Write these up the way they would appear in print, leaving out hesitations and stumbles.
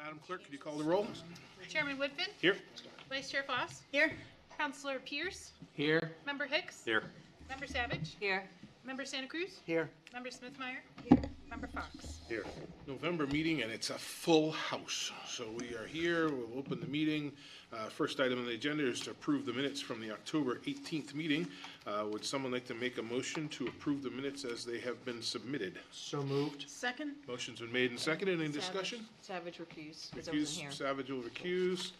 Madam Clerk, could you call the roll? Chairman Woodfin. Here. Vice Chair Foss. Here. Councillor Pierce. Here. Member Hicks. Here. Member Savage. Here. Member Santa Cruz. Here. Member Smithmeyer. Here. Member Fox. Here. November meeting, and it's a full house. So we are here, we'll open the meeting. First item on the agenda is to approve the minutes from the October 18th meeting. Would someone like to make a motion to approve the minutes as they have been submitted? So moved. Second. Motion's been made and seconded. Any discussion? Savage recuse, because I wasn't here. Savage will recuse.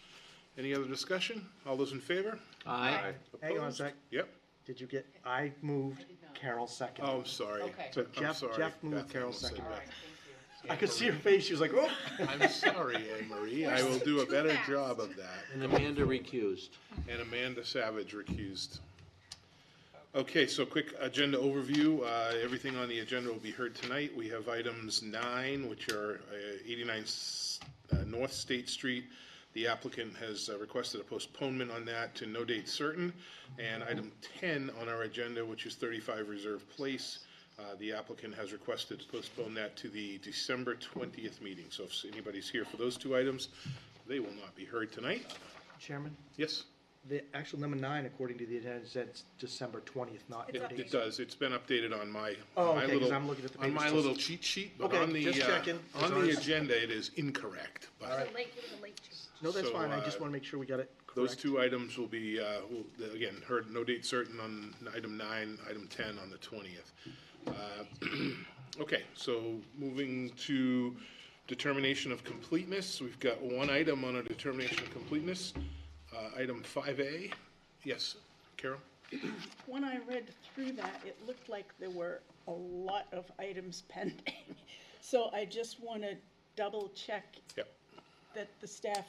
Any other discussion? All those in favor? Aye. Hang on a Opposed? sec. Yep. Did you get, I moved, Carol second. Oh, I'm sorry. Okay. So I'm Jeff, sorry. Jeff moved, Beth Carol almost said second. Beth. I could see her face, she was like, oh. I'm sorry, Anne Marie. I will do a better job of that. And Amanda recused. And Amanda Savage recused. Okay, so quick agenda overview. Everything on the agenda will be heard tonight. We have items 9, which are 89 North State Street. The applicant has requested a postponement on that to no date certain. And item 10 on our agenda, which is 35 Reserve Place. The applicant has requested to postpone that to the December 20th meeting. So if anybody's here for those two items, they will not be heard tonight. Chairman, Yes? the actual number 9, according to the agenda, said it's December 20th, not It's no updated. date. It does. It's been updated on my, Oh, my okay, 'cause little, I'm looking at the on paper my still. little cheat sheet, but Okay, on the, just checking. on As the long as- agenda, it is incorrect. But All right. It was a late change. No, that's So, fine, I just want to make sure we got it those correct. two items will be, again, heard no date certain on item 9, item 10 on the 20th. Okay, so moving to determination of completeness. We've got one item on a determination of completeness. Item 5A. Yes, Carol? When I read through that, it looked like there were a lot of items pending. So I just want to double check Yep. that the staff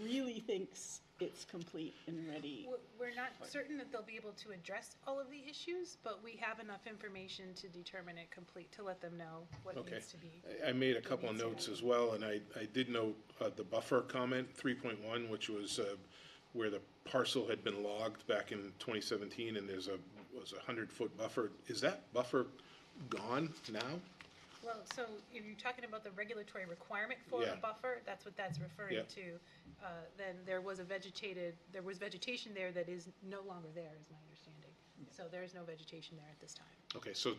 really thinks it's complete and ready. We're not certain that they'll be able to address all of the issues, but we have enough information to determine it complete, to let them know what Okay. needs to be. I made a couple of notes as well, and I did note the buffer comment, 3.1, which was where the parcel had been logged back in 2017, and was a 100-foot buffer. Is that buffer gone now? Well, so if you're talking about the regulatory requirement for Yeah. a buffer, that's what that's referring Yeah. to. Then there was vegetation there that is no longer there, is my understanding. So there is no vegetation there at this time. Okay, so,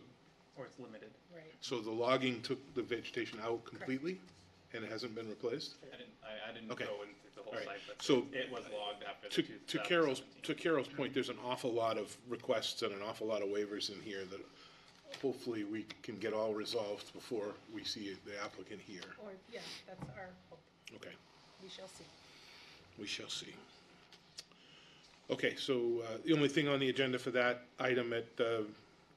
Or it's limited. Right. so the logging took the vegetation out completely, and it hasn't been replaced? I didn't Okay. go into the whole All right. site, but So, it was logged after the To 2017. Carol's point, there's an awful lot of requests and an awful lot of waivers in here that hopefully we can get all resolved before we see the applicant here. Or, yeah, that's our hope. Okay, We shall see. we shall see. Okay, so the only thing on the agenda for that item at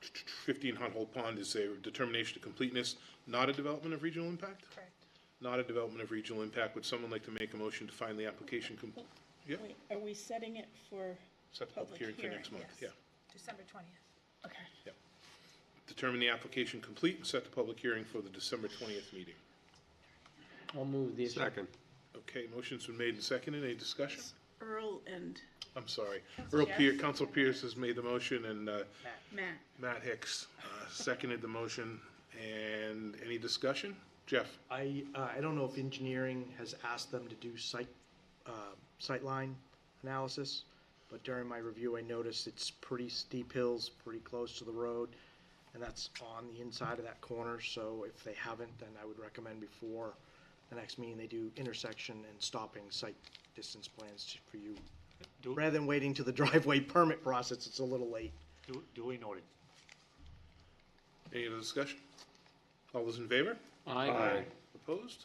15 Hunt Hole Pond is a determination of completeness, not a development of regional impact? Correct. Not a development of regional impact. Would someone like to make a motion to find the application complete? Yep, Wait, are we setting it for, set the public hearing for next month, yeah. Yes. December 20th. okay. Determine the application complete and set the public hearing for the December 20th meeting. I'll move the. Second. Okay, motion's been made and seconded. Any discussion? Earl and I'm sorry. Councilor Pierce? Counselor Pierce has made the motion and Matt. Matt Hicks seconded the motion. And any discussion? Jeff? I don't know if engineering has asked them to do sightline analysis, but during my review, I noticed it's pretty steep hills, pretty close to the road, and that's on the inside of that corner, so if they haven't, then I would recommend before the next meeting, they do intersection and stopping site distance plans for you. Rather than waiting to the driveway permit process, it's a little late. Duly noted. Any other discussion? All those in favor? Aye. Opposed?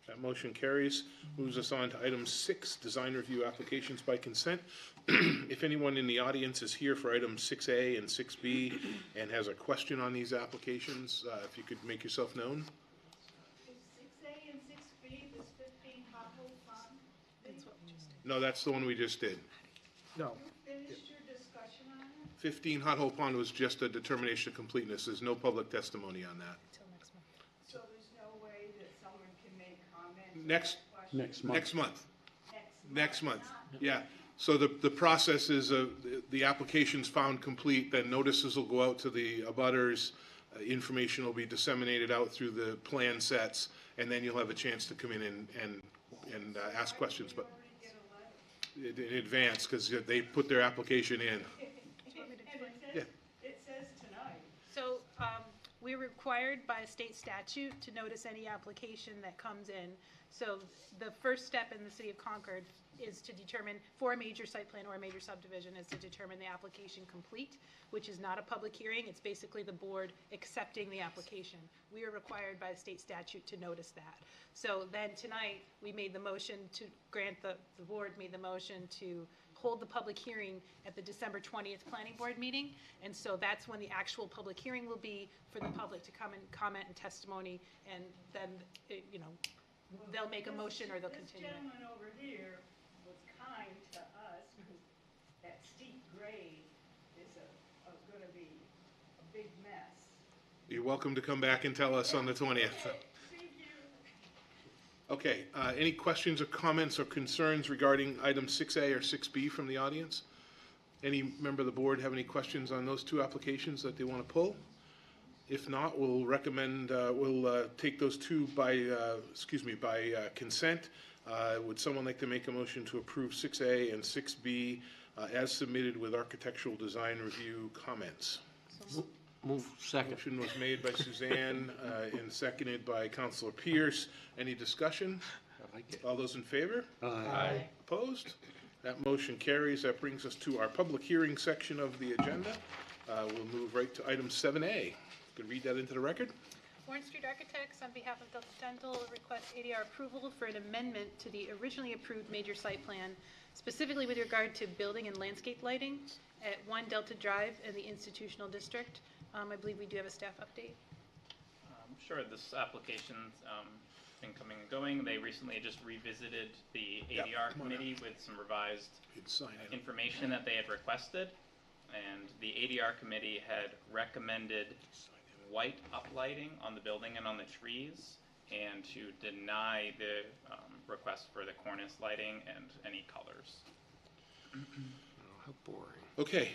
That motion carries. Moves us on to item 6, design review applications by consent. If anyone in the audience is here for items 6A and 6B and has a question on these applications, if you could make yourself known. Is 6A and 6B, this 15 Hot Hole Pond, That's what we just did. No, that's the one we just did. No, finished your discussion on it? 15 Hot Hole Pond was just a determination of completeness. There's no public testimony on that. Until next month. So there's no way that someone can make comments? Next- or questions? Next month. Next month. Next month. Next month, yeah. So the process is, the application's found complete, then notices will go out to the abutters, information will be disseminated out through the plan sets, and then you'll have a chance to come in and and ask questions, but in advance, because they put their application in. Yeah. It says tonight. So, we're required by state statute to notice any application that comes in. So the first step in the city of Concord is to determine, for a major site plan or a major subdivision, is to determine the application complete, which is not a public hearing. It's basically the board accepting the application. We are required by state statute to notice that. So then tonight, we made the motion to grant, the board made the motion to hold the public hearing at the December 20th planning board meeting. And so that's when the actual public hearing will be for the public to come and comment and testimony, and then, they'll make a motion or they'll continue This it. gentleman over here was kind to us, because that steep grade is gonna be a big mess. You're welcome to come back and tell us on the 20th. Thank you. Okay, any questions or comments or concerns regarding item 6A or 6B from the audience? Any member of the board have any questions on those two applications that they want to pull? If not, we'll recommend, we'll take those two by consent. Would someone like to make a motion to approve 6A and 6B as submitted with architectural design review comments? Move second. Motion was made by Suzanne and seconded by Councilor Pierce. Any discussion? I like it. All those in favor? Aye. Opposed? That motion carries. That brings us to our public hearing section of the agenda. We'll move right to item 7A. Could read that into the record? Warren Street Architects, on behalf of Delta Dental, request ADR approval for an amendment to the originally approved major site plan, specifically with regard to building and landscape lighting at 1 Delta Drive in the institutional district. I believe we do have a staff update. Sure, this application's been coming and going. They recently just revisited the Yeah, ADR come on committee with some revised You'd sign it. information that they had requested. And the ADR committee had recommended white uplighting on the building and on the trees, and to deny the request for the cornice lighting and any colors. Oh, how boring. Okay.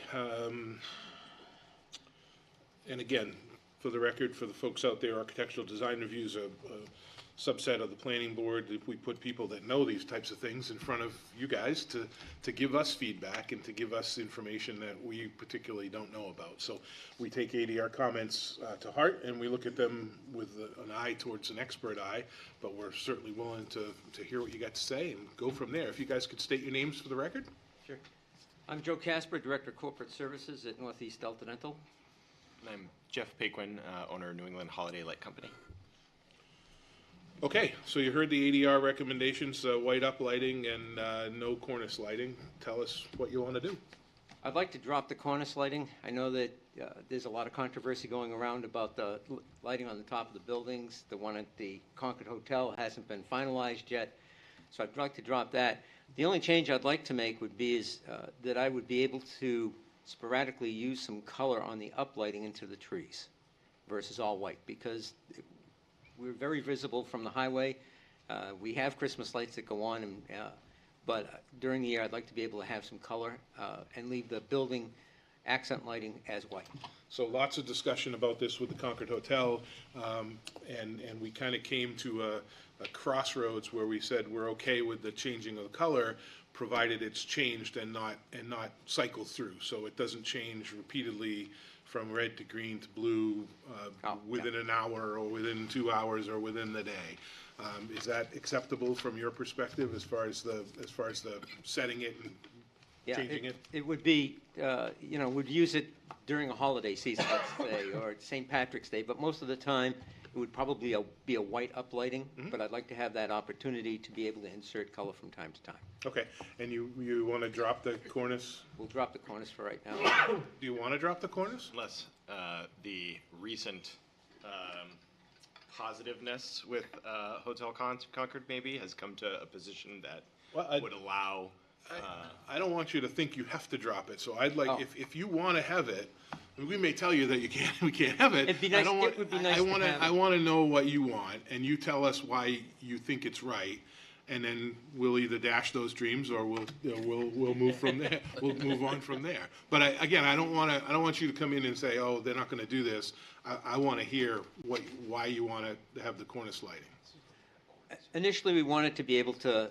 And again, for the record, for the folks out there, architectural design reviews are a subset of the planning board. If we put people that know these types of things in front of you guys to give us feedback and to give us information that we particularly don't know about. So we take ADR comments to heart, and we look at them with an eye towards an expert eye, but we're certainly willing to hear what you got to say and go from there. If you guys could state your names for the record? Sure. I'm Joe Casper, Director of Corporate Services at Northeast Delta Dental. And I'm Jeff Paquin, owner of New England Holiday Light Company. Okay, so you heard the ADR recommendations, white up lighting and no cornice lighting. Tell us what you want to do. I'd like to drop the cornice lighting. I know that there's a lot of controversy going around about the lighting on the top of the buildings. The one at the Concord Hotel hasn't been finalized yet, so I'd like to drop that. The only change I'd like to make would be that I would be able to sporadically use some color on the uplighting into the trees versus all white, because we're very visible from the highway. We have Christmas lights that go on, but during the year, I'd like to be able to have some color and leave the building accent lighting as white. So lots of discussion about this with the Concord Hotel, and we kind of came to a crossroads where we said we're okay with the changing of the color, provided it's changed and not cycle through. So it doesn't change repeatedly from red to green to blue within an hour or within 2 hours or within the day. Is that acceptable from your perspective as far as the setting it and changing it? It would be, we'd use it during a holiday season, let's say, or St. Patrick's Day, but most of the time, it would probably be a white uplighting, but I'd like to have that opportunity to be able to insert color from time to time. Okay, and you want to drop the cornice? We'll drop the cornice for right now. Do you want to drop the cornice? Unless the recent positiveness with Hotel Concord maybe has come to a position that would allow. I don't want you to think you have to drop it, so I'd like, if you want to have it, we may tell you that we can't have it. It'd be nice, it would be nice to have it. I want to know what you want, and you tell us why you think it's right, and then we'll either dash those dreams or we'll move from there. We'll move on from there. But I don't want you to come in and say, oh, they're not going to do this. I want to hear why you want to have the cornice lighting. Initially, we wanted to be able to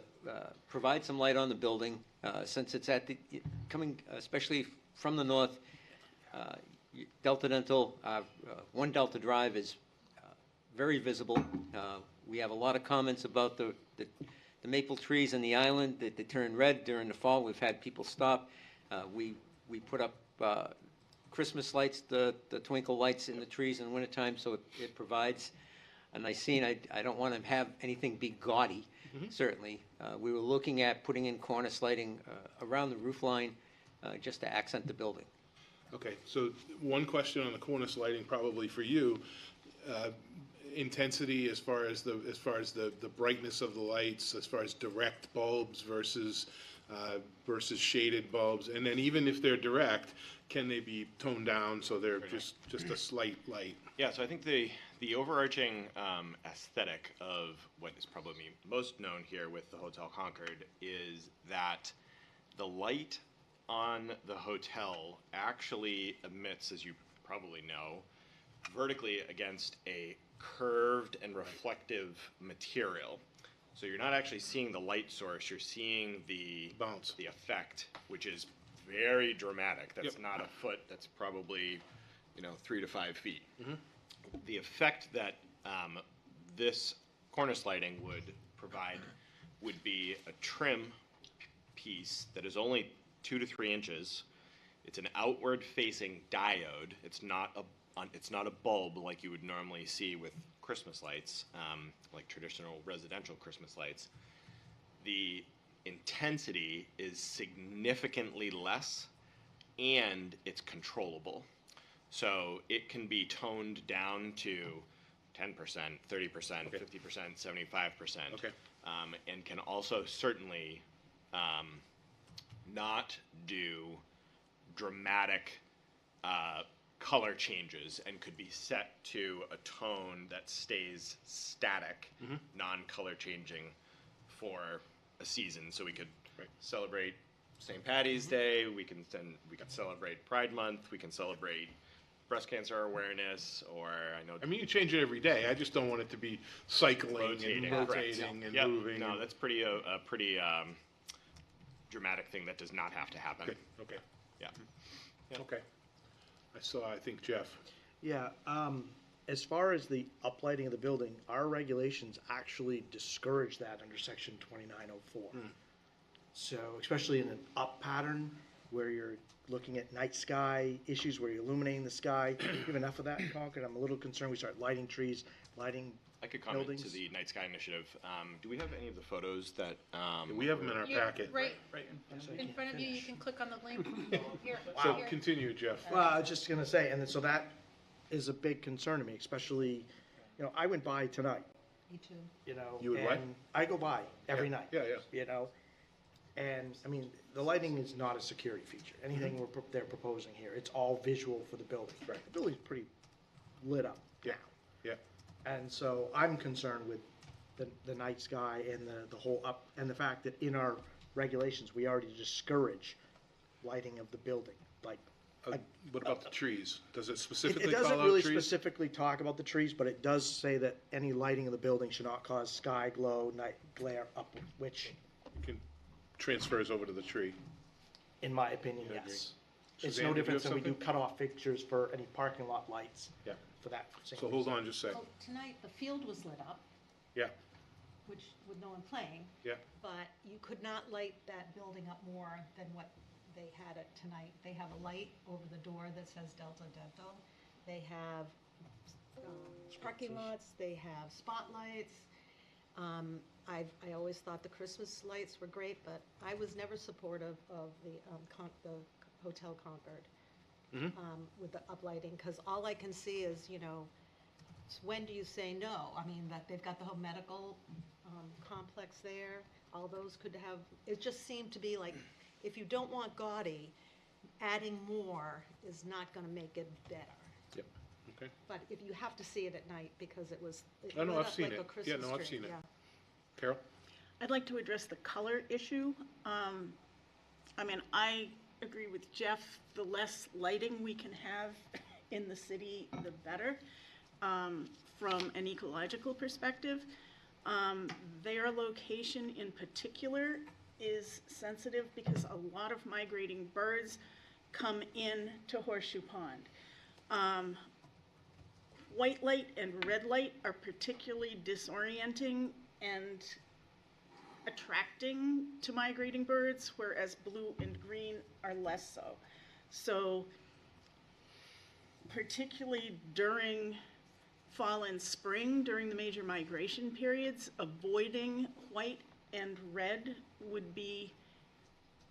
provide some light on the building, since it's coming especially from the north. Delta Dental, 1 Delta Drive is very visible. We have a lot of comments about the maple trees in the island, that they turn red during the fall. We've had people stop. We put up Christmas lights, the twinkle lights in the trees in the wintertime, so it provides a nice scene. I don't want to have anything be gaudy, certainly. We were looking at putting in cornice lighting around the roof line, just to accent the building. Okay, so one question on the cornice lighting, probably for you. Intensity as far as the brightness of the lights, as far as direct bulbs versus shaded bulbs, and then even if they're direct, can they be toned down so they're just a slight light? Yeah, so I think the overarching aesthetic of what is probably most known here with the Hotel Concord is that the light on the hotel actually emits, as you probably know, vertically against a curved and reflective material. So you're not actually seeing the light source, you're seeing the bounce, the effect, which is very dramatic. That's not a foot, that's probably 3 to 5 feet. The effect that this cornice lighting would provide would be a trim piece that is only 2 to 3 inches. It's an outward facing diode. It's not a bulb like you would normally see with Christmas lights, like traditional residential Christmas lights. The intensity is significantly less, and it's controllable. So it can be toned down to 10%, 30%, 50%, 75%, and can also certainly not do dramatic color changes, and could be set to a tone that stays static, non-color changing for a season. So we could celebrate St. Patty's Day, we can celebrate Pride Month, we can celebrate breast cancer awareness, or I mean, you change it every day. I just don't want it to be cycling and rotating and moving. No, that's pretty dramatic thing that does not have to happen. Good. Okay. Yeah. Okay. I think Jeff. Yeah, as far as the uplighting of the building, our regulations actually discourage that under section 2904. So, especially in an up pattern where you're looking at night sky issues, where you're illuminating the sky. You have enough of that in Concord? I'm a little concerned we start lighting trees, lighting I could comment buildings. to the Night Sky Initiative. Do we have any of the photos that? We have them in our packet. Right in front of you, you can click on the link. Here. So Here. continue, Jeff. Well, I was just gonna say, and so that is a big concern to me, especially, I went by tonight, Me too. You would what? and I go by every night. Yeah. And, I mean, the lighting is not a security feature. Anything they're proposing here, it's all visual for the building. Right. The building's pretty lit up now. Yeah. And so I'm concerned with the night sky and the whole up, and the fact that in our regulations, we already discourage lighting of the building, like. What about the trees? Does it It specifically call doesn't out really trees? specifically talk about the trees, but it does say that any lighting of the building should not cause sky glow, night glare upward, which, Transfers over to the tree. in my opinion, I agree. yes. It's Suzanne, no did you different have than we do something? cutoff fixtures for any parking lot lights. Yeah. For that same So hold reason. on just a sec. Well, tonight, the field was lit up, Yeah, which, with no one playing, yeah. but you could not light that building up more than what they had it tonight. They have a light over the door that says Delta Dental. They have parking lots, they have spotlights. I always thought the Christmas lights were great, but I was never supportive of the Hotel Concord with the uplighting, because all I can see is, when do you say no? I mean, that they've got the whole medical complex there. All those could have. It just seemed to be like, if you don't want gaudy, adding more is not going to make it better. Yep. Okay. But if you have to see it at night, because it was Oh, no, lit I've up seen like it. a Yeah, Christmas no, I've tree, seen it. yeah. Carol? I'd like to address the color issue. I mean, I agree with Jeff, the less lighting we can have in the city, the better, from an ecological perspective. Their location in particular is sensitive because a lot of migrating birds come in to Horseshoe Pond. White light and red light are particularly disorienting and attracting to migrating birds, whereas blue and green are less so. So particularly during fall and spring, during the major migration periods, avoiding white and red would be,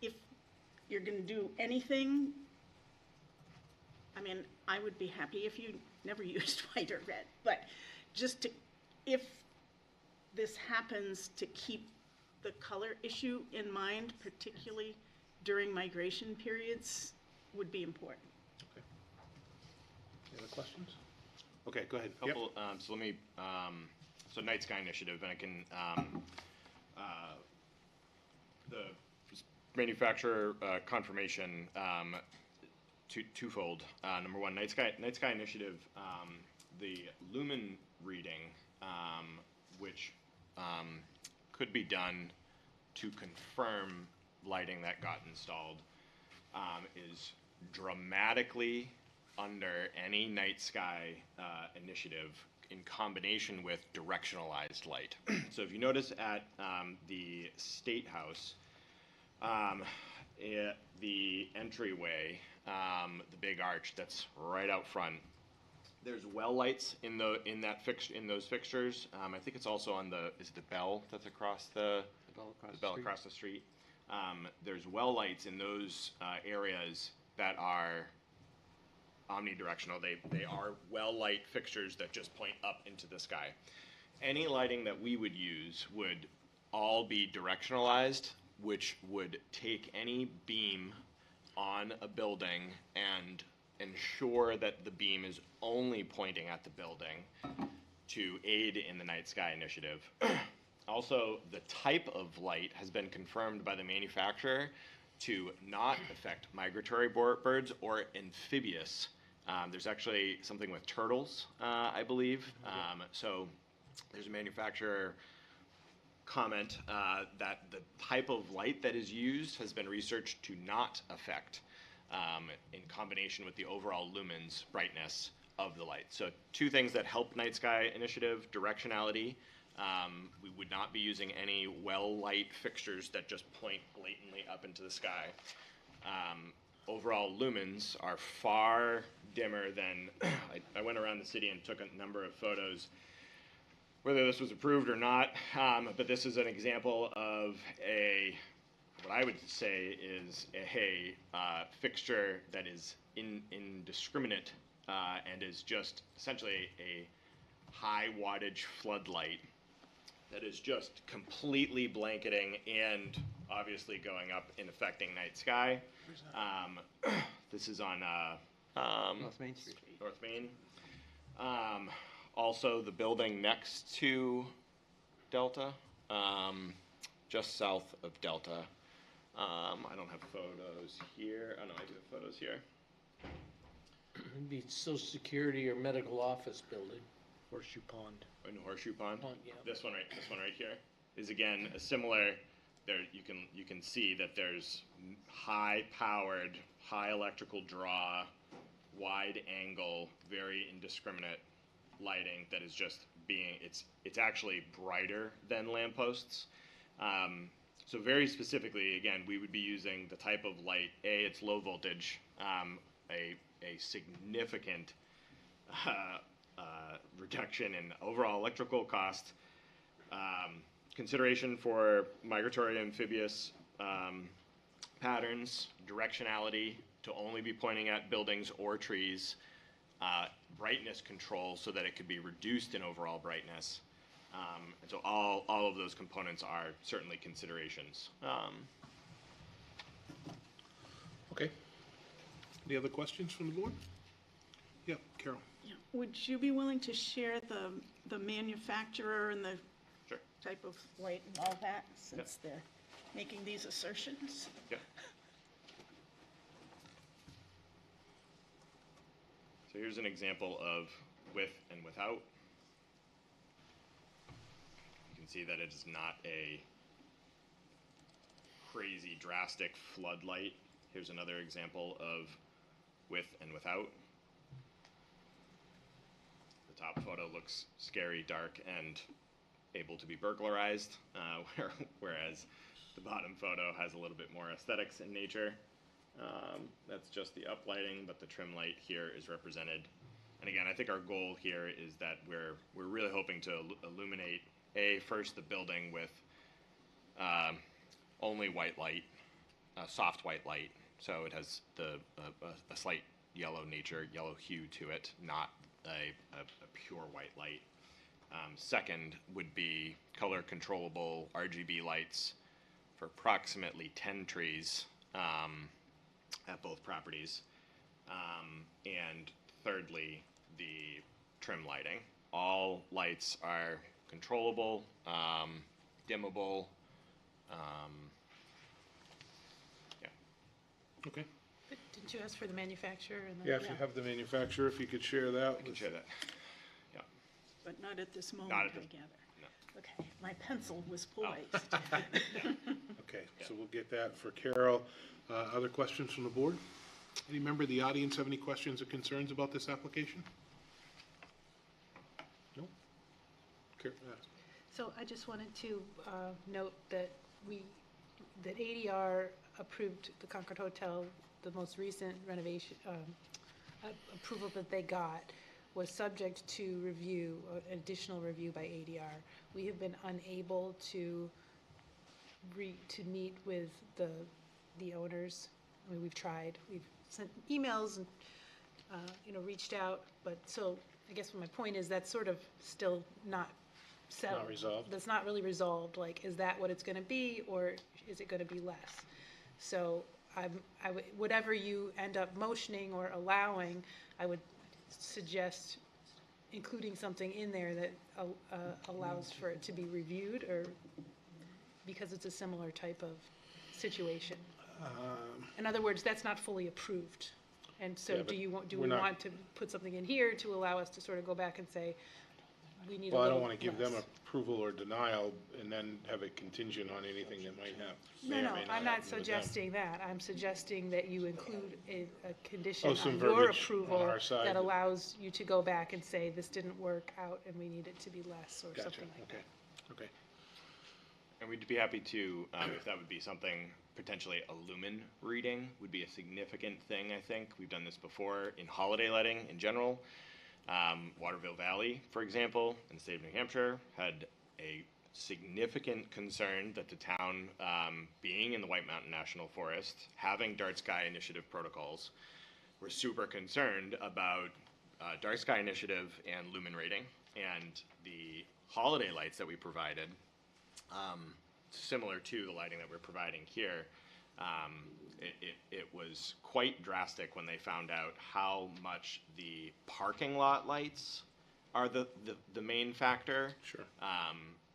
if you're gonna do anything, I mean, I would be happy if you never used white or red, but just to, if this happens, to keep the color issue in mind, particularly during migration periods, would be important. Any other questions? Okay, go ahead. Yep. Couple, so let me, so Night Sky Initiative, and I can, the manufacturer confirmation, twofold. Number one, Night Sky Initiative, the lumen reading, which could be done to confirm lighting that got installed, is dramatically under any night sky initiative in combination with directionalized light. So if you notice at the State House, the entryway, the big arch that's right out front, there's well lights in those fixtures. I think it's also on is it the bell that's across the bell across the street. There's well lights in those areas that are omnidirectional. They are well light fixtures that just point up into the sky. Any lighting that we would use would all be directionalized, which would take any beam on a building and ensure that the beam is only pointing at the building to aid in the Night Sky Initiative. Also, the type of light has been confirmed by the manufacturer to not affect migratory birds or amphibious. There's actually something with turtles, I believe. So there's a manufacturer comment that the type of light that is used has been researched to not affect, in combination with the overall lumens brightness of the light. So two things that help Night Sky Initiative: directionality. We would not be using any well light fixtures that just point blatantly up into the sky. Overall lumens are far dimmer than, I went around the city and took a number of photos, whether this was approved or not, but this is an example of what I would say is a fixture that is indiscriminate and is just essentially a high wattage floodlight that is just completely blanketing and obviously going up and affecting night sky. This is on North Main Street. North Main. Also, the building next to Delta, just south of Delta. I don't have photos here. Oh no, I do have photos here. It'd be social security or medical office building. Horseshoe Pond. In Horseshoe Pond. Yeah. This one right here is again a similar. There you can see that there's high powered, high electrical draw, wide angle, very indiscriminate lighting that is just it's actually brighter than lampposts. So very specifically, again, we would be using the type of light. It's low voltage, a significant reduction in overall electrical cost. Consideration for migratory amphibious patterns, directionality to only be pointing at buildings or trees, brightness control so that it could be reduced in overall brightness. And so all of those components are certainly considerations. Okay. Any other questions from the board? Yeah, Carol. Yeah. Would you be willing to share the manufacturer and the Sure. type of light and all that, since they're making these assertions? Yeah. So here's an example of with and without. You can can see that it is not a crazy drastic floodlight. Here's another example of with and without. The top photo looks scary, dark, and able to be burglarized, whereas the bottom photo has a little bit more aesthetics in nature. That's just the uplighting, but the trim light here is represented. And again, I think our goal here is that we're really hoping to illuminate first the building with only white light, soft white light, so it has a slight yellow hue to it, not a pure white light. Second would be color controllable RGB lights for approximately 10 trees at both properties. And thirdly, the trim lighting. All lights are controllable, dimmable. Yeah. Okay. But didn't you ask for the manufacturer? And Yeah, if you have the manufacturer, if you could share that. I can share that. Yeah. But not at this moment, Not I at this- gather. no. Okay, my pencil was poised. Okay, so we'll get that for Carol. Other questions from the board? Any member of the audience have any questions or concerns about this application? No? So I just wanted to note that that ADR approved the Concord Hotel, the most recent renovation, approval that they got was subject to review, additional review by ADR. We have been unable to meet with the owners. I mean, we've tried, we've sent emails and, reached out, but so I guess my point is that's sort of still not settled. Not resolved? That's not really resolved, like, is that what it's gonna be, or is it gonna be less? So whatever you end up motioning or allowing, I would suggest including something in there that allows for it to be reviewed, or, because it's a similar type of situation. In other words, that's not fully approved. And so Yeah, but do we're we not- want to put something in here to allow us to sort of go back and say, we need a Well, I little don't want to give them less? approval or denial and then have it contingent on anything that might have. No, may or no, may I'm happen not with them. suggesting that. I'm suggesting that you include a condition some on your verbiage on approval our side. that allows you to go back and say, this didn't work out and we need it to be less, or Gotcha, something like okay, that. okay. And we'd be happy to, if that would be something, potentially a lumen reading would be a significant thing, I think. We've done this before in holiday lighting in general. Waterville Valley, for example, in the state of New Hampshire, had a significant concern that the town, being in the White Mountain National Forest, having dark sky initiative protocols, were super concerned about dark sky initiative and lumen rating. And the holiday lights that we provided, similar to the lighting that we're providing here, it was quite drastic when they found out how much the parking lot lights are the main factor. Sure.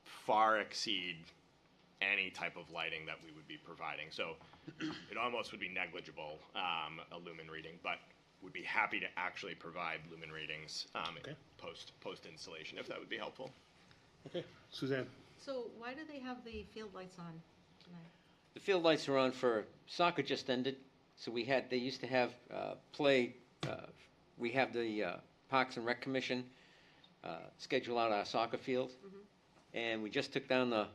Far exceed any type of lighting that we would be providing. So it almost would be negligible, a lumen reading, but would be happy to actually provide lumen readings Okay. post installation, if that would be helpful. Okay, Suzanne? So why do they have the field lights on tonight? The field lights are on for, soccer just ended, so they used to have we have the Parks and Rec Commission schedule out our soccer field, and we just took down the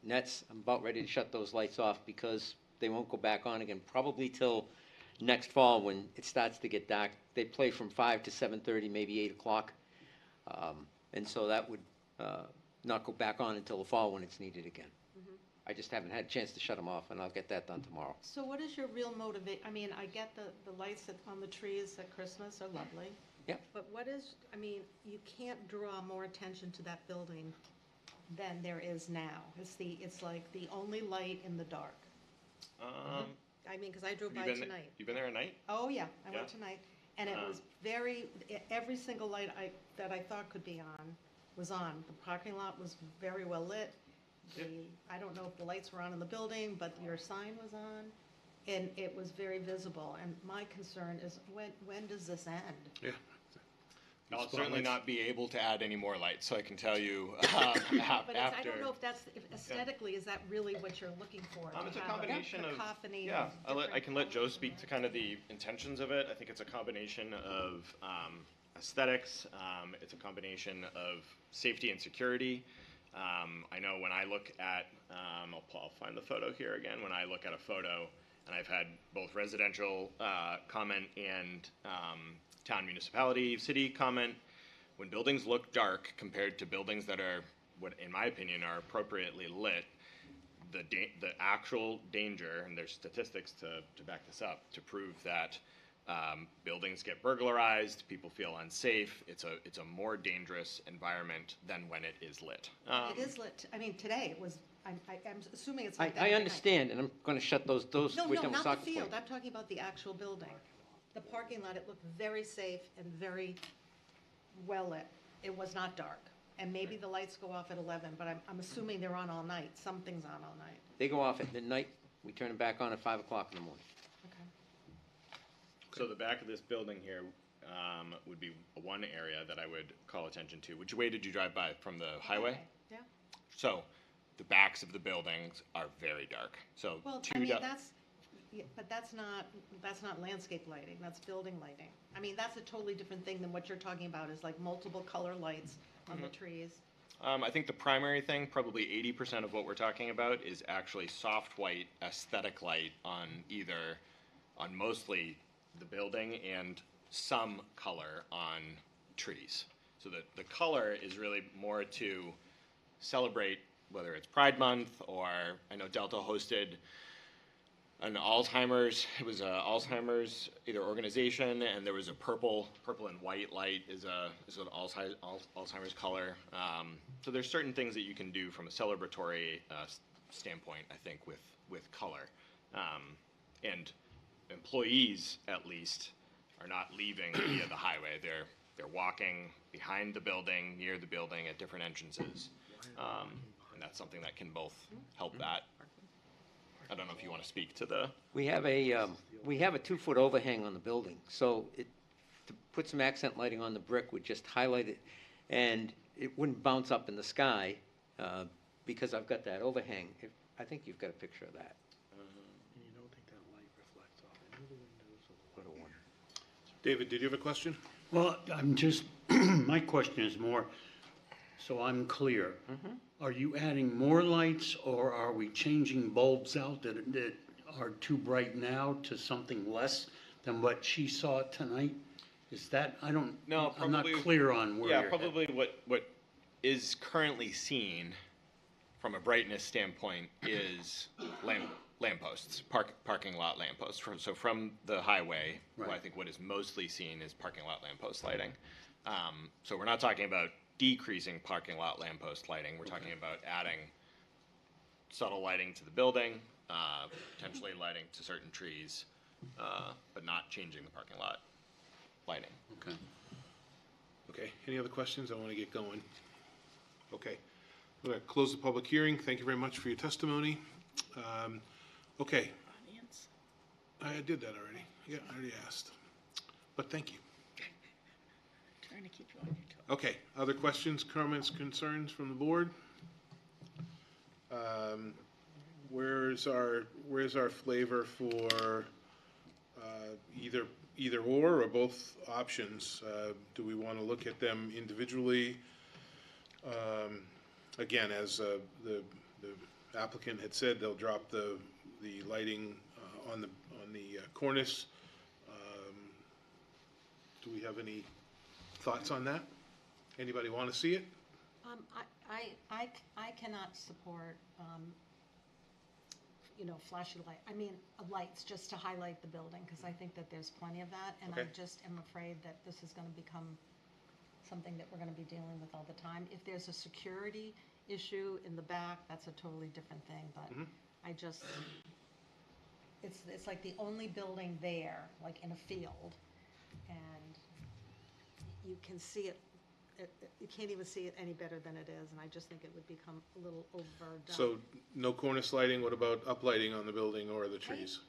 nets. I'm about ready to shut those lights off because they won't go back on again, probably till next fall when it starts to get dark. They play from 5 to 7:30, maybe 8 o'clock, and so that would not go back on until the fall when it's needed again. I just haven't had a chance to shut them off, and I'll get that done tomorrow. So what is your real motivate, I mean, I get the lights on the trees at Christmas are lovely. Yep. But what is, I mean, you can't draw more attention to that building than there is now. It's like the only light in the dark. I mean, because I drove by tonight. You've been there at night? Oh, yeah, I went Yeah. tonight, and it was every single light that I thought could be on was on. The parking lot was very well lit. I don't know if the lights were on in the building, but your sign was on, and it was very visible. And my concern is, when does this end? Yeah. I'll certainly not be able to add any more lights, so I can tell you But after. I don't know if that's, if aesthetically, is that really what you're looking for? to It's a have combination of, cacophony yeah, of I different can let Joe colors? speak to kind of the intentions of it. I think it's a combination of aesthetics, it's a combination of safety and security. I know when I look at, I'll find the photo here again, when I look at a photo, and I've had both residential comment and town municipality, city comment, when buildings look dark compared to buildings that are, what in my opinion are appropriately lit, the actual danger, and there's statistics to back this up, to prove that buildings get burglarized, people feel unsafe, it's a more dangerous environment than when it is lit. It is lit, I mean, today it was, I'm assuming it's like that I every night. understand, and I'm gonna shut those, No, we're no, done with not soccer the field, playing. I'm talking about the actual building. The parking lot, it looked very safe and very well lit. It was not dark. And maybe the lights go off at 11, but I'm assuming they're on all night. Something's on all night. They go off at midnight, we turn them back on at 5 o'clock in the morning. Okay. So the back of this building here would be one area that I would call attention to. Which way did you drive by? From the highway? Yeah. So the backs of the buildings are very dark. So Well, I mean, but that's not landscape lighting, that's building lighting. I mean, that's a totally different thing than what you're talking about, is like multiple color lights on the trees. I think the primary thing, probably 80% of what we're talking about, is actually soft white aesthetic light on mostly the building and some color on trees. So the color is really more to celebrate, whether it's Pride Month, or I know Delta hosted an Alzheimer's, it was a Alzheimer's either organization, and there was a purple and white light is an Alzheimer's color. So there's certain things that you can do from a celebratory standpoint, I think, with color. And employees, at least, are not leaving via the highway. They're walking behind the building, near the building, at different entrances. And that's something that can both help that. I don't know if you want to speak to the. We have a 2-foot overhang on the building, so to put some accent lighting on the brick would just highlight it, and it wouldn't bounce up in the sky, because I've got that overhang. I think you've got a picture of that. And you don't think that light reflects off any of the windows or the Photo one. David, did you have a question? Well, I'm just, my question is more, so I'm clear. Are you adding more lights, or are we changing bulbs out that are too bright now to something less than what she saw tonight? Is that, I'm not clear on where you're Yeah, probably what is currently seen from a brightness standpoint is lampposts, parking lot lampposts. So from the highway, Right. I think what is mostly seen is parking lot lamppost lighting. So we're not talking about decreasing parking lot lamppost lighting. We're talking about adding subtle lighting to the building, potentially lighting to certain trees, but not changing the parking lot lighting. Okay. Okay, any other questions? I want to get going. Okay, I'm going to close the public hearing. Thank you very much for your testimony. Okay, Audience. I did that already. Yeah, I already asked. But thank you. Trying to keep you on your toes. Okay, other questions, comments, concerns from the board? Where's our flavor for either or both options? Do we want to look at them individually? Again, as the applicant had said, they'll drop the lighting on the cornice. Do we have any thoughts on that? Anybody want to see it? I cannot support, flashy light, lights just to highlight the building, because I think that there's plenty of that, and I Okay. just am afraid that this is gonna become something that we're gonna be dealing with all the time. If there's a security issue in the back, that's a totally different thing, but I just, it's like the only building there, like in a field, and you can see it, you can't even see it any better than it is, and I just think it would become a little overdone. So no cornice lighting, what about uplighting on the building or the trees?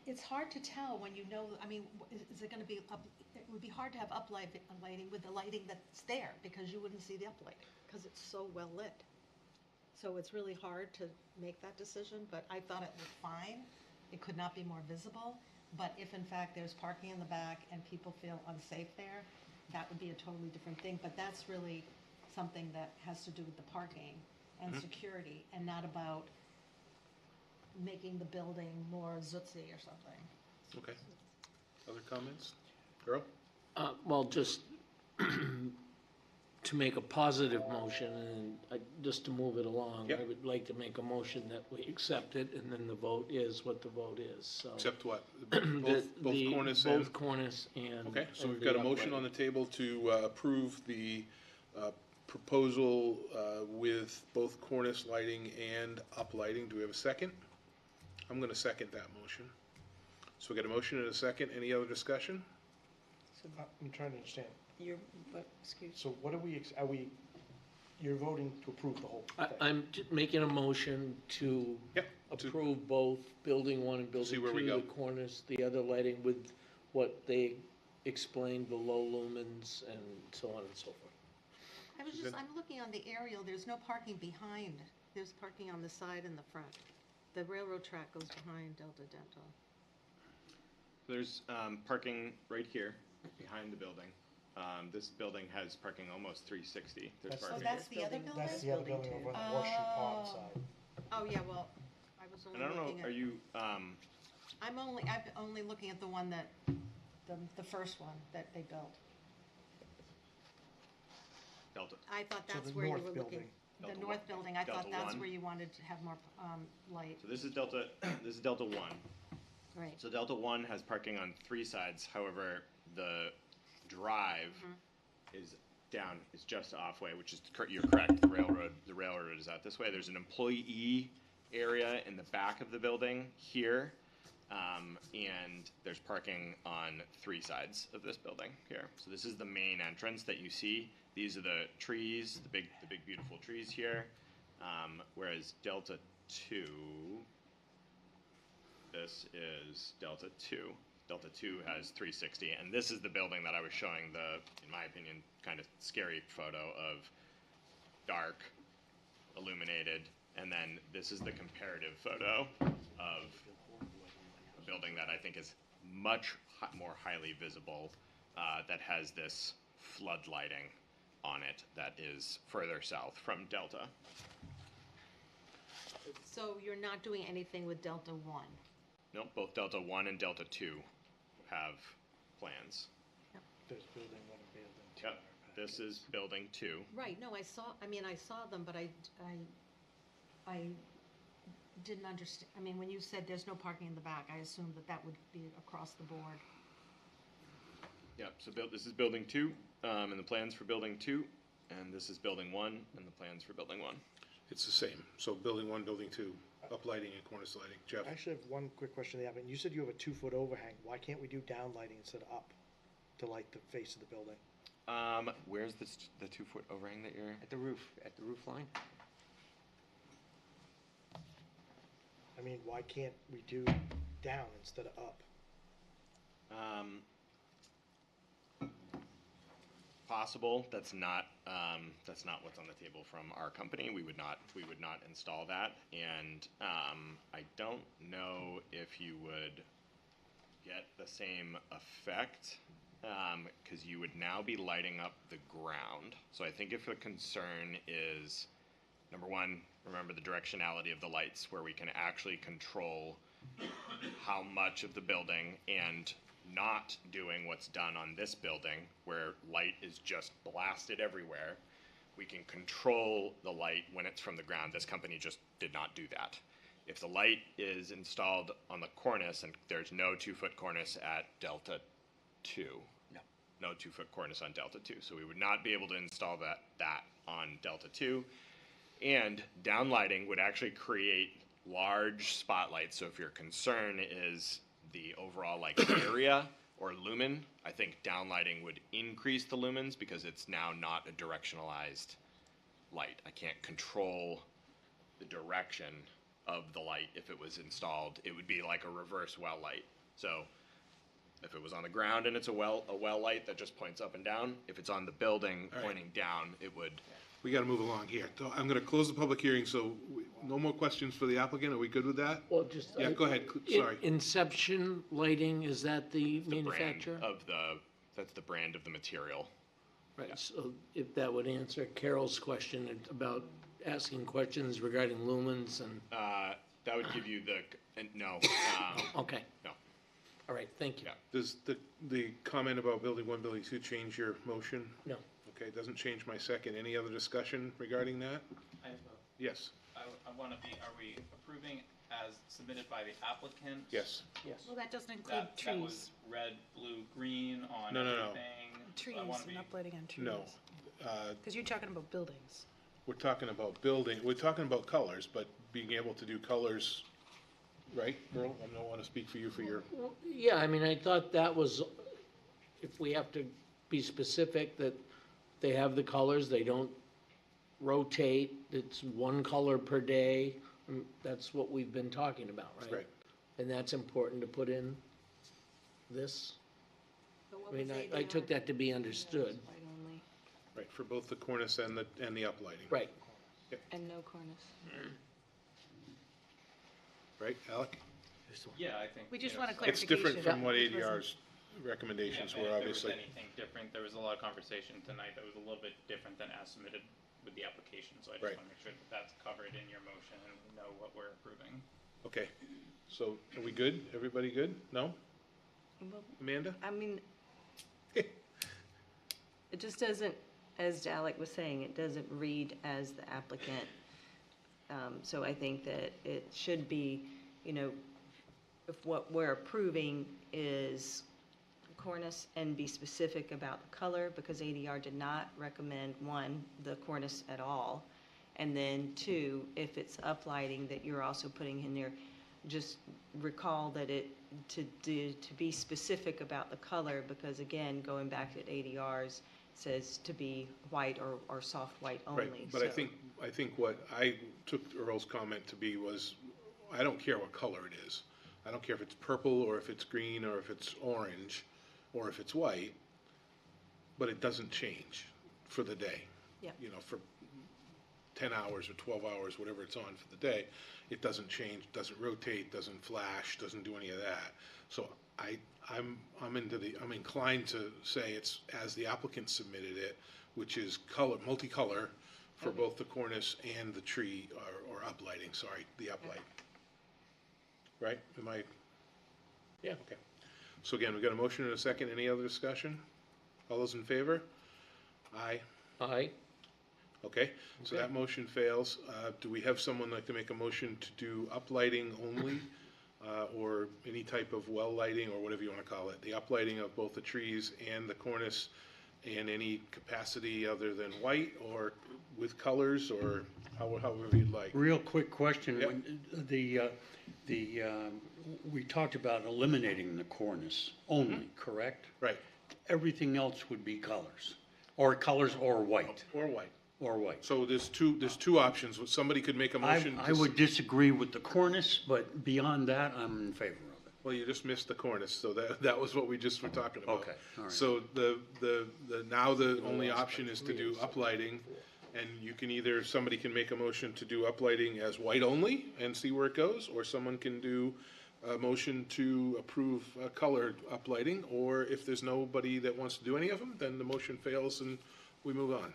it's hard to tell when you know, I mean, is it gonna be up, it would be hard to have lighting with the lighting that's there, because you wouldn't see the uplighting, because it's so well lit. So it's really hard to make that decision, but I thought it looked fine. It could not be more visible, but if in fact there's parking in the back and people feel unsafe there, that would be a totally different thing, but that's really something that has to do with the parking and security, and not about making the building more zootzy or something. Okay. Other comments? Earl? Well, just to make a positive motion and just to move it along, Yep. I would like to make a motion that we accept it, and then the vote is what the vote is, so. Except what? The- Both the- Cornice and? Both Cornice and. Okay, so and we've the got a motion uplighting. on the table to approve the proposal with both cornice lighting and uplighting. Do we have a second? I'm going to second that motion. So we got a motion and a second. Any other discussion? I'm trying to understand. Excuse. So what are we, you're voting to approve the whole thing? I'm making a motion to Yep. approve both building one and See building where we two, go. the cornice, the other lighting with what they explained, the low lumens and so on and so forth. I was just, I'm looking on the aerial, there's no parking behind, there's parking on the side and the front. The railroad track goes behind Delta Dental. There's parking right here behind the building. This building has parking almost 360. There's That's- Oh, parking. that's the other building? That's the other building over on the Horseshoe Pond side. Oh, yeah, well, I was And only I don't looking know, at. are you, I'm only looking at the one that, the first one that they built. Delta? I thought So that's the where you north were looking. building. The Delta north one. building, I thought Delta that's one. where you wanted to have more, light, So this is Delta, this is Delta 1. right. So Delta 1 has parking on 3 sides, however, the drive is down, is just off way, which is, you're correct, the railroad is out this way. There's an employee area in the back of the building here, and there's parking on 3 sides of this building here. So this is the main entrance that you see. These are the trees, the big beautiful trees here, whereas Delta 2, this is Delta 2. Delta 2 has 360, and this is the building that I was showing the, in my opinion, kind of scary photo of dark, illuminated, and then this is the comparative photo of a building that I think is much more highly visible, that has this flood lighting on it that is further south from Delta. So you're not doing anything with Delta 1? Nope, both Delta 1 and Delta 2 have plans. There's building one and building two. Yep, this is building 2. Right, no, I saw them, but I didn't understand, I mean, when you said there's no parking in the back, I assumed that would be across the board. Yep, so this is building 2, and the plans for building 2, and this is building 1, and the plans for building 1. It's the same. So building 1, building 2, uplighting and cornice lighting. Jeff? I actually have one quick question to the applicant. You said you have a 2-foot overhang. Why can't we do down lighting instead of up to light the face of the building? Where's the 2-foot overhang that you're? At the roof line? I mean, why can't we do down instead of up? Possible. That's not what's on the table from our company. We would not install that, and I don't know if you would get the same effect, because you would now be lighting up the ground. So I think if a concern is, number one, remember the directionality of the lights, where we can actually control how much of the building, and not doing what's done on this building, where light is just blasted everywhere. We can control the light when it's from the ground. This company just did not do that. If the light is installed on the cornice, and there's no 2-foot cornice at Delta 2. No 2-foot cornice on Delta 2. So we would not be able to install that on Delta 2. And downlighting would actually create large spotlights. So if your concern is the overall area or lumen, I think downlighting would increase the lumens, because it's now not a directionalized light. I can't control the direction of the light. If it was installed, it would be like a reverse well light. So if it was on the ground and it's a well light that just points up and down, if it's on the building All right. pointing down, it would. We gotta move along here. So I'm gonna close the public hearing, so no more questions for the applicant. Are we good with that? Well, just. Yeah, go ahead. Sorry. Inception Lighting, is that the The manufacturer? brand of that's the brand of the material. Right, so if that would answer Carol's question about asking questions regarding lumens and, That would give you no. okay, No. all right, thank you. Yeah. Does the comment about building 1, building 2 change your motion? No. Okay, it doesn't change my second. Any other discussion regarding that? I have Yes, I want to be, are we approving as submitted by the applicant? yes. Yes. Well, that doesn't include That was trees, red, blue, green on No, no, no. everything? trees I wanna be- and uplighting on trees. No. Because you're talking about buildings. We're talking about we're talking about colors, but being able to do colors, right, Earl? I don't wanna speak for you for your, Well, yeah, I mean, I thought that was, if we have to be specific, that they have the colors, they don't rotate, it's one color per day, that's what we've been talking about, right? right. And that's important to put in this? But what I mean, was I took ADR? that to be understood, White only, Right, for both the cornice and the uplighting. right? and no cornice. Right, Alec? Yeah, I think. We just you know, want a so- It's different clarification. from what It wasn't- ADR's recommendations Yeah, were, and obviously. If there was anything different, there was a lot of conversation tonight that was a little bit different than as submitted with the application, so I just Right. want to make sure that that's covered in your motion and we know what we're approving. Okay, so are we good? Everybody good? No? Well, Amanda? I mean, it just doesn't, as Alec was saying, it doesn't read as the applicant. So I think that it should be, you know, if what we're approving is cornice and be specific about the color, because ADR did not recommend, one, the cornice at all. And then two, if it's uplighting that you're also putting in there, just recall that to be specific about the color, because again, going back to ADR's, says to be white or soft white only. Right, but I so- think what I took Earl's comment to be was, I don't care what color it is. I don't care if it's purple, or if it's green, or if it's orange, or if it's white, but it doesn't change for the day. Yep. You know, for 10 hours or 12 hours, whatever it's on for the day, it doesn't change, doesn't rotate, doesn't flash, doesn't do any of that. So I'm inclined to say it's as the applicant submitted it, which is multicolor for Okay. both the cornice and the tree, or uplighting, sorry, the uplight. Right? Am I? Yeah. Okay. So again, we got a motion and a second. Any other discussion? All those in favor? Aye. Aye, Okay, so that motion fails. Do we have someone like to make a motion to do uplighting only, or any type of well lighting, or whatever you want to call it? The uplighting of both the trees and the cornice, and any capacity other than white, or with colors, or however you'd like. Real quick question. Yep. When we talked about eliminating the cornice only, correct? Right, Everything else would be colors, or white, or white. or white. So there's two options. Somebody could make a motion to. I would disagree with the cornice, but beyond that, I'm in favor of it. Well, you just missed the cornice, so that was what we just were talking about. Okay, all right. So now the only option is to do uplighting, and you can somebody can make a motion to do uplighting as white only and see where it goes, or someone can do a motion to approve colored uplighting, or if there's nobody that wants to do any of them, then the motion fails and we move on.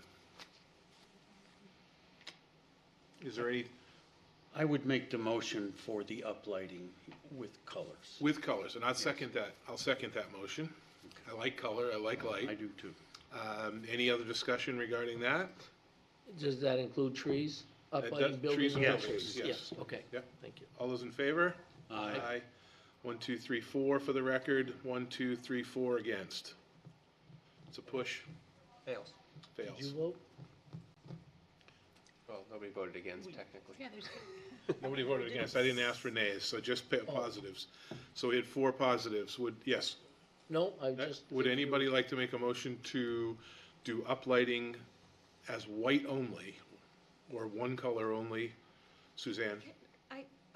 Is there any, I would make the motion for the uplighting with colors. with colors, and I'll second that motion. I like color, I like light. I do too. Any other discussion regarding that? does that include trees? does- Uplighting trees buildings? and Yes. buildings, yes. Okay, Yep. thank you. All those in favor? Aye. 1, 2, 3, 4 for the record. 1, 2, 3, 4 against. It's a push, Fails. Did you fails. vote? Well, nobody voted against technically. Yeah, there's, Nobody voted against. I didn't ask for nays, so just positives. So we had 4 positives. Yes. No, I just. Would anybody like to make a motion to do uplighting as white only, or one color only? Suzanne?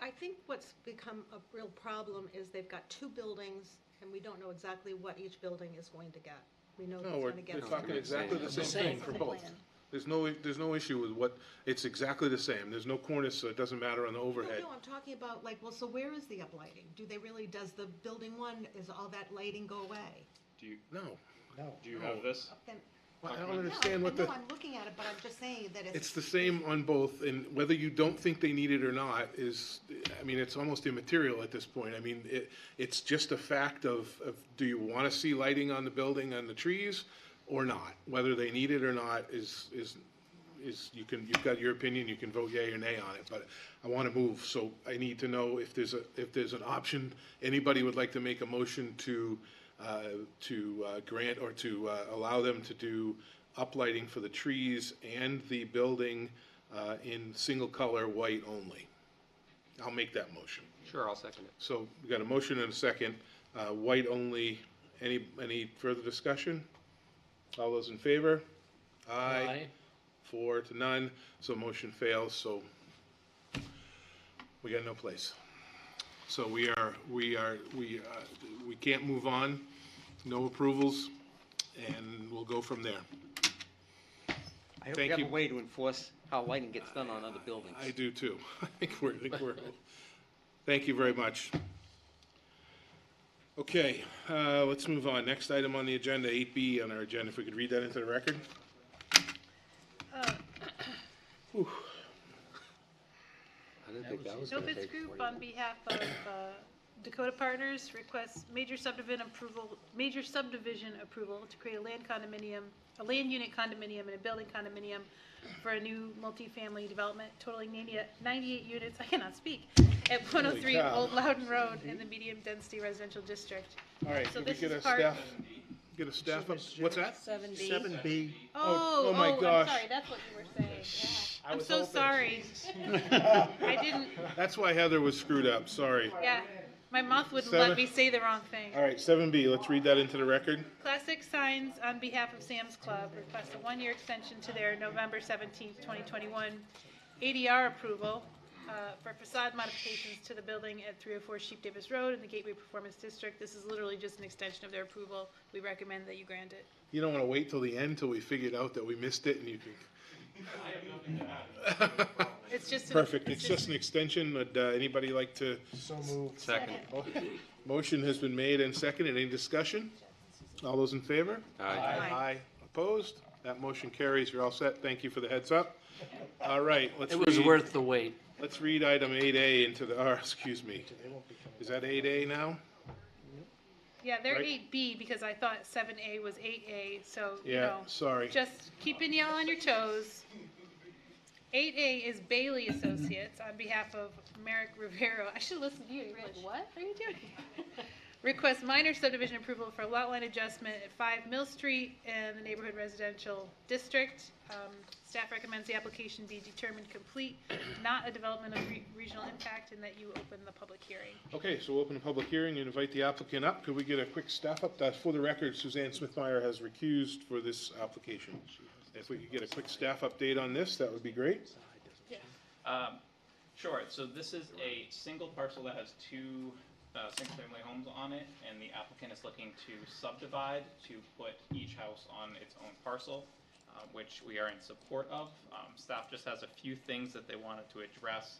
I think what's become a real problem is they've got two buildings, and we don't know exactly what each building is going to get. We know No, it's we're gonna get. talking exactly the same thing for both. There's no issue with what, it's exactly the same. There's no cornice, so it doesn't matter on the overhead. No, I'm talking about, like, well, so where is the uplighting? Do they really, does the building one, is all that lighting go away? No. Do you have this? Then, Well, I don't no, understand I what the, know, I'm looking at it, but I'm just saying that it's the same on both, and whether you don't think they need it or not is, I mean, it's almost immaterial at this point. I mean, it's just a fact of do you want to see lighting on the building, on the trees, or not? Whether they need it or not is, you've got your opinion, you can vote yea or nay on it, but I want to move, so I need to know if there's an option. Anybody would like to make a motion to grant or to allow them to do uplighting for the trees and the building in single color white only? I'll make that motion. Sure, I'll second it. So we got a motion and a second, white only. Any further discussion? All those in favor? Aye. 4 to none, so motion fails, so we got no place. So we can't move on, no approvals, and we'll go from there. I hope we Thank have a you. way to enforce how lighting gets done on other buildings. I do too. I think we're, thank you very much. Okay, let's move on. Next item on the agenda, 8B on our agenda, if we could read that into the record. Whew. Novitz Group, on behalf of Dakota Partners, requests major subdivision approval to create a land unit condominium and a building condominium for a new multifamily development totaling 98 units, I cannot speak, at 103 cow. Old Loudon Road in the medium density residential district. All right, So can we this get is a part- staff up? What's that? 7B. 7B. Oh my gosh. I'm sorry, that's what you were saying. I'm so sorry. I didn't, That's why Heather was screwed up, sorry. yeah, my mouth wouldn't Seven- let me say the wrong thing. All right, 7B, let's read that into the record. Classic Signs, on behalf of Sam's Club, requests a one-year extension to their November 17th, 2021 ADR approval for facade modifications to the building at 304 Sheep Davis Road in the Gateway Performance District. This is literally just an extension of their approval. We recommend that you grant it. You don't want to wait till the end till we figured out that we missed it and you can. It's just. Perfect, it's just an extension. Would anybody like to? So moved. Second. Motion has been made and seconded. Any discussion? All those in favor? Aye. Opposed? That motion carries. You're all set. Thank you for the heads up. All right, let's It was read, worth the wait. let's read item 8A into the, excuse me. Is that 8A now? Yeah, they're Right. 8B because I thought 7A was 8A, so, you Yeah, know, sorry. just keeping you on your toes. 8A is Bailey Associates on behalf of Merrick Rivero. I should listen to you. You're like, what are you doing? Request minor subdivision approval for lot line adjustment at 5 Mill Street in the neighborhood residential district. Staff recommends the application be determined complete, not a development of regional impact, and that you open the public hearing. Okay, so we'll open the public hearing and invite the applicant up. Could we get a quick staff up? For the record, Suzanne Smithmeyer has recused for this application. If we could get a quick staff update on this, that would be great. Sure, so this is a single parcel that has two single-family homes on it, and the applicant is looking to subdivide to put each house on its own parcel, which we are in support of. Staff just has a few things that they wanted to address.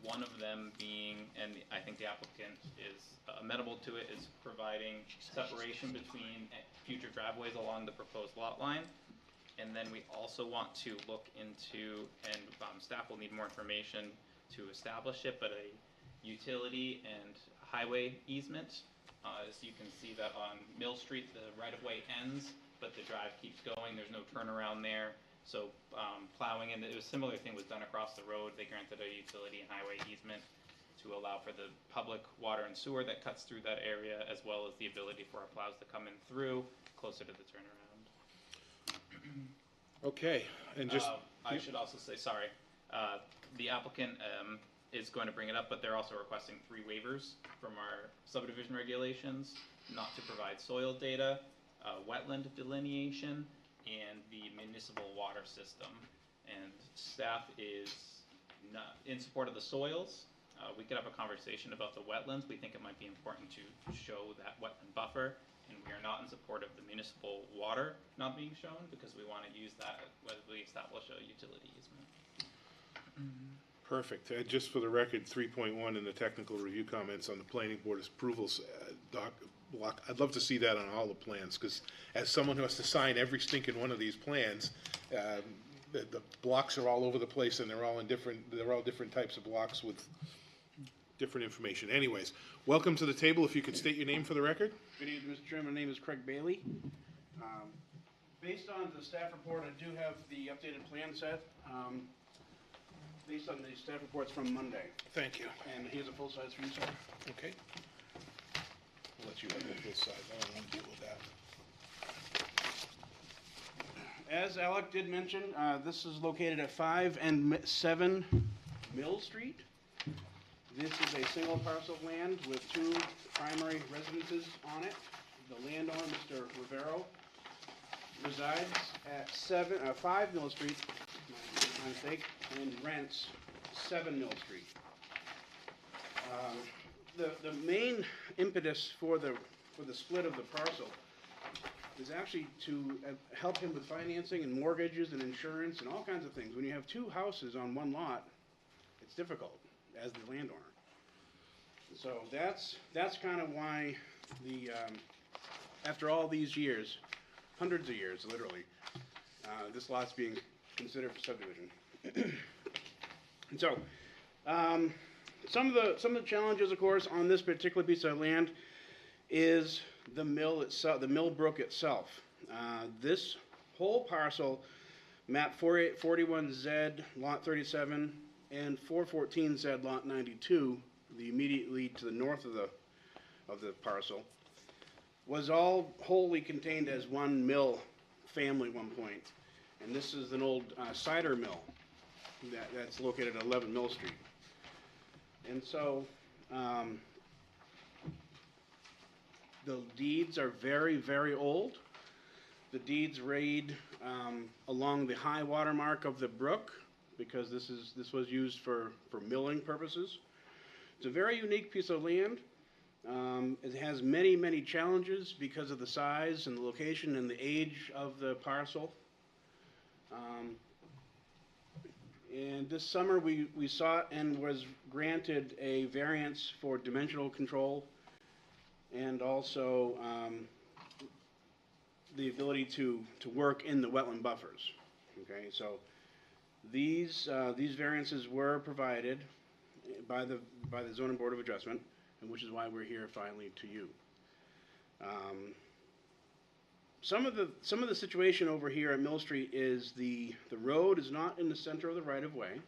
One of them being, and I think the applicant is amenable to it, is providing separation between future driveways along the proposed lot line. And then we also want to look into, and staff will need more information to establish it, but a utility and highway easement. As you can see that on Mill Street, the right-of-way ends, but the drive keeps going. There's no turnaround there. So plowing, and it was a similar thing was done across the road. They granted a utility and highway easement to allow for the public water and sewer that cuts through that area, as well as the ability for our plows to come in through closer to the turnaround. Okay, and just, I should also say, sorry, the applicant is going to bring it up, but they're also requesting 3 waivers from our subdivision regulations, not to provide soil data, wetland delineation, and the municipal water system. And staff is not in support of the soils. We could have a conversation about the wetlands. We think it might be important to show that wetland buffer, and we are not in support of the municipal water not being shown, because we want to use that when we establish a utility easement. Perfect. Just for the record, 3.1 in the technical review comments on the planning board approvals, block, I'd love to see that on all the plans, because as someone who has to sign every stinking one of these plans, the blocks are all over the place, and they're all different types of blocks with different information. Anyways, welcome to the table. If you could state your name for the record. Good evening, Mr. Chairman. My name is Craig Bailey. Based on the staff report, I do have the updated plan set, based on the staff reports from Monday. Thank you. And here's a full-size for you, sir. Okay. I'll let you have the full size. I don't want to deal with that. As Alec did mention, this is located at 5 and 7 Mill Street. This is a single parcel of land with 2 primary residences on it. The landowner, Mr. Rivero, resides at 5 Mill Street, my mistake, and rents 7 Mill Street. The main impetus for the split of the parcel is actually to help him with financing and mortgages and insurance and all kinds of things. When you have 2 houses on one lot, it's difficult as the landowner. So that's kind of why after all these years, hundreds of years, literally, this lot's being considered for subdivision. And so, some of the challenges, of course, on this particular piece of land is the mill itself, the mill brook itself. This whole parcel, map 41Z, lot 37, and 414Z, lot 92, immediately to the north of the parcel, was all wholly contained as one mill family at one point. And this is an old cider mill that's located at 11 Mill Street. And so the deeds are very, very old. The deeds read along the high water mark of the brook, because this was used for milling purposes. It's a very unique piece of land. It has many, many challenges because of the size and the location and the age of the parcel. And this summer we sought and was granted a variance for dimensional control, and also the ability to work in the wetland buffers. Okay, so these variances were provided by the Zoning Board of Adjustment, and which is why we're here finally to you. Some of the situation over here at Mill Street is the road is not in the center of the right of way.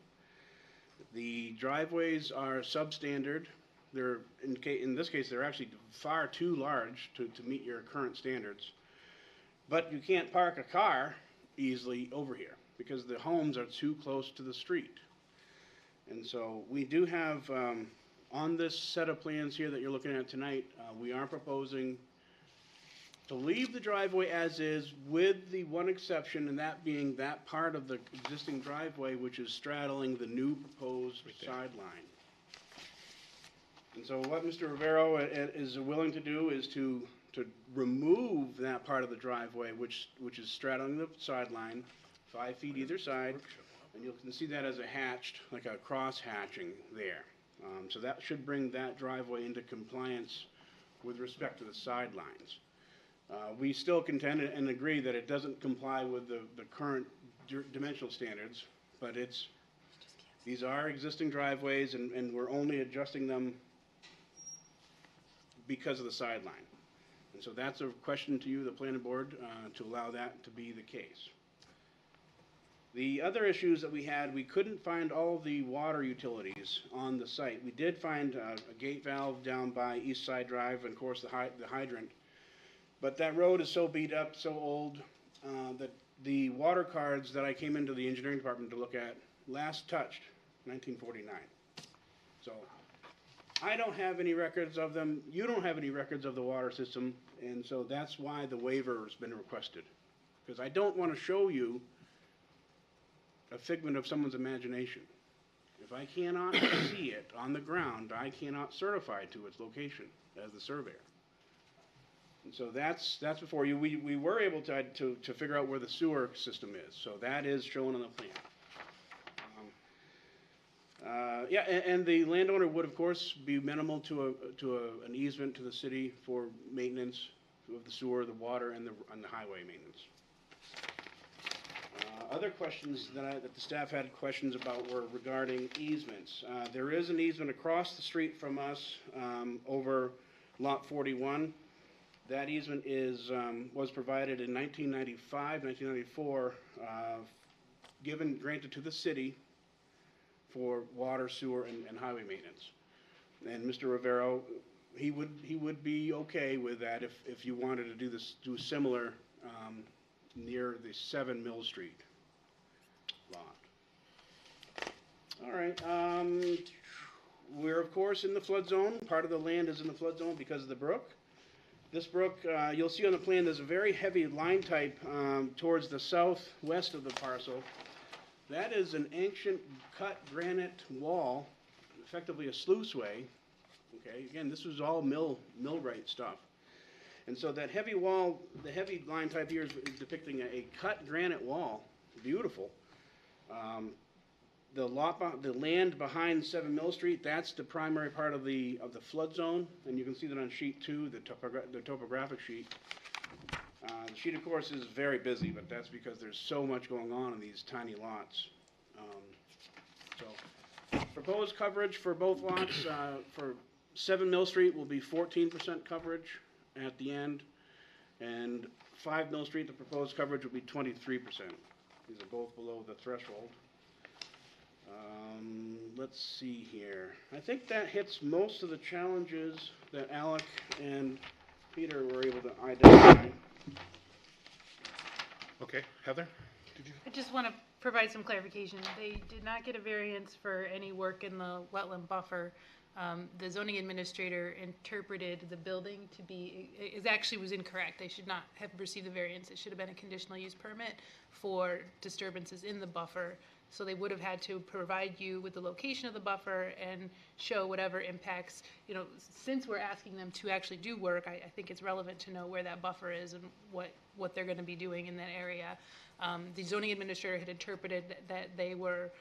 The driveways are substandard. They're in this case they're actually far too large to meet your current standards. But you can't park a car easily over here because the homes are too close to the street. And so we do have, on this set of plans here that you're looking at tonight, we are proposing to leave the driveway as is, with the one exception, and that being that part of the existing driveway which is straddling the new proposed sideline. And so what Mr. Rivero is willing to do is to remove that part of the driveway which is straddling the sideline, 5 feet either side, and you can see that as a hatched, like a cross hatching there. So that should bring that driveway into compliance with respect to the sidelines. We still contend and agree that it doesn't comply with the current dimensional standards, but these are existing driveways, and we're only adjusting them because of the sideline. And so that's a question to you, the planning board, to allow that to be the case. The other issues that we had, we couldn't find all the water utilities on the site. We did find a gate valve down by East Side Drive, and of course the hydrant. But that road is so beat up, so old, that the water cards that I came into the engineering department to look at last touched 1949. So I don't have any records of them. You don't have any records of the water system, and so that's why the waiver has been requested. Because I don't want to show you a figment of someone's imagination. If I cannot see it on the ground, I cannot certify to its location as the surveyor. And so that's before you. We were able to figure out where the sewer system is, so that is shown on the plan. Yeah, and the landowner would, of course, be minimal to an easement to the city for maintenance of the sewer, the water, and the highway maintenance. Other questions that the staff had questions about were regarding easements. There is an easement across the street from us over Lot 41. That easement was provided in 1995, 1994, granted to the city for water, sewer, and highway maintenance. And Mr. Rivero, he would be okay with that if you wanted to do similar near the 7 Mill Street lot. All right, we're of course in the flood zone. Part of the land is in the flood zone because of the brook. This brook, you'll see on the plan, there's a very heavy line type towards the southwest of the parcel. That is an ancient cut granite wall, effectively a sluiceway. Okay, again, this was all millwright stuff. And so that heavy wall, the heavy line type here is depicting a cut granite wall, beautiful. The land behind 7 Mill Street, that's the primary part of the flood zone, and you can see that on sheet 2, the topographic sheet. The sheet, of course, is very busy, but that's because there's so much going on in these tiny lots. Proposed coverage for both lots, for 7 Mill Street will be 14% coverage at the end, and 5 Mill Street, the proposed coverage will be 23%. These are both below the threshold. Let's see here. I think that hits most of the challenges that Alec and Peter were able to identify. Okay, Heather? I just want to provide some clarification. They did not get a variance for any work in the wetland buffer. The zoning administrator interpreted the building to be, it actually was incorrect. They should not have received the variance. It should have been a conditional use permit for disturbances in the buffer. So they would have had to provide you with the location of the buffer and show whatever impacts, since we're asking them to actually do work, I think it's relevant to know where that buffer is and what they're going to be doing in that area. The zoning administrator had interpreted that they were,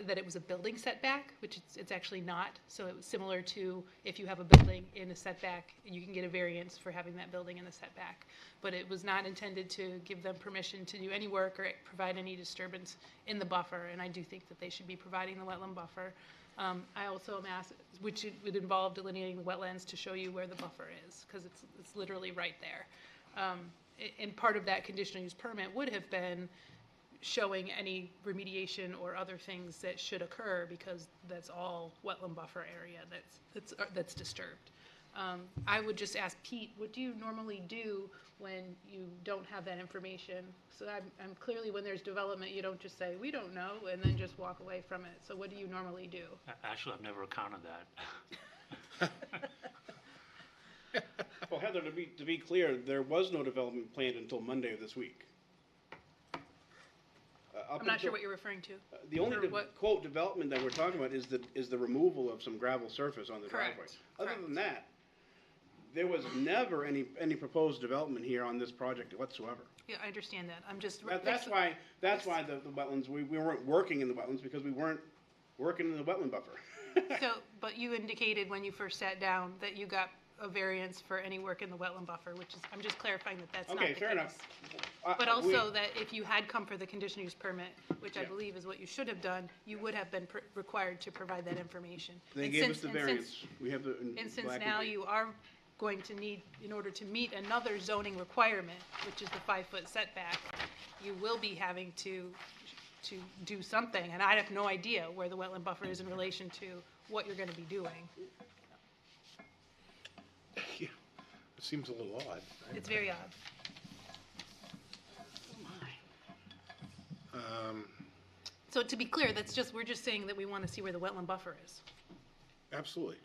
that it was a building setback, which it's actually not. So it was similar to if you have a building in a setback, you can get a variance for having that building in the setback. But it was not intended to give them permission to do any work or provide any disturbance in the buffer, and I do think that they should be providing the wetland buffer. I also am asked, which it would involve delineating the wetlands to show you where the buffer is, because it's literally right there. And part of that conditional use permit would have been showing any remediation or other things that should occur, because that's all wetland buffer area that's disturbed. I would just ask Pete, what do you normally do when you don't have that information? So I'm clearly, when there's development, you don't just say, we don't know, and then just walk away from it. So what do you normally do? Actually, I've never encountered that. Well, Heather, to be clear, there was no development planned until Monday of this week. I'm not sure what you're referring to. The only quote development that we're talking about is the removal of some gravel surface on the driveway. Correct. Other than that, there was never any proposed development here on this project whatsoever. Yeah, I understand that. I'm just. That's why the wetlands, we weren't working in the wetlands, because we weren't working in the wetland buffer. So, but you indicated when you first sat down that you got a variance for any work in the wetland buffer, which is, I'm just clarifying that that's not the case. Okay, fair enough. But also that if you had come for the conditional use permit, which I believe is what you should have done, you would have been required to provide that information. They gave us the variance. We have the. And since now you are going to need, in order to meet another zoning requirement, which is the 5-foot setback, you will be having to do something, and I have no idea where the wetland buffer is in relation to what you're going to be doing. Yeah, it seems a little odd. It's very odd. So to be clear, we're just saying that we want to see where the wetland buffer is. Absolutely.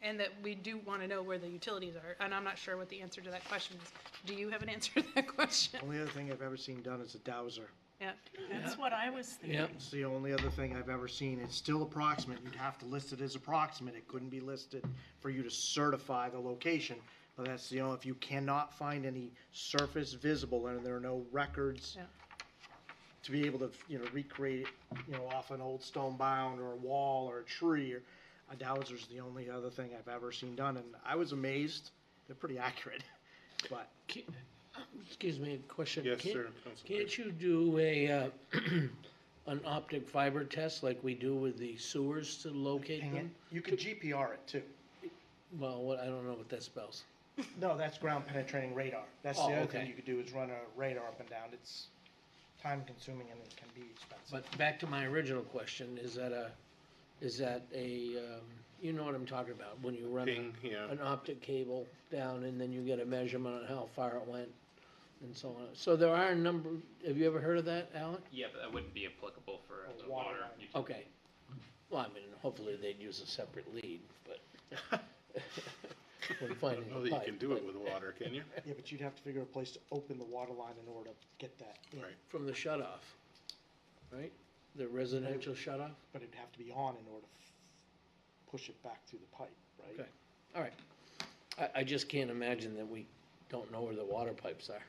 And that we do want to know where the utilities are, and I'm not sure what the answer to that question is. Do you have an answer to that question? Only other thing I've ever seen done is a dowser. Yeah. That's what I was thinking. Yep. It's the only other thing I've ever seen. It's still approximate. You'd have to list it as approximate. It couldn't be listed for you to certify the location. But that's, if you cannot find any surface visible and there are no records Yeah. to be able to, recreate it, off an old stone bound or a wall or a tree, or a dowser's the only other thing I've ever seen done. And I was amazed. They're pretty accurate, but. Excuse me, a question. Yes, Can't- sir. Council Can't you do an optic fiber test like we do with the sewers to locate them? You can GPR it too. Well, I don't know what that spells. No, that's ground penetrating radar. That's Oh, the other okay. thing you could do is run a radar up and down. It's time consuming and it can be expensive. But back to my original question, is that a, you know what I'm talking about, when you run Ping, yeah. an optic cable down and then you get a measurement on how far it went and so on. So there are a number, have you ever heard of that, Alec? Yeah, but that wouldn't be applicable for the water water. line. utility. Okay. Well, I mean, hopefully they'd use a separate lead, but when I finding don't know a that you pipe, can do it with water, can you? Yeah, but you'd have to figure a place to open the water line in order to get that in. Right. from the shut-off, right? The residential shut-off? But it'd have to be on in order to push it back through the pipe, right? Okay, all right. I just can't imagine that we don't know where the water pipes are.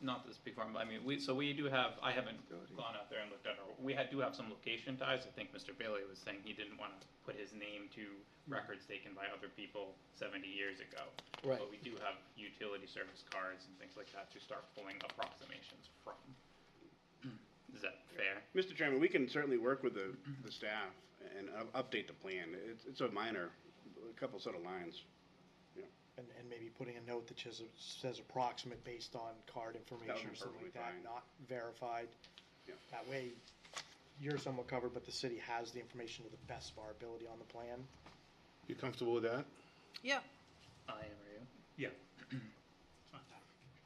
Not to speak for him, but I mean, we do have, I haven't gone out there and looked at it. We do have some location ties. I think Mr. Bailey was saying he didn't want to put his name to records taken by other people 70 years ago. Right. But we do have utility service cards and things like that to start pulling approximations from. Is that fair? Mr. Chairman, we can certainly work with the staff and update the plan. It's a minor, a couple set of lines. And maybe putting a note that says approximate based on card information or be something like perfectly that, fine. not verified. Yeah. That way, you're somewhat covered, but the city has the information to the best of our ability on the plan. You comfortable with that? Yeah. I am, are you? Yeah.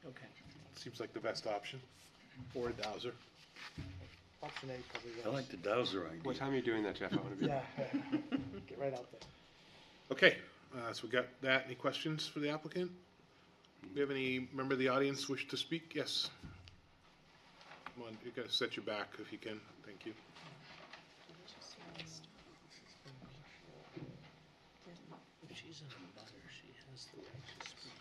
Okay. Seems like the best option. Or a dowser. Option A probably I like the Dowser idea. What time are you doing that, Jeff? I want to be. Yeah, get right out there. Okay, so we got that. Any questions for the applicant? Do we have any member of the audience wish to speak? Yes. Come on, you gotta set your back if you can. Thank you. If she's in a butter, she has the right to speak.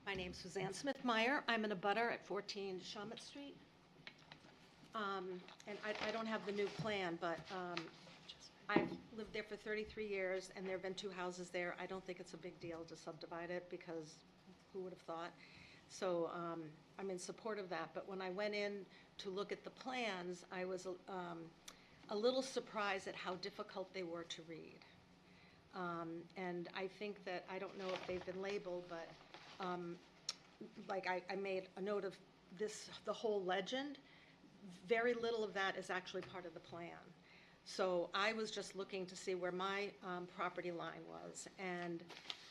My name's Suzanne Smith-Meyer. I'm in a butter at 14 Shawmut Street. And I don't have the new plan, but I've lived there for 33 years, and there have been 2 houses there. I don't think it's a big deal to subdivide it, because who would have thought? So I'm in support of that. But when I went in to look at the plans, I was a little surprised at how difficult they were to read. And I think that, I don't know if they've been labeled, but like I made a note of this, the whole legend. Very little of that is actually part of the plan. So I was just looking to see where my property line was, and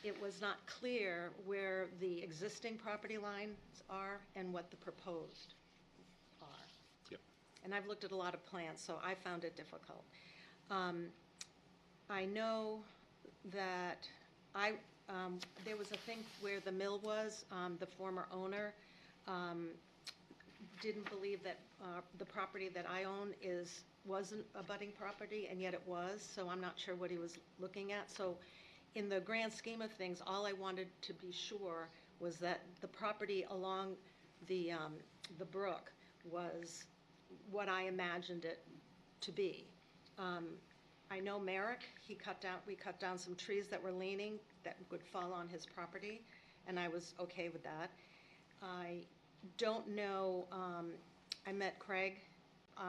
it was not clear where the existing property lines are and what the proposed are. Yep. And I've looked at a lot of plans, so I found it difficult. I know that there was a thing where the mill was, the former owner didn't believe that the property that I own wasn't a budding property, and yet it was, so I'm not sure what he was looking at. So in the grand scheme of things, all I wanted to be sure was that the property along the brook was what I imagined it to be. I know Merrick, we cut down some trees that were leaning that would fall on his property, and I was okay with that. I don't know, I met Craig,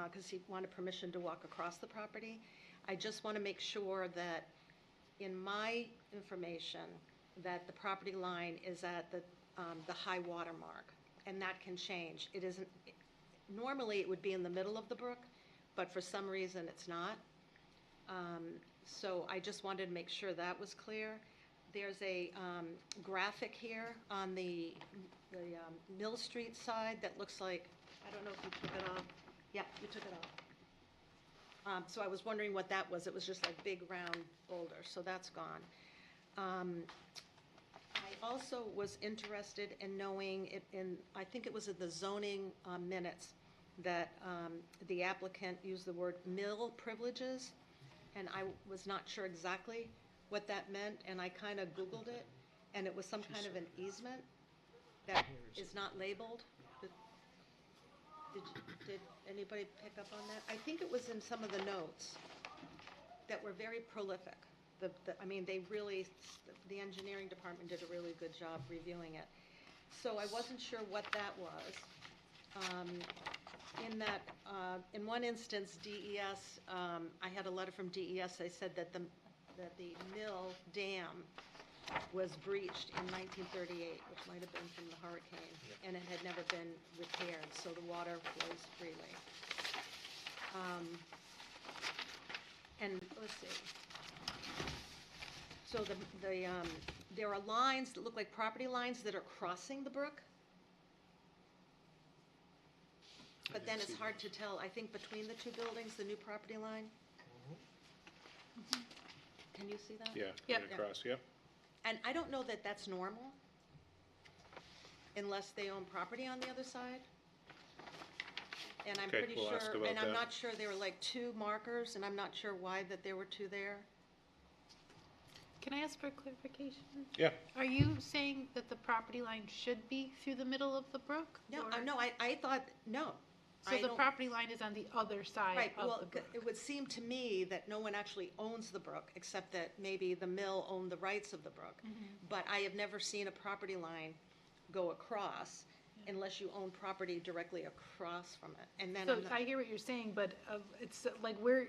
because he wanted permission to walk across the property. I just want to make sure that in my information, that the property line is at the high water mark, and that can change. It isn't, normally it would be in the middle of the brook, but for some reason it's not. So I just wanted to make sure that was clear. There's a graphic here on the Mill Street side that looks like, I don't know if you took it off. Yeah, you took it off. So I was wondering what that was. It was just like big round boulders, so that's gone. I also was interested in knowing, I think it was in the zoning minutes, that the applicant used the word mill privileges, and I was not sure exactly what that meant, and I kind of Googled it, and it was some kind of an easement that is not labeled. Did anybody pick up on that? I think it was in some of the notes that were very prolific. I mean, the engineering department did a really good job reviewing it. So I wasn't sure what that was. In one instance, DES, I had a letter from DES, they said that the mill dam was breached in 1938, which might have been from the hurricane, and it had never been repaired, so the water flows freely. And let's see. So there are lines that look like property lines that are crossing the brook. But then it's hard to tell, I think between the two buildings, the new property line. Can you see that? Yeah, Yep. right across, yeah. And I don't know that that's normal, unless they own property on the other side. And I'm Okay, pretty we'll ask sure, about and I'm that. not sure, there were like two markers, and I'm not sure why that there were two there. Can I ask for clarification? Yeah. Are you saying that the property line should be through the middle of the brook? No, or- no, I thought, no. So I the don't- property line is on the other side Right, of well, the brook? it would seem to me that no one actually owns the brook, except that maybe the mill owned the rights of the brook. But I have never seen a property line go across unless you own property directly across from it. And then So I'm not- I hear what you're saying, but it's like, where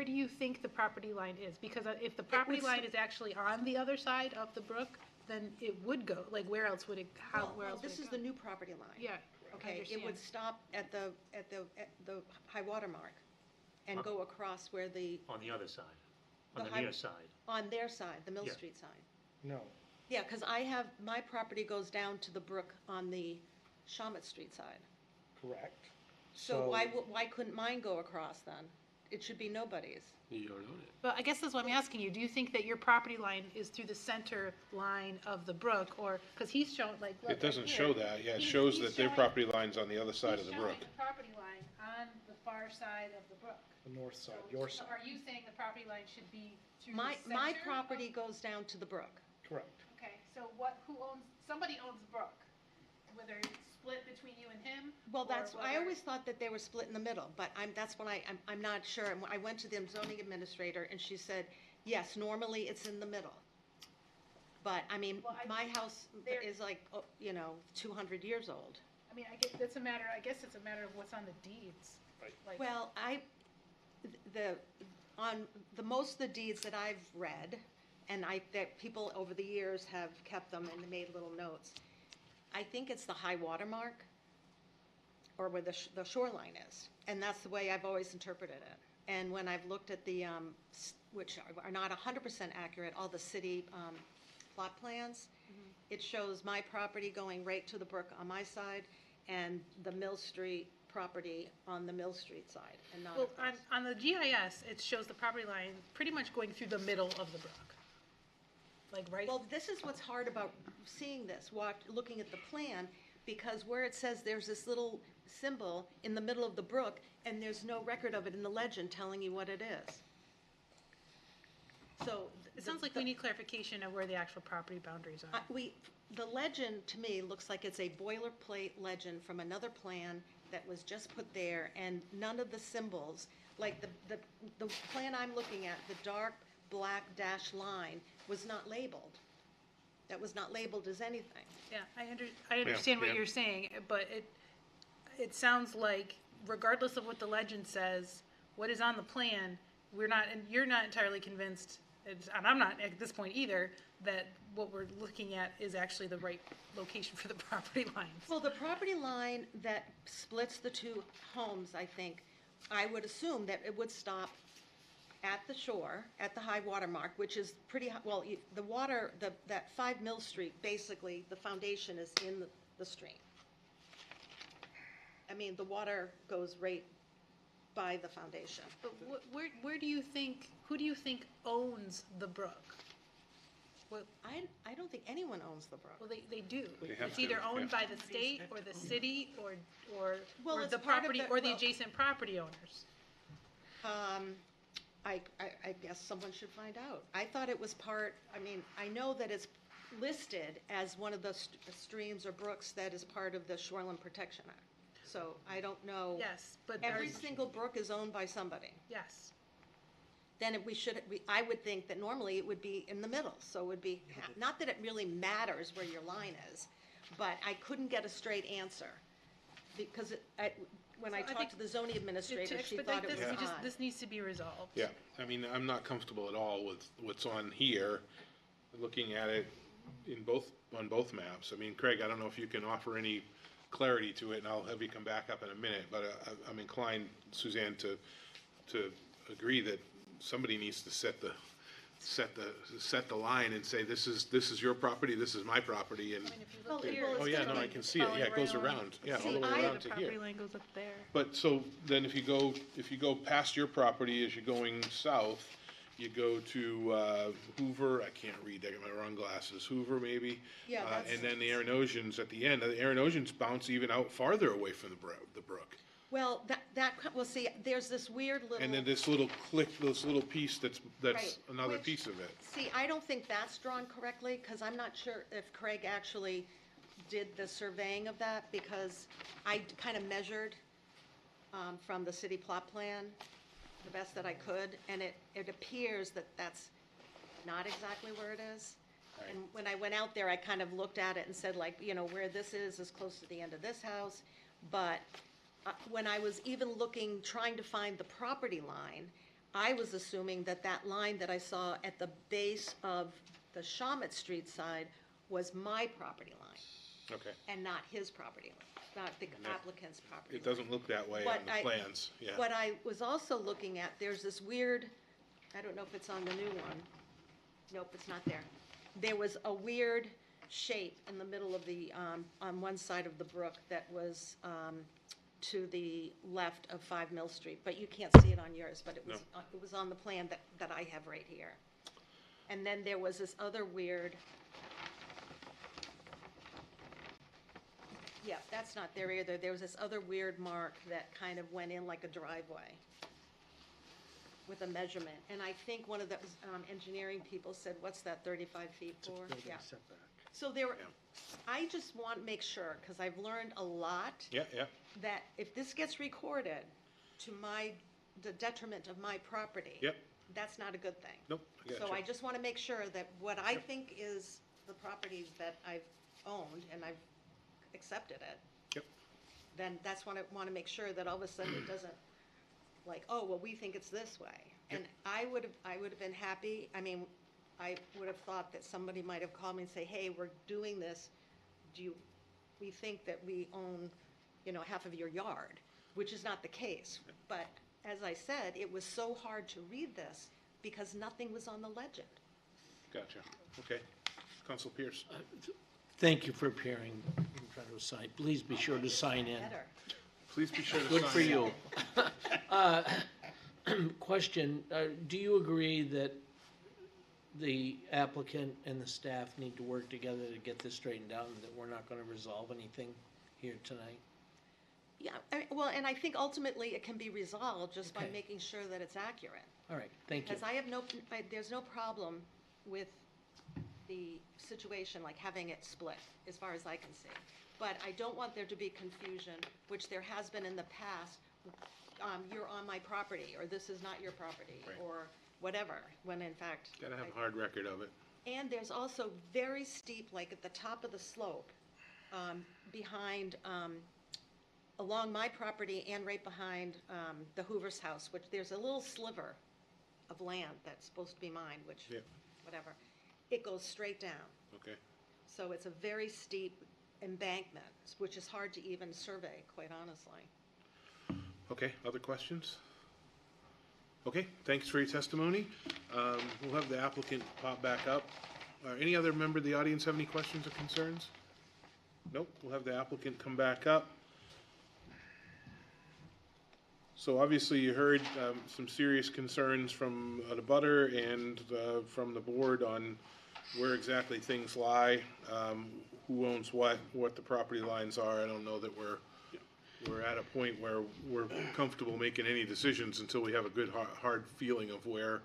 do you think the property line is? Because if the property would line st- is actually on the other side of the brook, then it would go, like, where else would it, where else would This it is go? the new property line. Yeah, I Okay, it understand. would stop at the high water mark and go across where On the other side, on The the high- near side. on their side, the Mill Yeah. Street side. No. Yeah, because my property goes down to the brook on the Shawmut Street side. Correct. So why couldn't mine go across then? It should be nobody's. You don't own it. Well, I guess that's what I'm asking you. Do you think that your property line is through the center line of the brook, or, because he's shown, like, look, It doesn't right show here. that, yeah, it He's- shows he's that their showing- property line's on the other side of the He's brook. showing the property line on the far side of the brook. The north side, So- your so side. Are you saying the property line should be through the My center? property goes down to the brook. Correct. Okay, so somebody owns the brook, whether it's split between you and him? Well, or I whether- always thought that they were split in the middle, but that's when I'm not sure. And I went to the zoning administrator, and she said, yes, normally it's in the middle. But, I mean, Well, my house there- is like, 200 years old. I mean, I guess it's a matter of what's on the deeds. Right. Like, Well, on the most of the deeds that I've read, and that people over the years have kept them and made little notes, I think it's the high water mark, or where the shoreline is, and that's the way I've always interpreted it. And when I've looked at the, which are not 100% accurate, all the city plot plans, it shows my property going right to the brook on my side, and the Mill Street property on the Mill Street side, and not Well, across. on the GIS, it shows the property line pretty much going through the middle of the brook. Like, right? Well, this is what's hard about seeing this, looking at the plan, because where it says there's this little symbol in the middle of the brook, and there's no record of it in the legend telling you what it is. So. It sounds like we need clarification of where the actual property boundaries are. The legend, to me, looks like it's a boilerplate legend from another plan that was just put there, and none of the symbols, like the plan I'm looking at, the dark black dashed line, was not labeled. That was not labeled as anything. Yeah, I understand what yeah. you're saying, but it sounds like regardless of what the legend says, what is on the plan, you're not entirely convinced, and I'm not at this point either, that what we're looking at is actually the right location for the property lines. Well, the property line that splits the two homes, I think, I would assume that it would stop at the shore, at the high water mark, which is pretty, well, the water, that 5 Mill Street, basically, the foundation is in the stream. I mean, the water goes right by the foundation. But who do you think owns the brook? I don't think anyone owns the brook. Well, they do. They have It's either to, owned yeah. by the state or the city or Well, or it's the part of property, the- or the well- adjacent property owners. I guess someone should find out. I thought it was part, I mean, I know that it's listed as one of the streams or brooks that is part of the Shoreline Protection Act. So I don't know. Yes, but Every there's, single brook is owned by somebody. yes. Then I would think that normally it would be in the middle, so it would be, not that it really matters where your line is, but I couldn't get a straight answer. Because when I So I talked think to the zoning To administrator, she expedite thought it this, was odd. this needs to be resolved. Yeah, I mean, I'm not comfortable at all with what's on here, looking at it on both maps. I mean, Craig, I don't know if you can offer any clarity to it, and I'll have you come back up in a minute, but I'm inclined, Suzanne, to agree that somebody needs to set the line and say, this is your property, this is my property, and, I mean, if you look Well, here. well, oh, it's yeah, gonna no, I be can see it, yeah, it goes following right around, yeah, all See, the way I- around to here. line goes up there. But so then if you go past your property as you're going south, you go to Hoover, I can't read, I got my wrong glasses, Hoover maybe? Yeah, that's- And then the Arenosians at the end, the Arenosians bounce even out farther away from the brook. Well, well, see, there's this weird little. And then this little this little piece that's Right, another which- piece of it. See, I don't think that's drawn correctly, because I'm not sure if Craig actually did the surveying of that, because I kind of measured from the city plot plan the best that I could, and it appears that that's not exactly where it is. And when I went out there, I kind of looked at it and said, like, where this is close to the end of this house, but when I was even trying to find the property line, I was assuming that line that I saw at the base of the Shawmut Street side was my property line, Okay. and not his property line, not the applicant's property It line. doesn't look that way What on the plans, yeah. What I was also looking at, there's this weird, I don't know if it's on the new one. Nope, it's not there. There was a weird shape in the middle of on one side of the brook that was to the left of 5 Mill Street, but you can't see it on yours, but it was on the plan that I have right here. And then there was this other weird, yeah, that's not there either. There was this other weird mark that kind of went in like a driveway with a measurement. And I think one of those engineering people said, what's that, 35 feet for? Building Yeah. setback. So I just want to make sure, because I've learned a lot, Yeah, that if this gets recorded to the detriment of my property. Yep. That's not a good thing. nope, I got So you. I just want to make sure that what I think is the property that I've owned and I've accepted it. Yep. Then that's what I want to make sure that all of a sudden it doesn't, like, oh, well, we think it's this way. And I would have been happy, I mean, I would have thought that somebody might have called me and say, hey, we're doing this, we think that we own, half of your yard, which is not the case. But as I said, it was so hard to read this because nothing was on the legend. Gotcha, okay. Council Pierce. Thank you for appearing in front of us. Please be sure to sign in. Better. Please be sure to Good sign for in. you. Question, do you agree that the applicant and the staff need to work together to get this straightened out, and that we're not going to resolve anything here tonight? Yeah, well, and I think ultimately it can be resolved just by Okay. making sure that it's accurate. All right, thank you. Because there's no problem with the situation, like having it split, as far as I can see. But I don't want there to be confusion, which there has been in the past. You're on my property, or this is not your property, Right. or whatever, when in fact. Gotta have a hard record of it. And there's also very steep, like at the top of the slope, behind, along my property and right behind the Hoover's house, which there's a little sliver of land that's supposed to be mine, which, Yeah. whatever. It goes straight down. Okay, So it's a very steep embankment, which is hard to even survey, quite honestly. okay, other questions? Okay, thanks for your testimony. We'll have the applicant pop back up. Any other member of the audience have any questions or concerns? Nope, we'll have the applicant come back up. So obviously you heard some serious concerns from the butter and from the board on where exactly things lie, who owns what the property lines are. I don't know that we're at a point where we're comfortable making any decisions until we have a good, hard feeling of where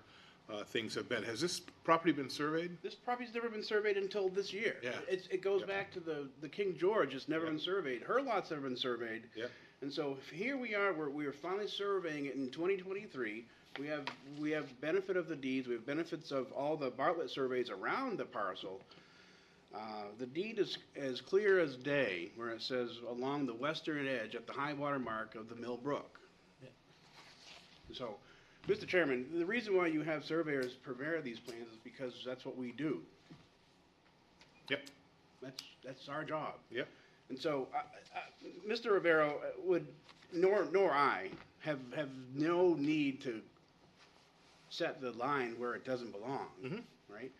things have been. Has this property been surveyed? This property's never been surveyed until this year. Yeah. It goes back to the King George, it's never been surveyed. Her lot's never been surveyed. Yeah. And so here we are, we are finally surveying it in 2023. We have benefit of the deeds, we have benefits of all the Bartlett surveys around the parcel. The deed is as clear as day, where it says along the western edge at the high water mark of the Mill Brook. So, Mr. Chairman, the reason why you have surveyors prepare these plans is because that's what we do. Yep. That's our job. Yep. And so, Mr. Rivero would, nor I, have no need to set the line where it doesn't belong, right?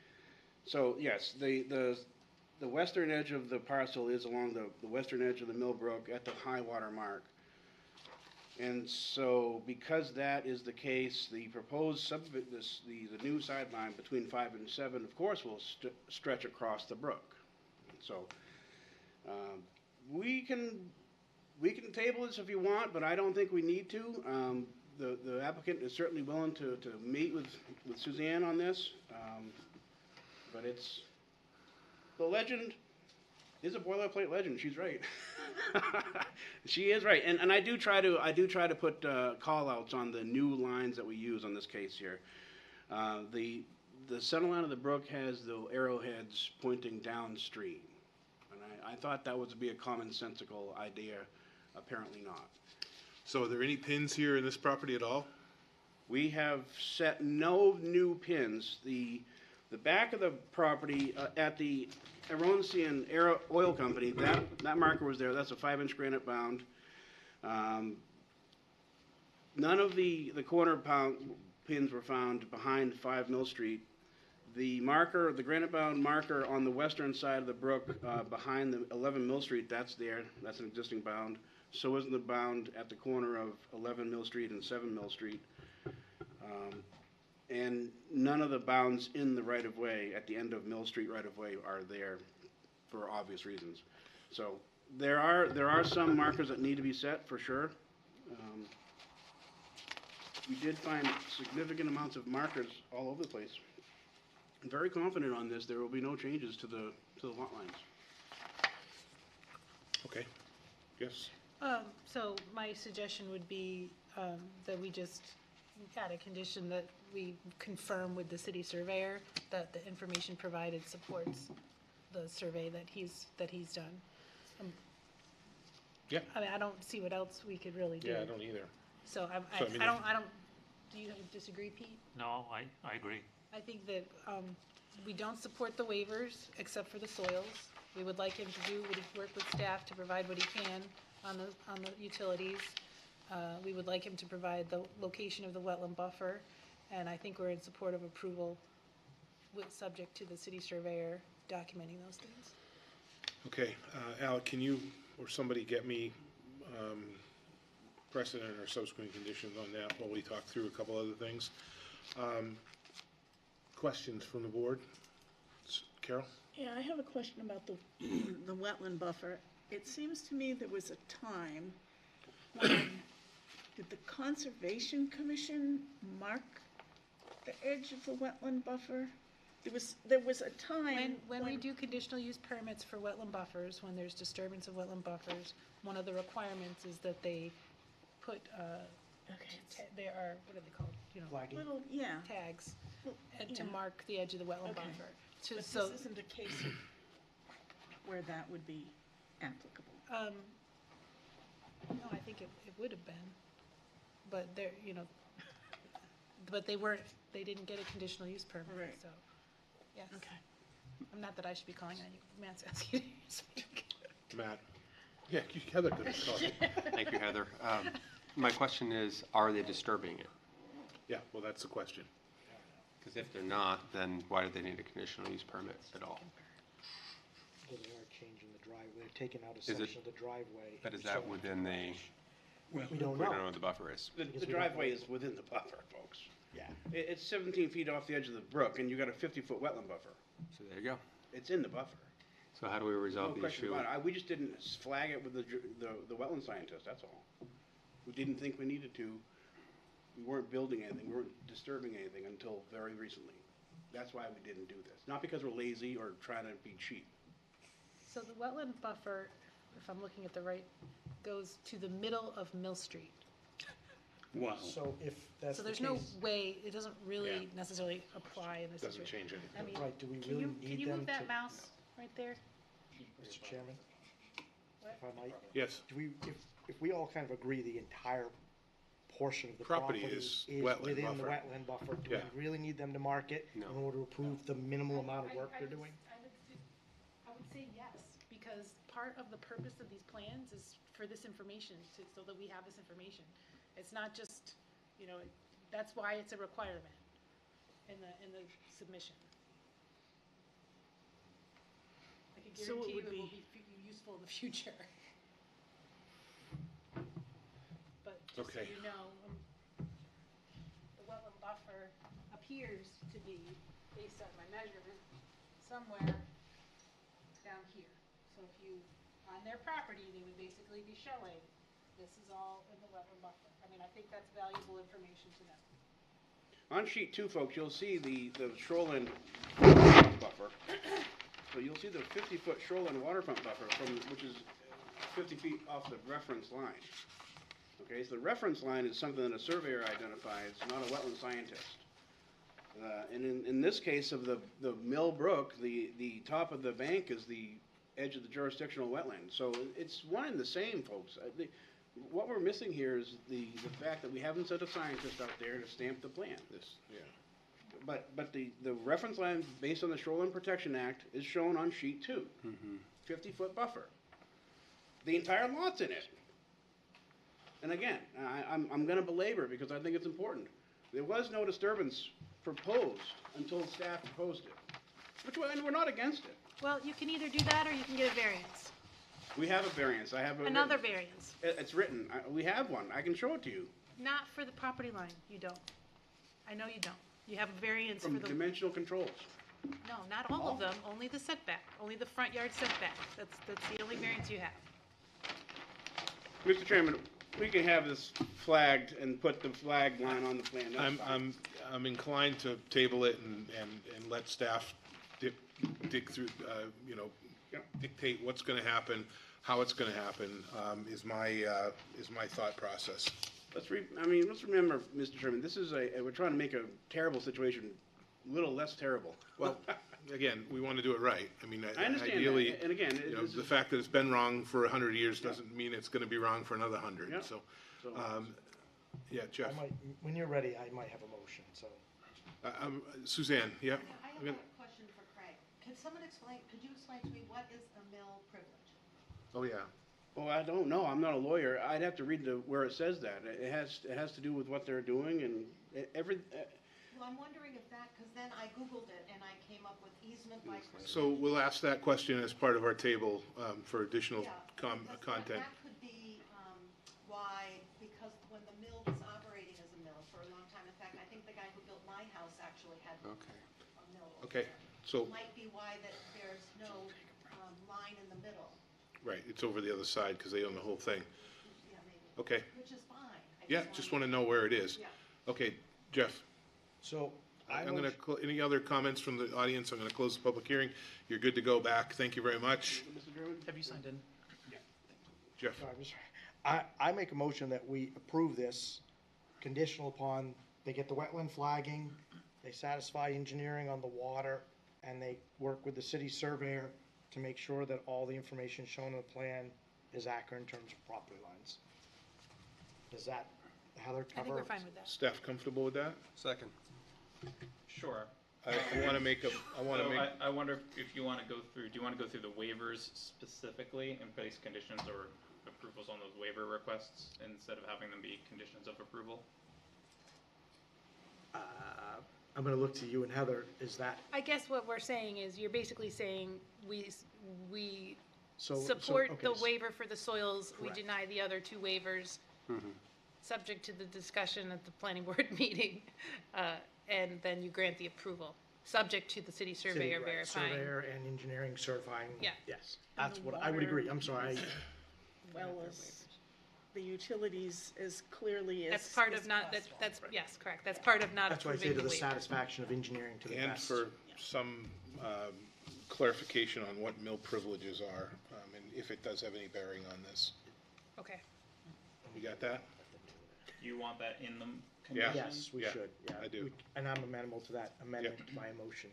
So, yes, the western edge of the parcel is along the western edge of the Mill Brook at the high water mark. And so, because that is the case, the proposed the new sideline between 5 and 7, of course, will stretch across the brook. So, we can table this if you want, but I don't think we need to. The applicant is certainly willing to meet with Suzanne on this, but the legend is a boilerplate legend. She's right. She is right, and I do try to put call outs on the new lines that we use on this case here. The center line of the brook has the arrowheads pointing downstream, and I thought that would be a commonsensical idea. Apparently not. So are there any pins here in this property at all? We have set no new pins. The back of the property at the Aronsian Oil Company, that marker was there. That's a 5-inch granite bound. None of the corner pins were found behind 5 Mill Street. The marker, the granite bound marker on the western side of the brook behind the 11 Mill Street, that's there. That's an existing bound. So isn't the bound at the corner of 11 Mill Street and 7 Mill Street. And none of the bounds in the right-of-way at the end of Mill Street right-of-way are there for obvious reasons. So there are some markers that need to be set for sure. We did find significant amounts of markers all over the place. I'm very confident on this. There will be no changes to the lot lines. Okay. Yes. So my suggestion would be that we just add a condition that we confirm with the city surveyor that the information provided supports the survey that he's done. Yeah. I mean, I don't see what else we could really do. Yeah, I don't either. So So, I mean, I don't, do you disagree, Pete? No, I agree. I think that we don't support the waivers except for the soils. We would like him to work with staff to provide what he can on the utilities. We would like him to provide the location of the wetland buffer, and I think we're in support of approval subject to the city surveyor documenting those things. Okay, Alec, can you or somebody get me precedent or subsequent conditions on that while we talk through a couple other things? Questions from the board? Carol? Yeah, I have a question about the wetland buffer. It seems to me there was a time when, did the Conservation Commission mark the edge of the wetland buffer? There was a time When we do conditional use permits for wetland buffers, when there's disturbance of wetland buffers, one of the requirements is that they put, they are, what are they called? You know, little, yeah. tags, and to Yeah. mark the edge of the wetland Okay. buffer. But So, this isn't a case where that would be applicable. no, I think it would have been, but they're, but they didn't get a conditional use permit, Right. so, yes. Okay. Not that I should be calling on you, Matt's asking you to speak. Matt? Yeah, Heather could have talked. Thank you, Heather. My question is, are they disturbing it? Yeah, well, that's the question. Because if they're not, then why do they need a conditional use permit at all? Well, they are changing the driveway, they're taking out a Is it- section of the driveway. But is that within the, We we don't don't know know. what the buffer is? The we don't driveway know. is within the buffer, folks. Yeah. It's 17 feet off the edge of the brook, and you got a 50-foot wetland buffer. So there you go. It's in the buffer. So how do we No resolve the question issue? about it. We just didn't flag it with the wetland scientist, that's all. We didn't think we needed to. We weren't building anything, we weren't disturbing anything until very recently. That's why we didn't do this. Not because we're lazy or trying to be cheap. So the wetland buffer, if I'm looking at the right, goes to the middle of Mill Street. Wow. So if that's So the there's no case, way, it doesn't Yeah. really necessarily apply in this Doesn't situation. change anything. I mean, right, do we can really you, can need you them move that to, mouse right there? Mr. Chairman? What? If I might, Yes, do we, if we all kind of agree the entire portion of the Property property is is wetland within the buffer. wetland buffer, do Yeah. we really need them to mark it in No. order to approve the minimal amount of work they're doing? I would say yes, because part of the purpose of these plans is for this information, so that we have this information. It's not just, you know, that's why it's a requirement in the submission. I can So it guarantee you would it will be- be useful in the future. But just so Okay. you know, the wetland buffer appears to be, based on my measurement, somewhere down here. So if you, on their property, they would basically be showing, this is all in the wetland buffer. I mean, I think that's valuable information to know. On sheet 2, folks, you'll see the shoreline buffer. So you'll see the 50-foot shoreline waterfront buffer which is 50 feet off the reference line. Okay, so the reference line is something that a surveyor identifies, not a wetland scientist. And in this case of the Mill Brook, the top of the bank is the edge of the jurisdictional wetland. So it's one and the same, folks. What we're missing here is the fact that we haven't sent a scientist out there to stamp the plan. this, yeah. But the reference line based on the Shoreline Protection Act is shown on sheet 2. 50-foot buffer. The entire lot's in it. And again, I'm gonna belabor because I think it's important. There was no disturbance proposed until staff proposed it, and we're not against it. Well, you can either do that or you can get a variance. We have a variance, I have a. Another variance, It's written, we have one, I can show it to you. not for the property line, you don't. I know you don't. You have a variance for From the, dimensional controls. no, not all of them, only the setback, only the front yard setback. That's the only variance you have. Mr. Chairman, we can have this flagged and put the flag line on the plan, that's fine. I'm inclined to table it and let staff dig through, you know, dictate what's gonna happen, how it's gonna happen, is my thought process. Let's remember, Mr. Chairman, this is we're trying to make a terrible situation a little less terrible. Well, again, we wanna do it right. I mean, I understand ideally, that, and again, you know, this the is, fact that it's been wrong for 100 years doesn't mean it's gonna be wrong for another 100, Yeah. so, so, yeah, Jeff. When you're ready, I might have a motion, so. Suzanne, yeah? I have a question for Craig. Could you explain to me what is a mill privilege? Oh, yeah. well, I don't know, I'm not a lawyer, I'd have to read where it says that. It has to do with what they're doing and Well, I'm wondering if that, because then I Googled it and I came up with easement by. So we'll ask that question as part of our table for additional Yeah, because content. That could be why, because when the mill was operating as a mill for a long time, in fact, I think the guy who built my house actually had a Okay. mill. Okay, so, Might be why that there's no line in the middle. right, it's over the other side because they own the whole thing. Yeah, maybe. Okay, Which is fine. yeah, just want to know where it is. Yeah. Okay, Jeff, So I I'm going to, any other comments from the audience? I'm going to close the public hearing. You're good to go back. Thank you very much. Mr. Chairman? Have you signed in? Jeff, I make a motion that we approve this conditional upon they get the wetland flagging, they satisfy engineering on the water, and they work with the city surveyor to make sure that all the information shown in the plan is accurate in terms of property lines. Does that, Heather, I think cover? we're fine with that. staff comfortable with that? Second. Sure. I want to make I wonder if you want to go through, do you want to go through the waivers specifically and place conditions or approvals on those waiver requests instead of having them be conditions of approval? I'm gonna look to you and Heather, is that, I guess what we're saying is, you're basically saying, we so. support okay, the waiver for the soils, we Correct. deny the other two waivers, subject to the discussion at the planning board meeting, and then you grant the approval. subject to the city surveyor Right, verifying. Surveyor and engineering certifying. Yeah. Yes, And that's the what I would agree. water- I'm sorry. Well as the utilities as clearly as. That's part as of not, possible. that's, yes, correct, that's part of not That's why I say approving to the the waiver. satisfaction of engineering to the And best. for some clarification on what mill privileges are, and if it does have any bearing on this. Okay, You got that? You want that in the Yeah. condition? Yes, we Yeah, should, yeah. I do. And I'm amenable to that amendment by a motion.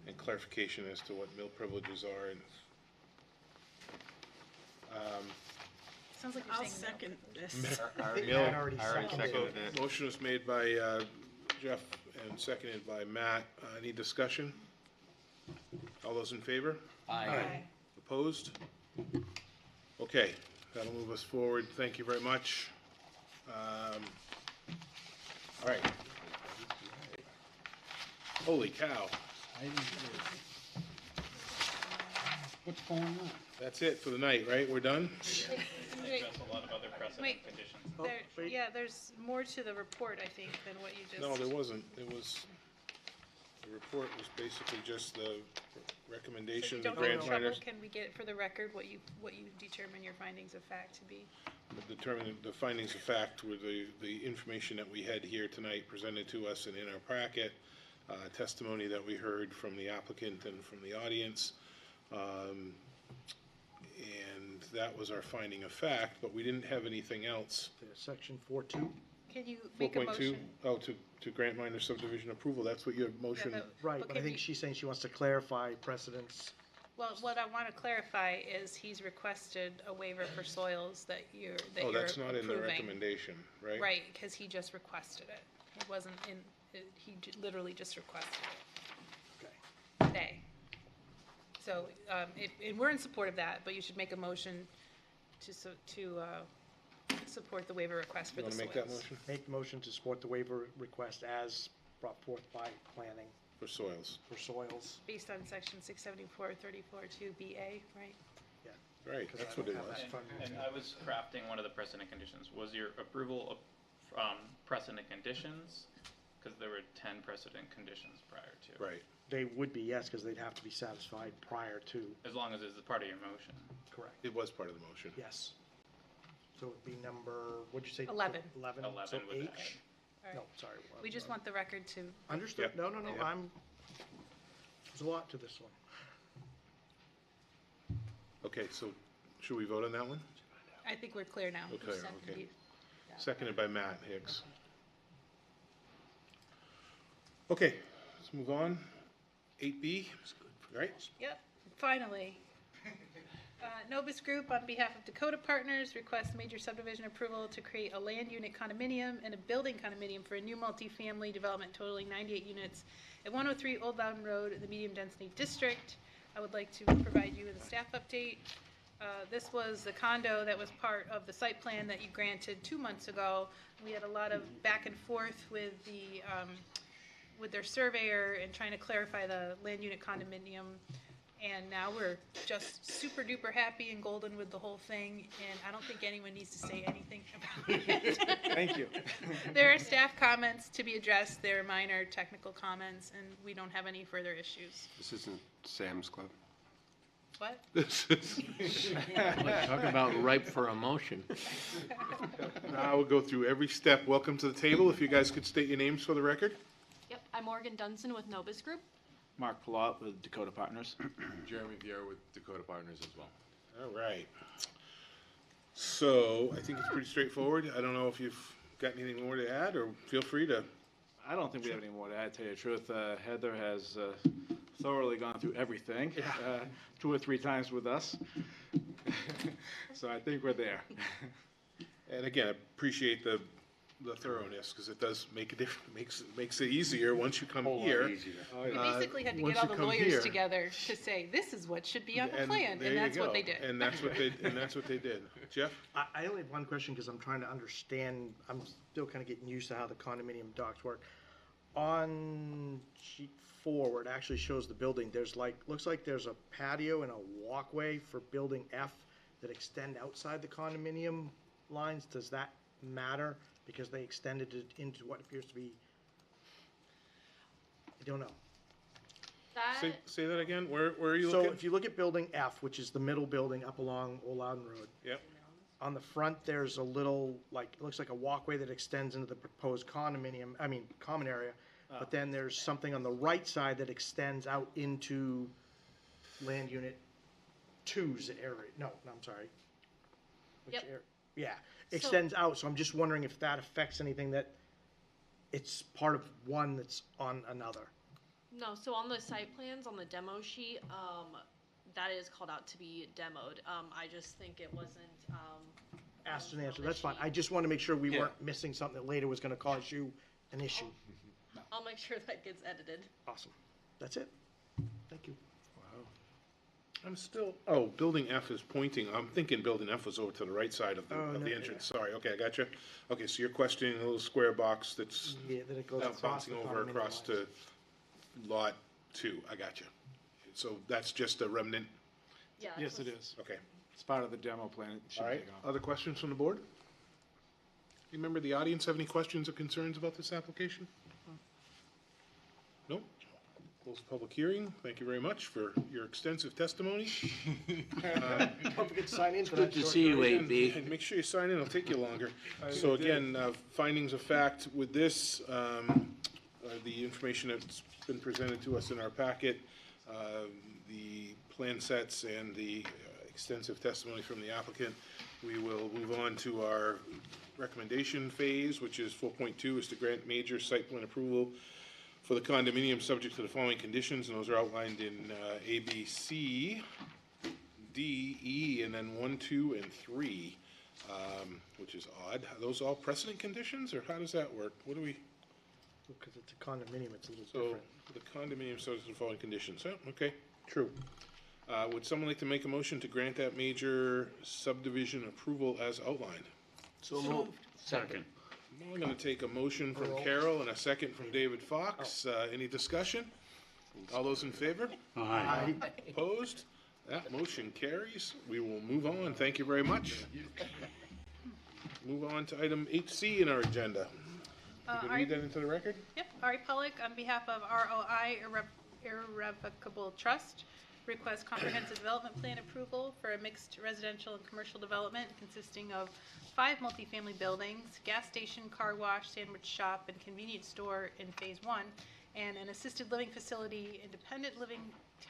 And clarification as to what mill privileges are and, sounds like you're I'll saying no. second this. I already Mill- seconded it. motion was made by Jeff and seconded by Matt. Any discussion? All those in favor? Aye. Opposed? Okay, that'll move us forward. Thank you very much. All right. Holy cow. What's going on? That's it for the night, right? We're done? Wait, Address a lot of other precedent Wait. conditions. wait. yeah, there's more to the report, I think, than what you just. No, there wasn't. It was, the report was basically just the So recommendation you the don't get in grant trouble, writers. can we get for the record what you determine your findings of fact to be? Determine the findings of fact were the information that we had here tonight presented to us and in our packet, testimony that we heard from the applicant and from the audience. And that was our finding of fact, but we didn't have anything else. Section 4.2. Can you make a 4.2, motion? oh, to grant minor subdivision approval, that's what your motion, but- Right, but but I can think we- she's saying she wants to clarify precedents. Well, what I want to clarify is he's requested a waiver for soils that you're oh, approving. that's not in the recommendation, right? Right, because he just requested it. It wasn't in, he literally just requested it. Okay. Today. So, and we're in support of that, but you should make a motion to support the waiver request for You the want soils. to make that motion? Make the motion to support the waiver request as brought forth by planning For soils, for soils. Based on section 674-34-2BA, right? right, Because that's I what don't it have was. that in front of me. And I was crafting one of the precedent conditions. Was your approval of precedent conditions? Because there were 10 precedent conditions prior to. Right, They would be, yes, because they'd have to be satisfied prior to, As long as it's a part of your motion. correct, it was part of the motion. yes. So it'd be number, what'd you say? 11. 11, 11 so with H? All No, right. sorry. We just want the record to, Understood, Yep. no, Yep. there's a lot to this one. Okay, so should we vote on that one? I think we're clear now. Okay, Second, okay. you- Seconded by Matt Hicks. Okay, let's move on. 8B, right? Yep, finally. Novus Group, on behalf of Dakota Partners, requests major subdivision approval to create a land unit condominium and a building condominium for a new multifamily development totaling 98 units at 103 Old Loudon Road in the medium density district. I would like to provide you with a staff update. This was the condo that was part of the site plan that you granted 2 months ago. We had a lot of back and forth with with their surveyor and trying to clarify the land unit condominium. And now we're just super duper happy and golden with the whole thing, and I don't think anyone needs to say anything about it. Thank you. There are staff comments to be addressed, there are minor technical comments, and we don't have any further issues. This isn't Sam's Club. What? This is, Talk about ripe for emotion. now we'll go through every step. Welcome to the table. If you guys could state your names for the record. Yep, I'm Morgan Dunson with Novus Group. Mark Palat with Dakota Partners. Jeremy Viera with Dakota Partners as well. All right. So I think it's pretty straightforward. I don't know if you've got anything more to add, or feel free to. I don't think we have any more to add, to tell you the truth. Heather has thoroughly gone through everything, 2 or 3 times with us. So I think we're there. And again, I appreciate the thoroughness, because it does make a difference, makes it easier once you come here. We basically had to once get all you the come lawyers here- together to say, this is what should be on the And plan, there and you that's what go. they did. And that's what they did. Jeff? I only have one question because I'm trying to understand, I'm still kind of getting used to how the condominium docs work. On sheet 4, where it actually shows the building, there's looks like there's a patio and a walkway for building F that extend outside the condominium lines. Does that matter? Because they extended it into what appears to be I don't know. Say, say that again, where are you So looking? if you look at building F, which is the middle building up along Old Loudon Road, Yep, on the front, there's a little, like, it looks like a walkway that extends into the proposed common area. But then there's something on the right side that extends out into land unit two's area. No, I'm sorry. Which Yep. Yeah, extends out, so I'm just wondering if that affects anything that it's part of one that's on another. No, so on the site plans, on the demo sheet, that is called out to be demoed. I just think it wasn't, Asked on and answered, the that's fine. sheet. I just want to make sure we Yeah. weren't missing something that later was going to cause you an issue. I'll make sure that gets edited. Awesome. That's it. Thank you. I'm still, oh, building F is pointing, I'm thinking building F was over to the right side of the, Oh, of no, the entrance, sorry, okay, I got you. Okay, so you're questioning a little square box that's Yeah, then it goes across bouncing the over condominium across lines. to lot 2, I got you. So that's just a remnant, Yeah. Yes, that's it is. okay. It's part of the demo plan. It should All right, take off. other questions from the board? Any member of the audience have any questions or concerns about this application? No? Close the public hearing. Thank you very much for your extensive testimony. Don't forget to sign in for Good that to short see you, version. AB. And make sure you sign in, it'll take you longer. So again, findings of fact with this, the information that's been presented to us in our packet, the plan sets and the extensive testimony from the applicant, we will move on to our recommendation phase, which is 4.2, is to grant major site plan approval for the condominium subject to the following conditions, and those are outlined in A, B, C, D, E, and then 1, 2, and 3, which is odd. Are those all precedent conditions, or how does that work? What do we, Because it's a condominium, it's a little so, different. the condominium subject to the following conditions, okay, true. Would someone like to make a motion to grant that major subdivision approval as outlined? So moved. Second. I'm gonna take a motion from Carol and a second from David Fox. Any discussion? All those in favor? Aye. Opposed? That motion carries. We will move on. Thank you very much. Move on to item 8C in our agenda. You can read that into the record? Yep, Ari Pollock, on behalf of ROI Irrevocable Trust, requests comprehensive development plan approval for a mixed residential and commercial development consisting of 5 multifamily buildings, gas station, car wash, sandwich shop, and convenience store in Phase 1, and an assisted living facility, independent living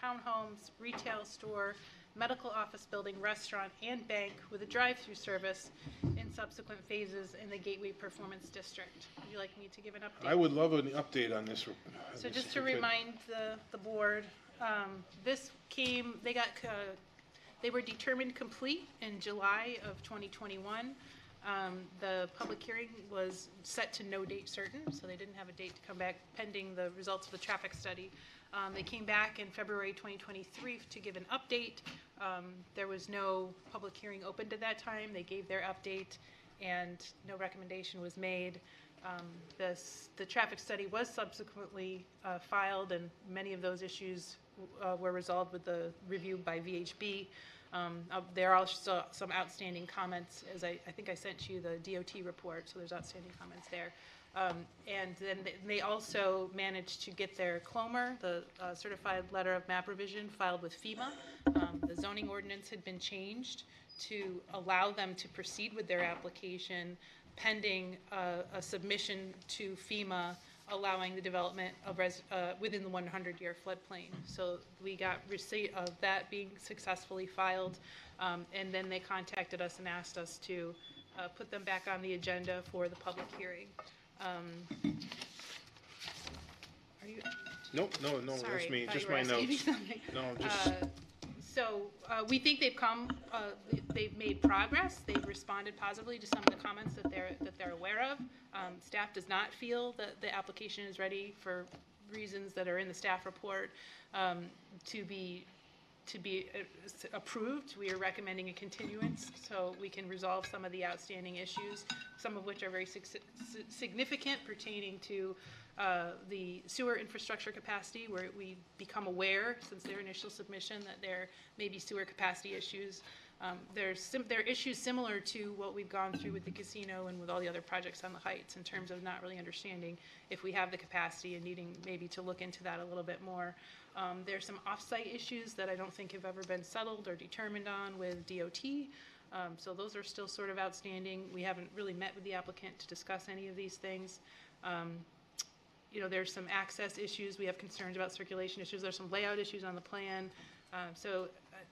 townhomes, retail store, medical office building, restaurant, and bank with a drive-through service in subsequent phases in the Gateway Performance District. Would you like me to give an update? I would love an update on this. So just to remind the board, this came, they were determined complete in July of 2021. The public hearing was set to no date certain, so they didn't have a date to come back pending the results of the traffic study. They came back in February 2023 to give an update. There was no public hearing opened at that time. They gave their update and no recommendation was made. The traffic study was subsequently filed, and many of those issues were resolved with the review by VHB. There are also some outstanding comments, as I think I sent you the DOT report, so there's outstanding comments there. And then they also managed to get their CLOMR, the Certified Letter of Map Revision, filed with FEMA. The zoning ordinance had been changed to allow them to proceed with their application pending a submission to FEMA allowing the development of within the 100-year floodplain. So we got receipt of that being successfully filed, and then they contacted us and asked us to put them back on the agenda for the public hearing. Are you? Nope, no, Sorry, that's me, I thought just you were my asking me notes. something. No, just, So we think they've made progress. They've responded positively to some of the comments that they're aware of. Staff does not feel that the application is ready for reasons that are in the staff report to be approved. We are recommending a continuance so we can resolve some of the outstanding issues, some of which are very significant pertaining to the sewer infrastructure capacity, where we become aware since their initial submission that there may be sewer capacity issues. There are issues similar to what we've gone through with the casino and with all the other projects on the Heights in terms of not really understanding if we have the capacity and needing maybe to look into that a little bit more. There's some off-site issues that I don't think have ever been settled or determined on with DOT. So those are still sort of outstanding. We haven't really met with the applicant to discuss any of these things. There's some access issues. We have concerns about circulation issues. There's some layout issues on the plan.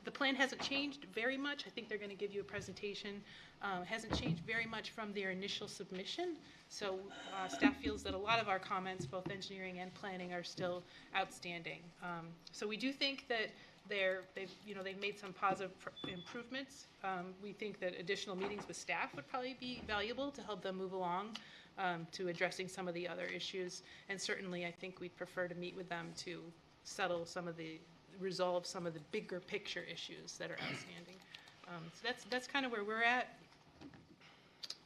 The plan hasn't changed very much. I think they're going to give you a presentation. Hasn't changed very much from their initial submission. So staff feels that a lot of our comments, both engineering and planning, are still outstanding. So we do think that they've made some positive improvements. We think that additional meetings with staff would probably be valuable to help them move along to addressing some of the other issues. And certainly, I think we'd prefer to meet with them to resolve some of the bigger picture issues that are outstanding. So that's kind of where we're at.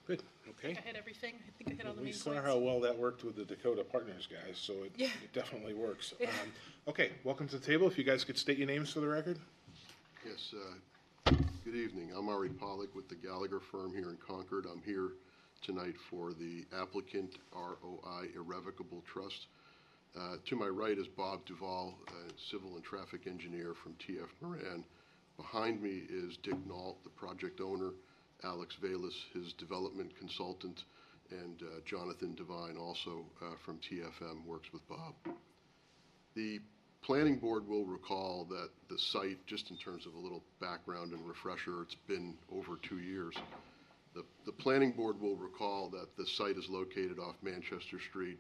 Good, okay. I hit everything. I think I hit all the main We points. saw how well that worked with the Dakota Partners guys, so it definitely works. Yeah. Okay, welcome to the table. If you guys could state your names for the record. Yes, good evening. I'm Ari Pollack with the Gallagher firm here in Concord. I'm here tonight for the applicant, ROI Irrevocable Trust. To my right is Bob Duvall, a civil and traffic engineer from TF Moran. Behind me is Dick Nault, the project owner, Alex Valis, his development consultant, and Jonathan Devine, also from TFM, works with Bob. The planning board will recall that the site, just in terms of a little background and refresher, it's been over 2 years. The planning board will recall that the site is located off Manchester Street,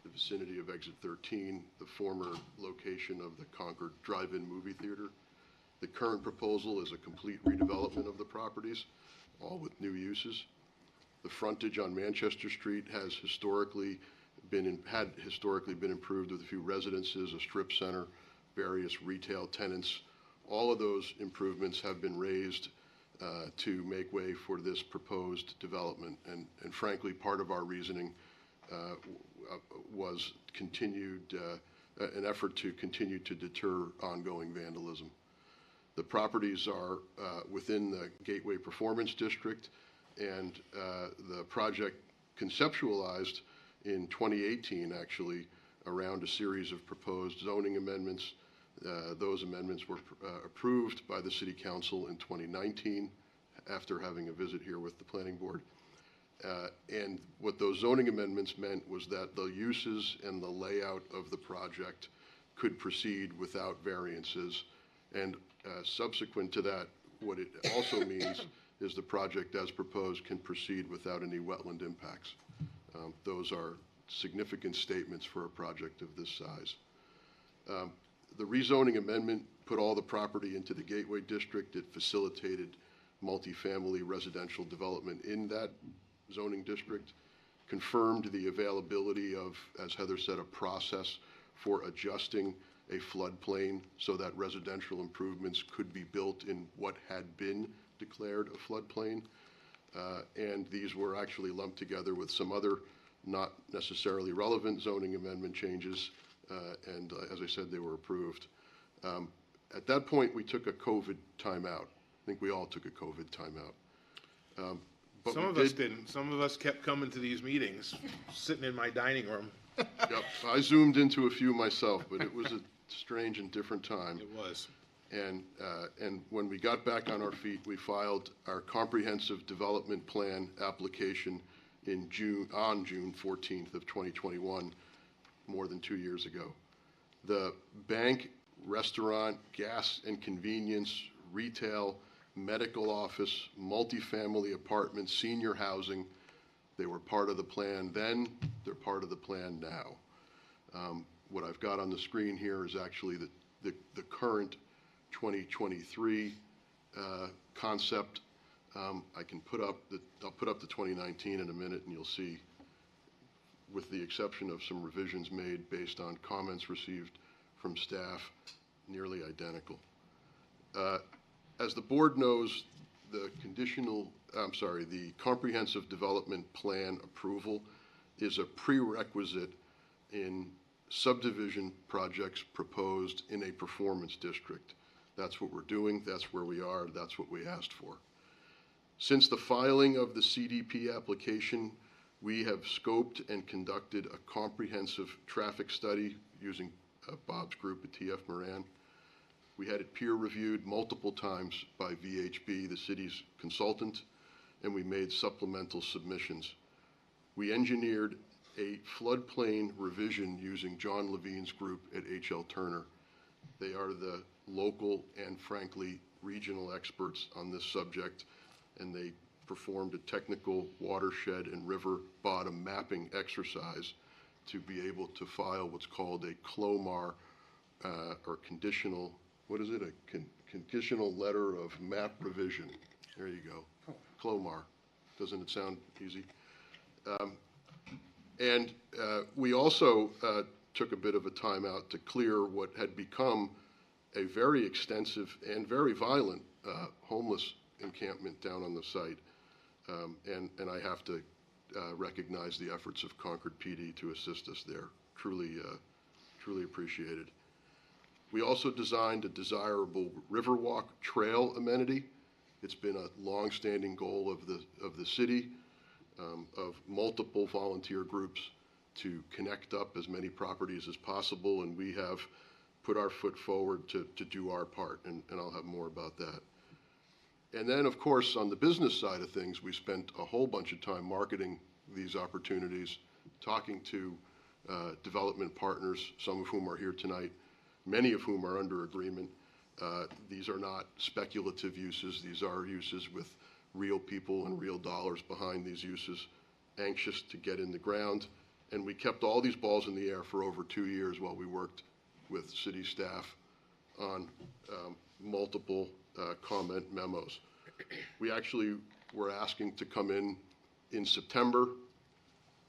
the vicinity of exit 13, the former location of the Concord Drive-In Movie Theater. The current proposal is a complete redevelopment of the properties, all with new uses. The frontage on Manchester Street has historically been improved with a few residences, a strip center, various retail tenants. All of those improvements have been raised to make way for this proposed development. And frankly, part of our reasoning was an effort to continue to deter ongoing vandalism. The properties are within the Gateway Performance District, and the project conceptualized in 2018, actually, around a series of proposed zoning amendments. Those amendments were approved by the City Council in 2019 after having a visit here with the Planning Board. And what those zoning amendments meant was that the uses and the layout of the project could proceed without variances. And subsequent to that, what it also means is the project as proposed can proceed without any wetland impacts. Those are significant statements for a project of this size. The rezoning amendment put all the property into the Gateway District. It facilitated multifamily residential development in that zoning district, confirmed the availability of, as Heather said, a process for adjusting a floodplain so that residential improvements could be built in what had been declared a floodplain. And these were actually lumped together with some other not necessarily relevant zoning amendment changes, and as I said, they were approved. At that point, we took a COVID timeout. I think we all took a COVID timeout. But some of us didn't. Some of us kept coming to these meetings, sitting in my dining room. Yep, I zoomed into a few myself, but it was a strange and different time. It was. And when we got back on our feet, we filed our comprehensive development plan application on June 14th of 2021, more than 2 years ago. The bank, restaurant, gas and convenience, retail, medical office, multifamily apartments, senior housing, they were part of the plan then, they're part of the plan now. What I've got on the screen here is actually the current 2023 concept. I can I'll put up the 2019 in a minute, and you'll see, with the exception of some revisions made based on comments received from staff, nearly identical. As the board knows, the comprehensive development plan approval is a prerequisite in subdivision projects proposed in a performance district. That's what we're doing, that's where we are, that's what we asked for. Since the filing of the CDP application, we have scoped and conducted a comprehensive traffic study using Bob's group at TF Moran. We had it peer reviewed multiple times by VHB, the city's consultant, and we made supplemental submissions. We engineered a floodplain revision using John Levine's group at H.L. Turner. They are the local and frankly regional experts on this subject, and they performed a technical watershed and river bottom mapping exercise to be able to file what's called a CLOMAR, or conditional, what is it? Conditional letter of map revision. There you go. CLOMAR. Doesn't it sound easy? We also took a bit of a time out to clear what had become a very extensive and very violent homeless encampment down on the site. And I have to recognize the efforts of Concord PD to assist us there. Truly appreciated. We also designed a desirable Riverwalk trail amenity. It's been a long-standing goal of the city, of multiple volunteer groups to connect up as many properties as possible, and we have put our foot forward to do our part, and I'll have more about that. And then, of course, on the business side of things, we spent a whole bunch of time marketing these opportunities, talking to development partners, some of whom are here tonight, many of whom are under agreement. These are not speculative uses. These are uses with real people and real dollars behind these uses, anxious to get in the ground. And we kept all these balls in the air for over 2 years while we worked with city staff on multiple comment memos. We actually were asking to come in September.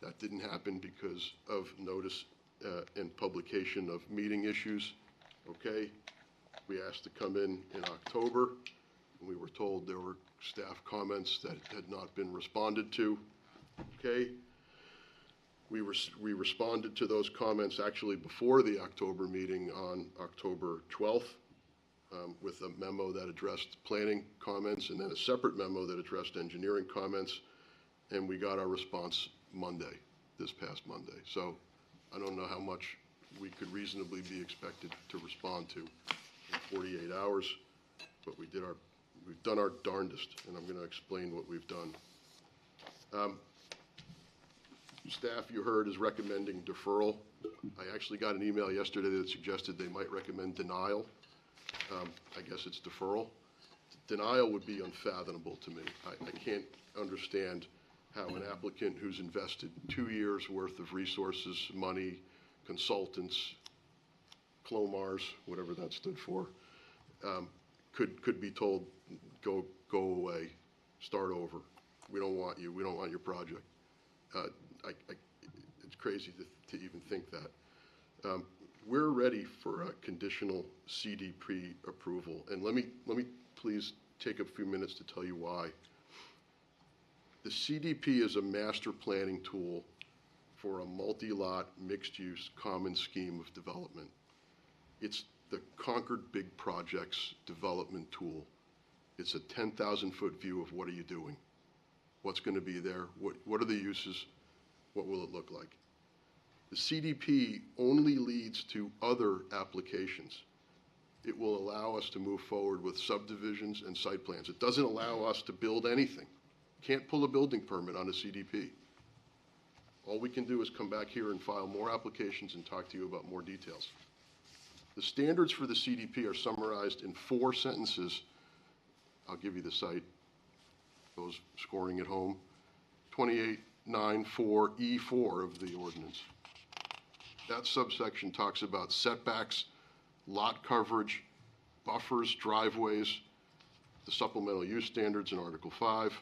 That didn't happen because of notice and publication of meeting issues. Okay, we asked to come in October, and we were told there were staff comments that had not been responded to. Okay, we responded to those comments actually before the October meeting on October 12th with a memo that addressed planning comments and then a separate memo that addressed engineering comments, and we got our response Monday, this past Monday. So I don't know how much we could reasonably be expected to respond to in 48 hours, but we've done our darndest, and I'm going to explain what we've done. Staff, you heard, is recommending deferral. I actually got an email yesterday that suggested they might recommend denial. I guess it's deferral. Denial would be unfathomable to me. I can't understand how an applicant who's invested 2 years' worth of resources, money, consultants, CLOMARs, whatever that stood for, could be told, go away, start over. We don't want you. We don't want your project. It's crazy to even think that. We're ready for a conditional CDP approval, and let me please take a few minutes to tell you why. The CDP is a master planning tool for a multi-lot, mixed-use, common scheme of development. It's the Concord Big Projects development tool. It's a 10,000-foot view of what are you doing, what's going to be there, what are the uses, what will it look like. The CDP only leads to other applications. It will allow us to move forward with subdivisions and site plans. It doesn't allow us to build anything. Can't pull a building permit on a CDP. All we can do is come back here and file more applications and talk to you about more details. The standards for the CDP are summarized in 4 sentences. I'll give you the site, those scoring at home. 2894E4 of the ordinance. That subsection talks about setbacks, lot coverage, buffers, driveways, the supplemental use standards in Article 5.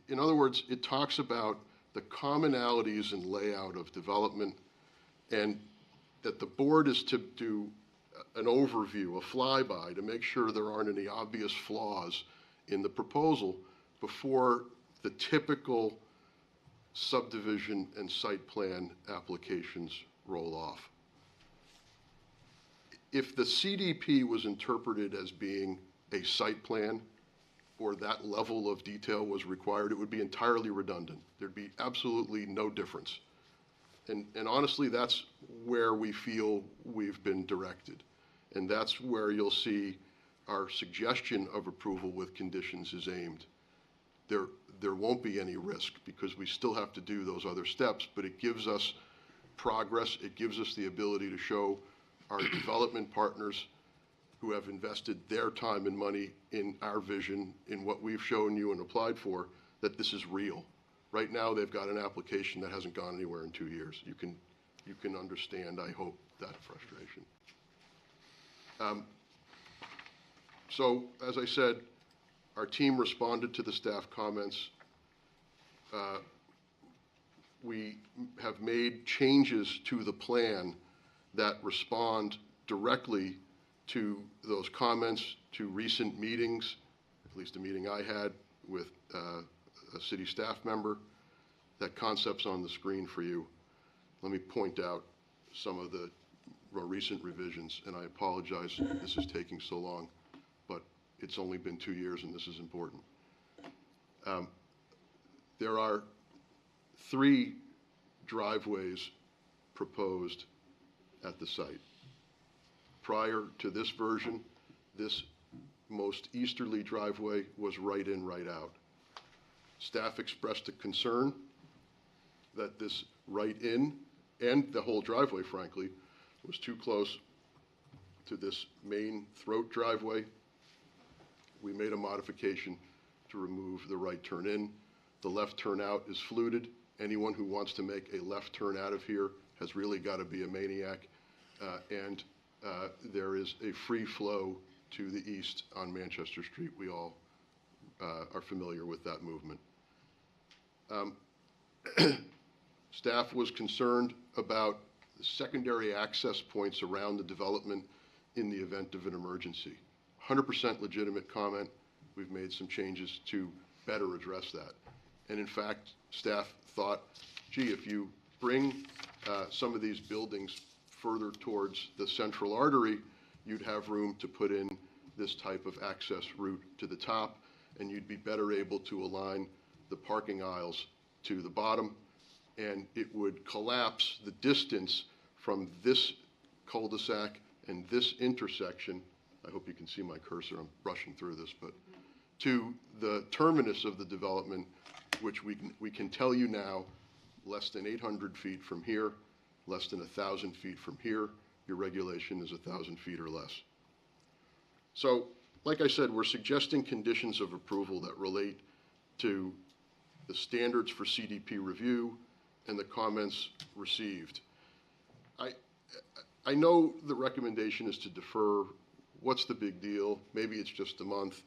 In other words, it talks about the commonalities and layout of development, and that the board is to do an overview, a flyby, to make sure there aren't any obvious flaws in the proposal before the typical subdivision and site plan applications roll off. if the CDP was interpreted as being a site plan, or that level of detail was required, it would be entirely redundant. There'd be absolutely no difference. And honestly, that's where we feel we've been directed. And that's where you'll see our suggestion of approval with conditions is aimed. There won't be any risk because we still have to do those other steps, but it gives us progress. It gives us the ability to show our development partners who have invested their time and money in our vision, in what we've shown you and applied for, that this is real. Right now, they've got an application that hasn't gone anywhere in 2 years. You can understand, I hope, that frustration. So, as I said, our team responded to the staff comments. We have made changes to the plan that respond directly to those comments, to recent meetings, at least a meeting I had with a city staff member. That concept's on the screen for you. Let me point out some of the recent revisions, and I apologize this is taking so long, but it's only been 2 years and this is important. There are 3 driveways proposed at the site. Prior to this version, this most easterly driveway was right in, right out. Staff expressed a concern that this right in, and the whole driveway, frankly, was too close to this main throat driveway. We made a modification to remove the right turn in. The left turn out is fluted. Anyone who wants to make a left turn out of here has really got to be a maniac. There is a free flow to the east on Manchester Street. We all are familiar with that movement. Staff was concerned about the secondary access points around the development in the event of an emergency. 100% legitimate comment. We've made some changes to better address that. And in fact, staff thought, gee, if you bring some of these buildings further towards the central artery, you'd have room to put in this type of access route to the top, and you'd be better able to align the parking aisles to the bottom, and it would collapse the distance from this cul-de-sac and this intersection. I hope you can see my cursor, I'm rushing through this, but to the terminus of the development, which we can tell you now, less than 800 feet from here, less than 1,000 feet from here. Your regulation is 1,000 feet or less. So, like I said, we're suggesting conditions of approval that relate to the standards for CDP review and the comments received. I know the recommendation is to defer. What's the big deal? Maybe it's just a month.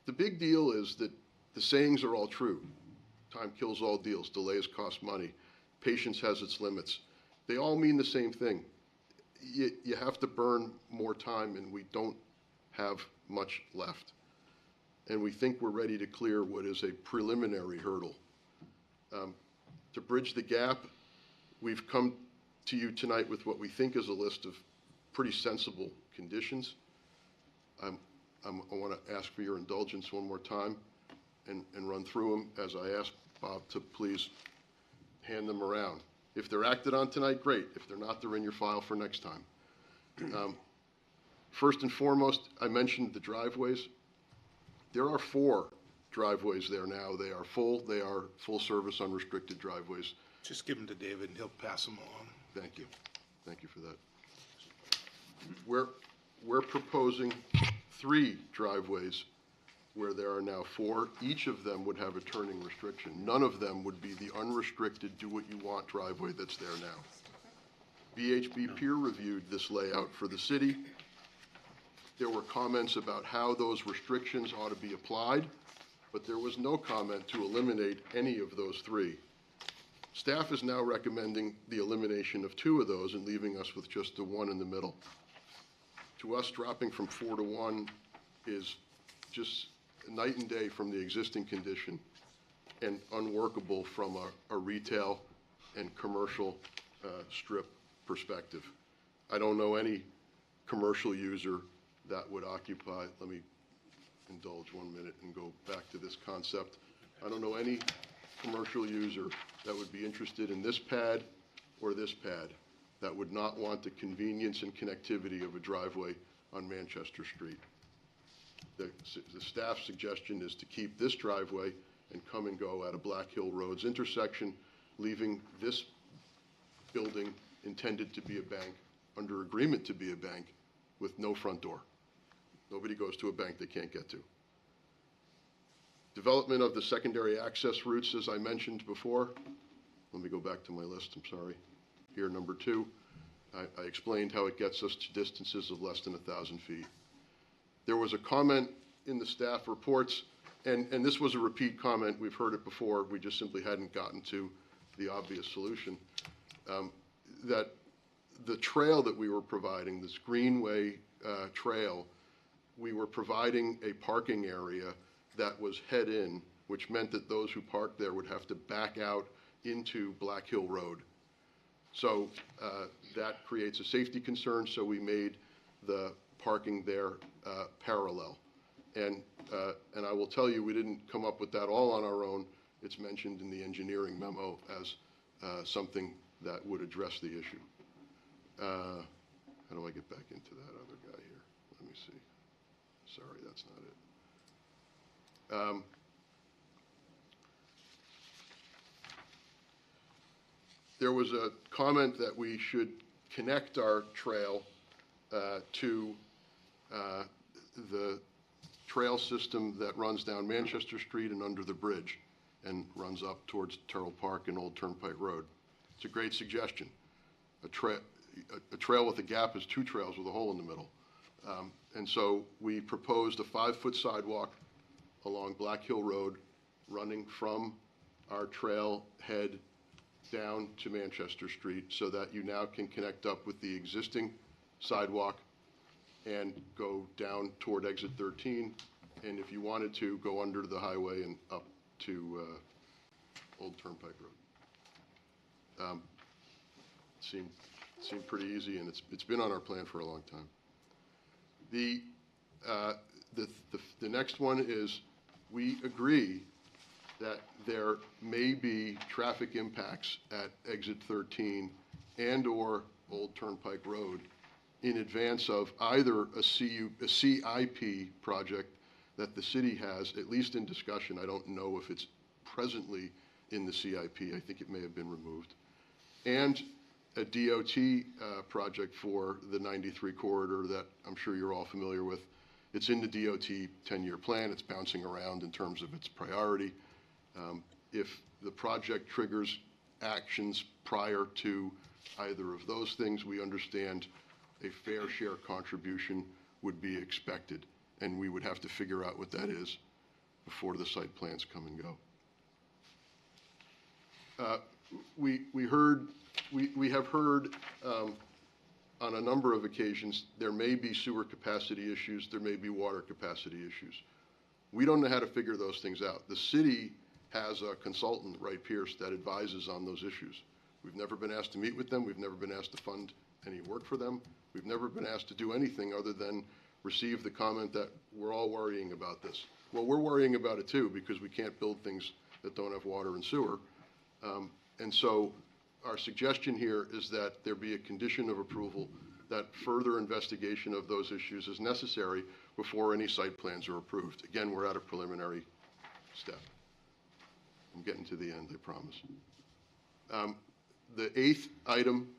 The big deal is that the sayings are all true. Time kills all deals. Delays cost money. Patience has its limits. They all mean the same thing. You have to burn more time, and we don't have much left. And we think we're ready to clear what is a preliminary hurdle. To bridge the gap, we've come to you tonight with what we think is a list of pretty sensible conditions. I want to ask for your indulgence one more time and run through them as I ask Bob to please hand them around. If they're acted on tonight, great. If they're not, they're in your file for next time. First and foremost, I mentioned the driveways. There are 4 driveways there now. They are full service, unrestricted driveways. Just give them to David and he'll pass them along. Thank you. Thank you for that. We're proposing 3 driveways where there are now 4. Each of them would have a turning restriction. None of them would be the unrestricted do-what-you-want driveway that's there now. VHB peer reviewed this layout for the city. There were comments about how those restrictions ought to be applied, but there was no comment to eliminate any of those 3. Staff is now recommending the elimination of 2 of those and leaving us with just the one in the middle. To us, dropping from 4 to 1 is just night and day from the existing condition and unworkable from a retail and commercial strip perspective. I don't know any commercial user that would occupy, let me indulge 1 minute and go back to this concept. I don't know any commercial user that would be interested in this pad or this pad that would not want the convenience and connectivity of a driveway on Manchester Street. The staff suggestion is to keep this driveway and come and go at a Black Hill Roads intersection, leaving this building intended to be a bank, under agreement to be a bank, with no front door. Nobody goes to a bank they can't get to. Development of the secondary access routes, as I mentioned before. Let me go back to my list, I'm sorry. Here, number 2. I explained how it gets us to distances of less than 1,000 feet. There was a comment in the staff reports, and this was a repeat comment, we've heard it before, we just simply hadn't gotten to the obvious solution, that the trail that we were providing, this Greenway trail, we were providing a parking area that was head-in, which meant that those who parked there would have to back out into Black Hill Road. So that creates a safety concern, so we made the parking there parallel. And I will tell you, we didn't come up with that all on our own. It's mentioned in the engineering memo as something that would address the issue. How do I get back into that other guy here? Let me see. Sorry, that's not it. There was a comment that we should connect our trail to the trail system that runs down Manchester Street and under the bridge and runs up towards Terrell Park and Old Turnpike Road. It's a great suggestion. A trail with a gap is 2 trails with a hole in the middle. And so we proposed a 5-foot sidewalk along Black Hill Road running from our trail head down to Manchester Street so that you now can connect up with the existing sidewalk and go down toward exit 13. And if you wanted to, go under the highway and up to Old Turnpike Road. Seemed pretty easy, and it's been on our plan for a long time. The next one is, we agree that there may be traffic impacts at exit 13 and/or Old Turnpike Road in advance of either a CIP project that the city has, at least in discussion. I don't know if it's presently in the CIP. I think it may have been removed. And a DOT project for the 93 corridor that I'm sure you're all familiar with. It's in the DOT 10-year plan. It's bouncing around in terms of its priority. If the project triggers actions prior to either of those things, we understand a fair share contribution would be expected, and we would have to figure out what that is before the site plans come and go. We have heard on a number of occasions there may be sewer capacity issues, there may be water capacity issues. We don't know how to figure those things out. The city has a consultant, Wright Pierce, that advises on those issues. We've never been asked to meet with them. We've never been asked to fund any work for them. We've never been asked to do anything other than receive the comment that we're all worrying about this. Well, we're worrying about it too, because we can't build things that don't have water and sewer. And so our suggestion here is that there be a condition of approval that further investigation of those issues is necessary before any site plans are approved. Again, we're at a preliminary step. I'm getting to the end, I promise. The 8th item,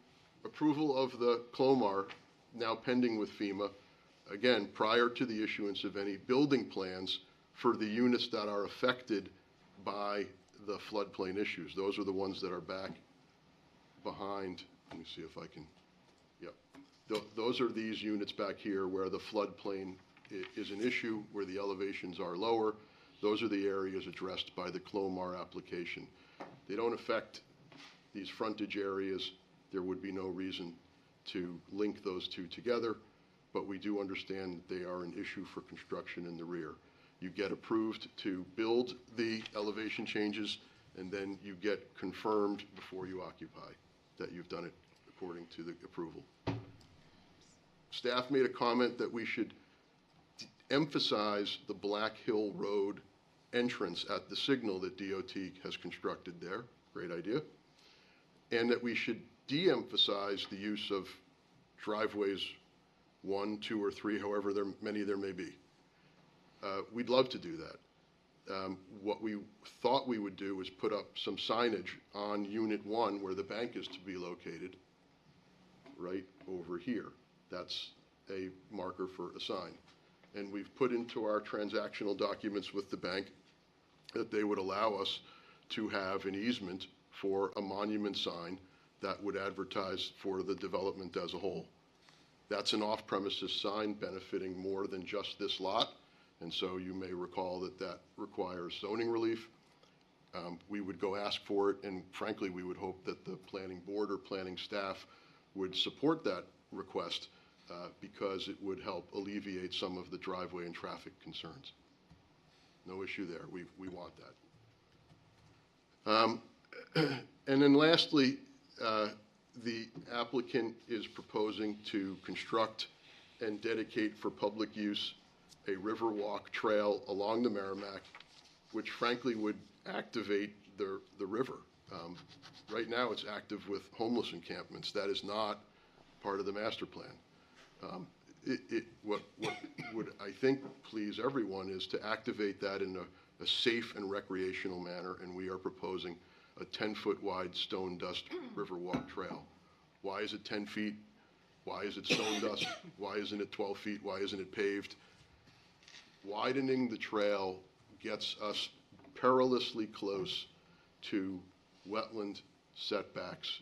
approval of the Clomar, now pending with FEMA, again, prior to the issuance of any building plans for the units that are affected by the floodplain issues. Those are the ones that are back behind. Let me see if I can, yep. Those are these units back here where the floodplain is an issue, where the elevations are lower. Those are the areas addressed by the Clomar application. They don't affect these frontage areas. There would be no reason to link those two together, but we do understand that they are an issue for construction in the rear. You get approved to build the elevation changes, and then you get confirmed before you occupy that you've done it according to the approval. Staff made a comment that we should emphasize the Black Hill Road entrance at the signal that DOT has constructed there. Great idea. And that we should de-emphasize the use of driveways 1, 2, or 3, however many there may be. We'd love to do that. What we thought we would do is put up some signage on Unit 1 where the bank is to be located, right over here. That's a marker for a sign. And we've put into our transactional documents with the bank that they would allow us to have an easement for a monument sign that would advertise for the development as a whole. That's an off-premises sign benefiting more than just this lot, and so you may recall that that requires zoning relief. We would go ask for it, and frankly, we would hope that the planning board or planning staff would support that request because it would help alleviate some of the driveway and traffic concerns. No issue there. We want that. And then lastly, the applicant is proposing to construct and dedicate for public use a Riverwalk trail along the Merrimack, which frankly would activate the river. Right now it's active with homeless encampments. That is not part of the master plan. What would I think please everyone is to activate that in a safe and recreational manner, and we are proposing a 10-foot wide stone dust Riverwalk trail. Why is it 10 feet? Why is it stone dust? Why isn't it 12 feet? Why isn't it paved? Widening the trail gets us perilously close to wetland setbacks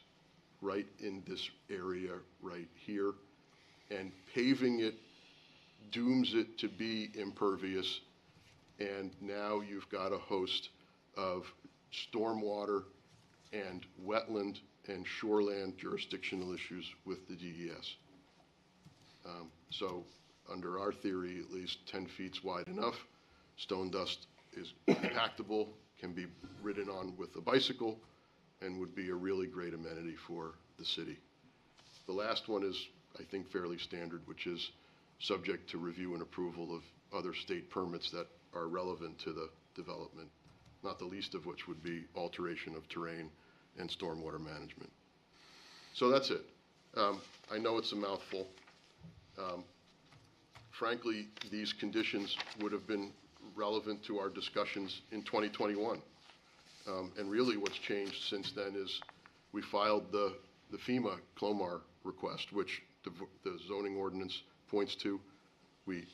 right in this area right here, and paving it dooms it to be impervious, and now you've got a host of stormwater and wetland and shoreland jurisdictional issues with the DES. So under our theory, at least 10 feet's wide enough. Stone dust is compactable, can be ridden on with a bicycle, and would be a really great amenity for the city. The last one is, I think, fairly standard, which is subject to review and approval of other state permits that are relevant to the development, not the least of which would be alteration of terrain and stormwater management. So that's it. I know it's a mouthful. Frankly, these conditions would have been relevant to our discussions in 2021. And really what's changed since then is we filed the FEMA Clomar request, which the zoning ordinance points to. We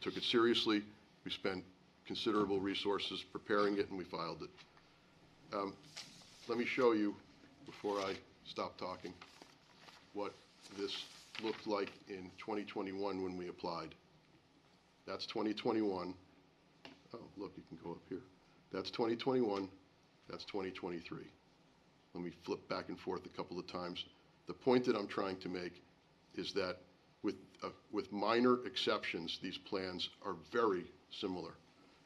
took it seriously. We spent considerable resources preparing it, and we filed it. Let me show you, before I stop talking, what this looked like in 2021 when we applied. That's 2021. Oh, look, you can go up here. That's 2021. That's 2023. Let me flip back and forth a couple of times. The point that I'm trying to make is that with minor exceptions, these plans are very similar.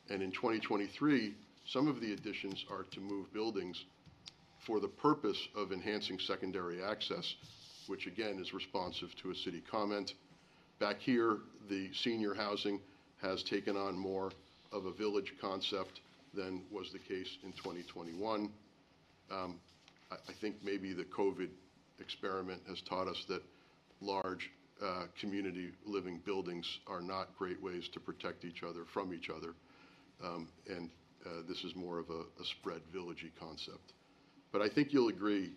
And in 2023, some of the additions are to move buildings for the purpose of enhancing secondary access, which again is responsive to a city comment. Back here, the senior housing has taken on more of a village concept than was the case in 2021. I think maybe the COVID experiment has taught us that large community living buildings are not great ways to protect each other from each other. And this is more of a spread villagey concept. But I think you'll agree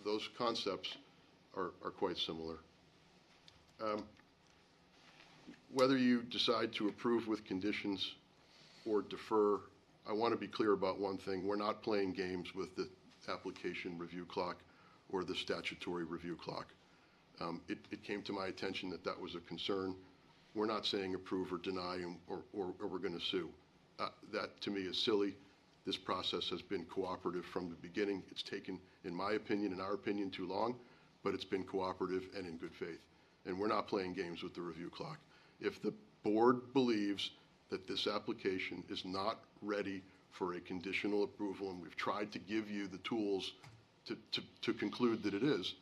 those concepts are quite similar. Whether you decide to approve with conditions or defer, I want to be clear about one thing. We're not playing games with the application review clock or the statutory review clock. It came to my attention that that was a concern. We're not saying approve or deny or we're going to sue. That to me is silly. This process has been cooperative from the beginning. It's taken, in my opinion, in our opinion, too long, but it's been cooperative and in good faith. And we're not playing games with the review clock. If the board believes that this application is not ready for a conditional approval, and we've tried to give you the tools to conclude that it is,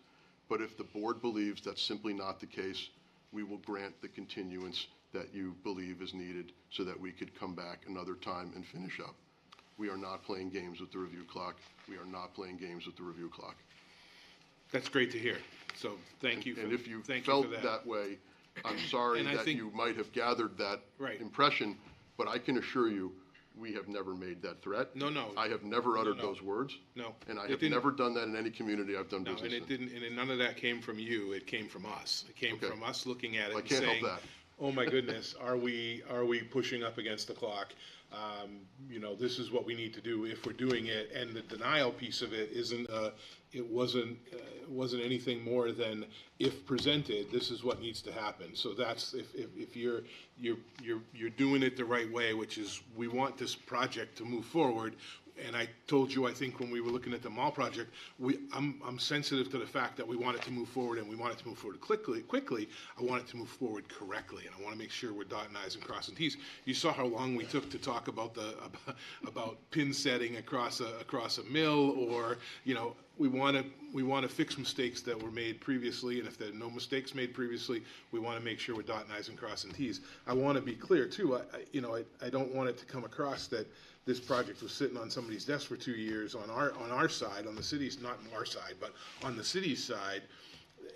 but if the board believes that's simply not the case, we will grant the continuance that you believe is needed so that we could come back another time and finish up. We are not playing games with the review clock. We are not playing games with the review clock. That's great to hear. So thank you for, And if you thank you felt for that. that way, I'm sorry And I that think- you might have gathered that Right. impression, but I can assure you, we have never made that threat. No, no. I have never uttered no. those words. No. And I It have didn't- never done that in any community I've done No, business and in. it didn't, and none of that came from you, it came from us. It came Okay. from us looking at it I and can't help saying, that. oh my goodness, are we pushing up against the clock? You know, this is what we need to do if we're doing it, and the denial piece of it isn't, it wasn't anything more than, if presented, this is what needs to happen. So that's, if you're doing it the right way, which is, we want this project to move forward. And I told you, I think, when we were looking at the mall project, I'm sensitive to the fact that we want it to move forward, and we want it to move forward quickly. I want it to move forward correctly, and I want to make sure we're dotting i's and crossing t's. You saw how long we took to talk about about pin setting across a mill, or, you know, we want to fix mistakes that were made previously, and if there are no mistakes made previously, we want to make sure we're dotting i's and crossing t's. I want to be clear too. I don't want it to come across that this project was sitting on somebody's desk for 2 years on our side, on the city's, not on our side, but on the city's side.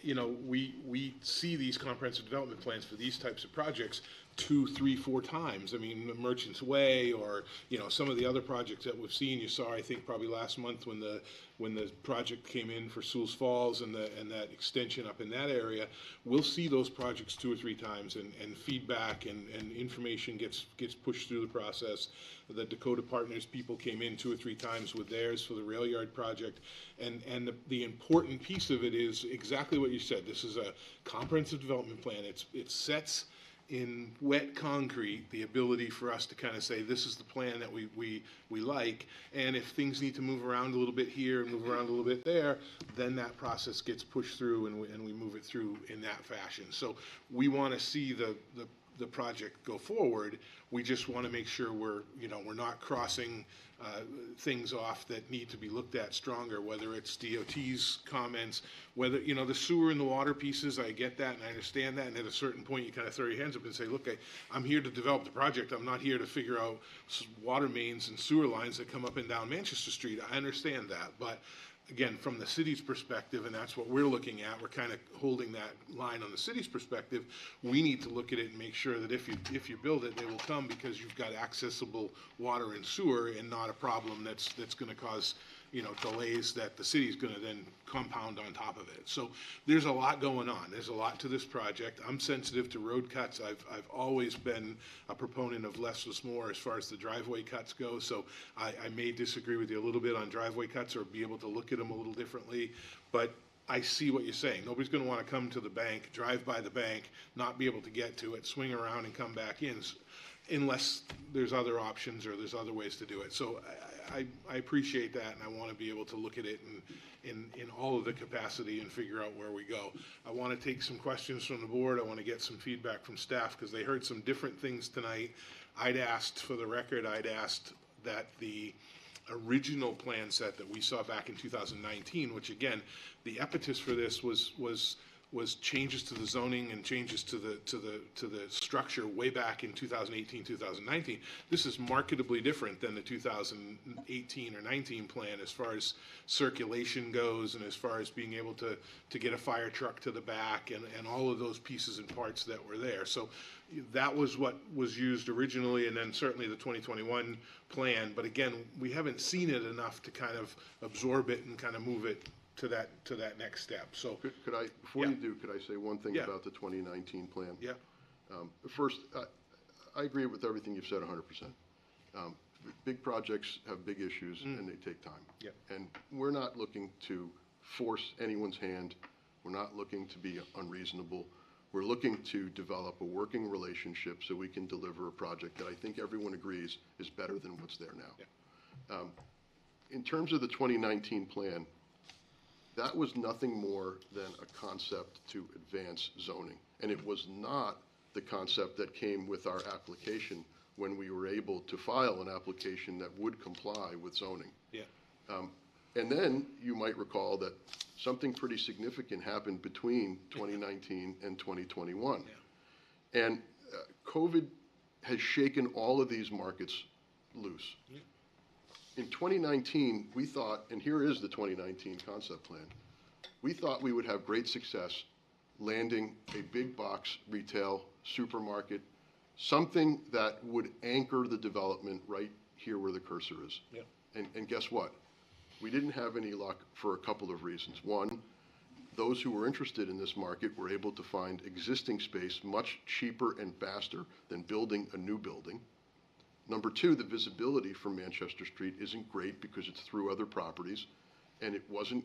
You know, we see these comprehensive development plans for these types of projects 2, 3, 4 times. I mean, Merchant's Way, or, you know, some of the other projects that we've seen. You saw, I think, probably last month when the project came in for Sewell's Falls and that extension up in that area. We'll see those projects 2 or 3 times, and feedback and information gets pushed through the process. The Dakota Partners people came in 2 or 3 times with theirs for the rail yard project. And the important piece of it is exactly what you said. This is a comprehensive development plan. It sets in wet concrete the ability for us to kind of say, this is the plan that we like, and if things need to move around a little bit here and move around a little bit there, then that process gets pushed through, and we move it through in that fashion. So we want to see the project go forward. We just want to make sure we're not crossing things off that need to be looked at stronger, whether it's DOT's comments, whether, you know, the sewer and the water pieces. I get that and I understand that, and at a certain point you kind of throw your hands up and say, look, I'm here to develop the project. I'm not here to figure out water mains and sewer lines that come up and down Manchester Street. I understand that, but again, from the city's perspective, and that's what we're looking at, we're kind of holding that line on the city's perspective. We need to look at it and make sure that if you build it, they will come because you've got accessible water and sewer, and not a problem that's going to cause, you know, delays that the city's going to then compound on top of it. So there's a lot going on. There's a lot to this project. I'm sensitive to road cuts. I've always been a proponent of less is more as far as the driveway cuts go. So I may disagree with you a little bit on driveway cuts, or be able to look at them a little differently. But I see what you're saying. Nobody's going to want to come to the bank, drive by the bank, not be able to get to it, swing around and come back in, unless there's other options or there's other ways to do it. So I appreciate that, and I want to be able to look at it in all of the capacity and figure out where we go. I want to take some questions from the board. I want to get some feedback from staff, because they heard some different things tonight. I'd asked, for the record, that the original plan set that we saw back in 2019, which again, the impetus for this was changes to the zoning and changes to the structure way back in 2018, 2019. This is markedly different than the 2018 or 19 plan as far as circulation goes, and as far as being able to get a fire truck to the back, and all of those pieces and parts that were there. So that was what was used originally, and then certainly the 2021 plan. But again, we haven't seen it enough to kind of absorb it and kind of move it to that next step. So Could I, before Yeah. you do, could I say one thing Yeah. about the 2019 plan? Yeah. First, I agree with everything you've said 100%. Big projects have big issues, and they take time. Yeah. And we're not looking to force anyone's hand. We're not looking to be unreasonable. We're looking to develop a working relationship so we can deliver a project that I think everyone agrees is better than what's there now. Yeah. In terms of the 2019 plan, that was nothing more than a concept to advance zoning. And it was not the concept that came with our application when we were able to file an application that would comply with zoning. Yeah. And then you might recall that something pretty significant happened between 2019 and 2021. And COVID has shaken all of these markets loose. In 2019, we thought, and here is the 2019 concept plan, we thought we would have great success landing a big box retail supermarket, something that would anchor the development right here where the cursor is. And guess what? We didn't have any luck for a couple of reasons. One, those who were interested in this market were able to find existing space much cheaper and faster than building a new building. Number two, the visibility from Manchester Street isn't great because it's through other properties, and it wasn't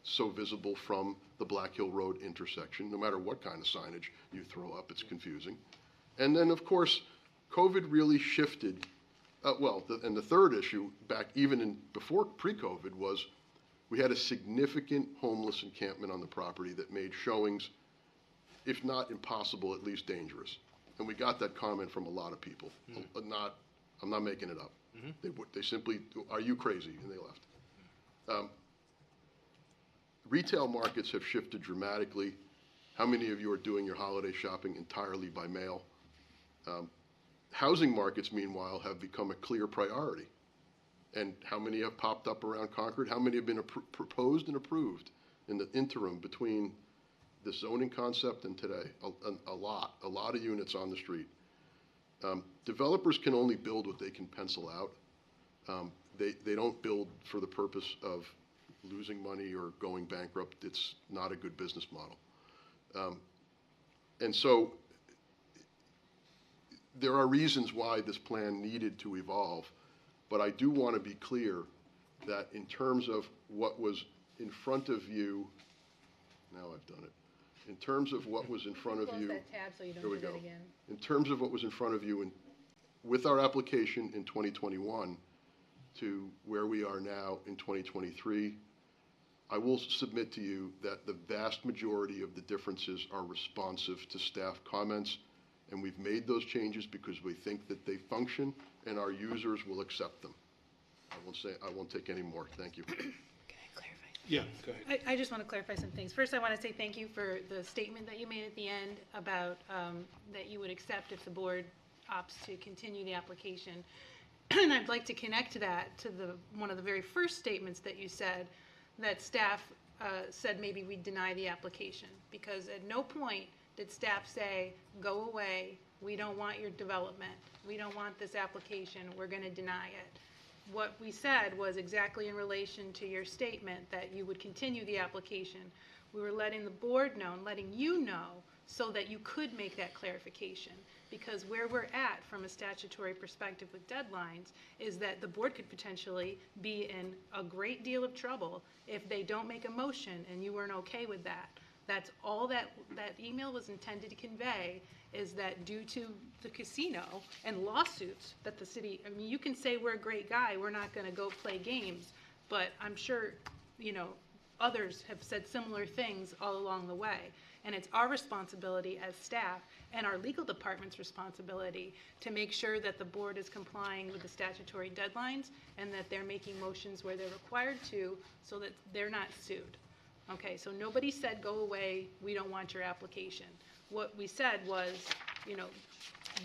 so visible from the Black Hill Road intersection. No matter what kind of signage you throw up, it's confusing. And then, of course, COVID really shifted. And the third issue, back even before pre-COVID, was we had a significant homeless encampment on the property that made showings, if not impossible, at least dangerous. And we got that comment from a lot of people. I'm not making it up. They simply, are you crazy? And they left. Retail markets have shifted dramatically. How many of you are doing your holiday shopping entirely by mail? Housing markets, meanwhile, have become a clear priority. And how many have popped up around Concord? How many have been proposed and approved in the interim between the zoning concept and today? A lot of units on the street. Developers can only build what they can pencil out. They don't build for the purpose of losing money or going bankrupt. It's not a good business model. And so there are reasons why this plan needed to evolve, but I do want to be clear that in terms of what was in front of you, now I've done it. In terms of what was in front of you, Close that tab so you don't here we do that go. again. In terms of what was in front of you with our application in 2021 to where we are now in 2023, I will submit to you that the vast majority of the differences are responsive to staff comments, and we've made those changes because we think that they function and our users will accept them. I won't take any more. Thank you. Yeah, go ahead. I just want to clarify some things. First, I want to say thank you for the statement that you made at the end about that you would accept if the board opts to continue the application. And I'd like to connect that to one of the very first statements that you said, that staff said maybe we'd deny the application, because at no point did staff say, go away, we don't want your development, we don't want this application, we're going to deny it. What we said was exactly in relation to your statement that you would continue the application. We were letting the board know and letting you know so that you could make that clarification. Because where we're at from a statutory perspective with deadlines is that the board could potentially be in a great deal of trouble if they don't make a motion and you weren't okay with that. That's all that email was intended to convey, is that due to the casino and lawsuits that the city, I mean, you can say we're a great guy, we're not going to go play games, but I'm sure, others have said similar things all along the way. And it's our responsibility as staff and our legal department's responsibility to make sure that the board is complying with the statutory deadlines and that they're making motions where they're required to so that they're not sued. Okay, so nobody said, go away, we don't want your application. What we said was,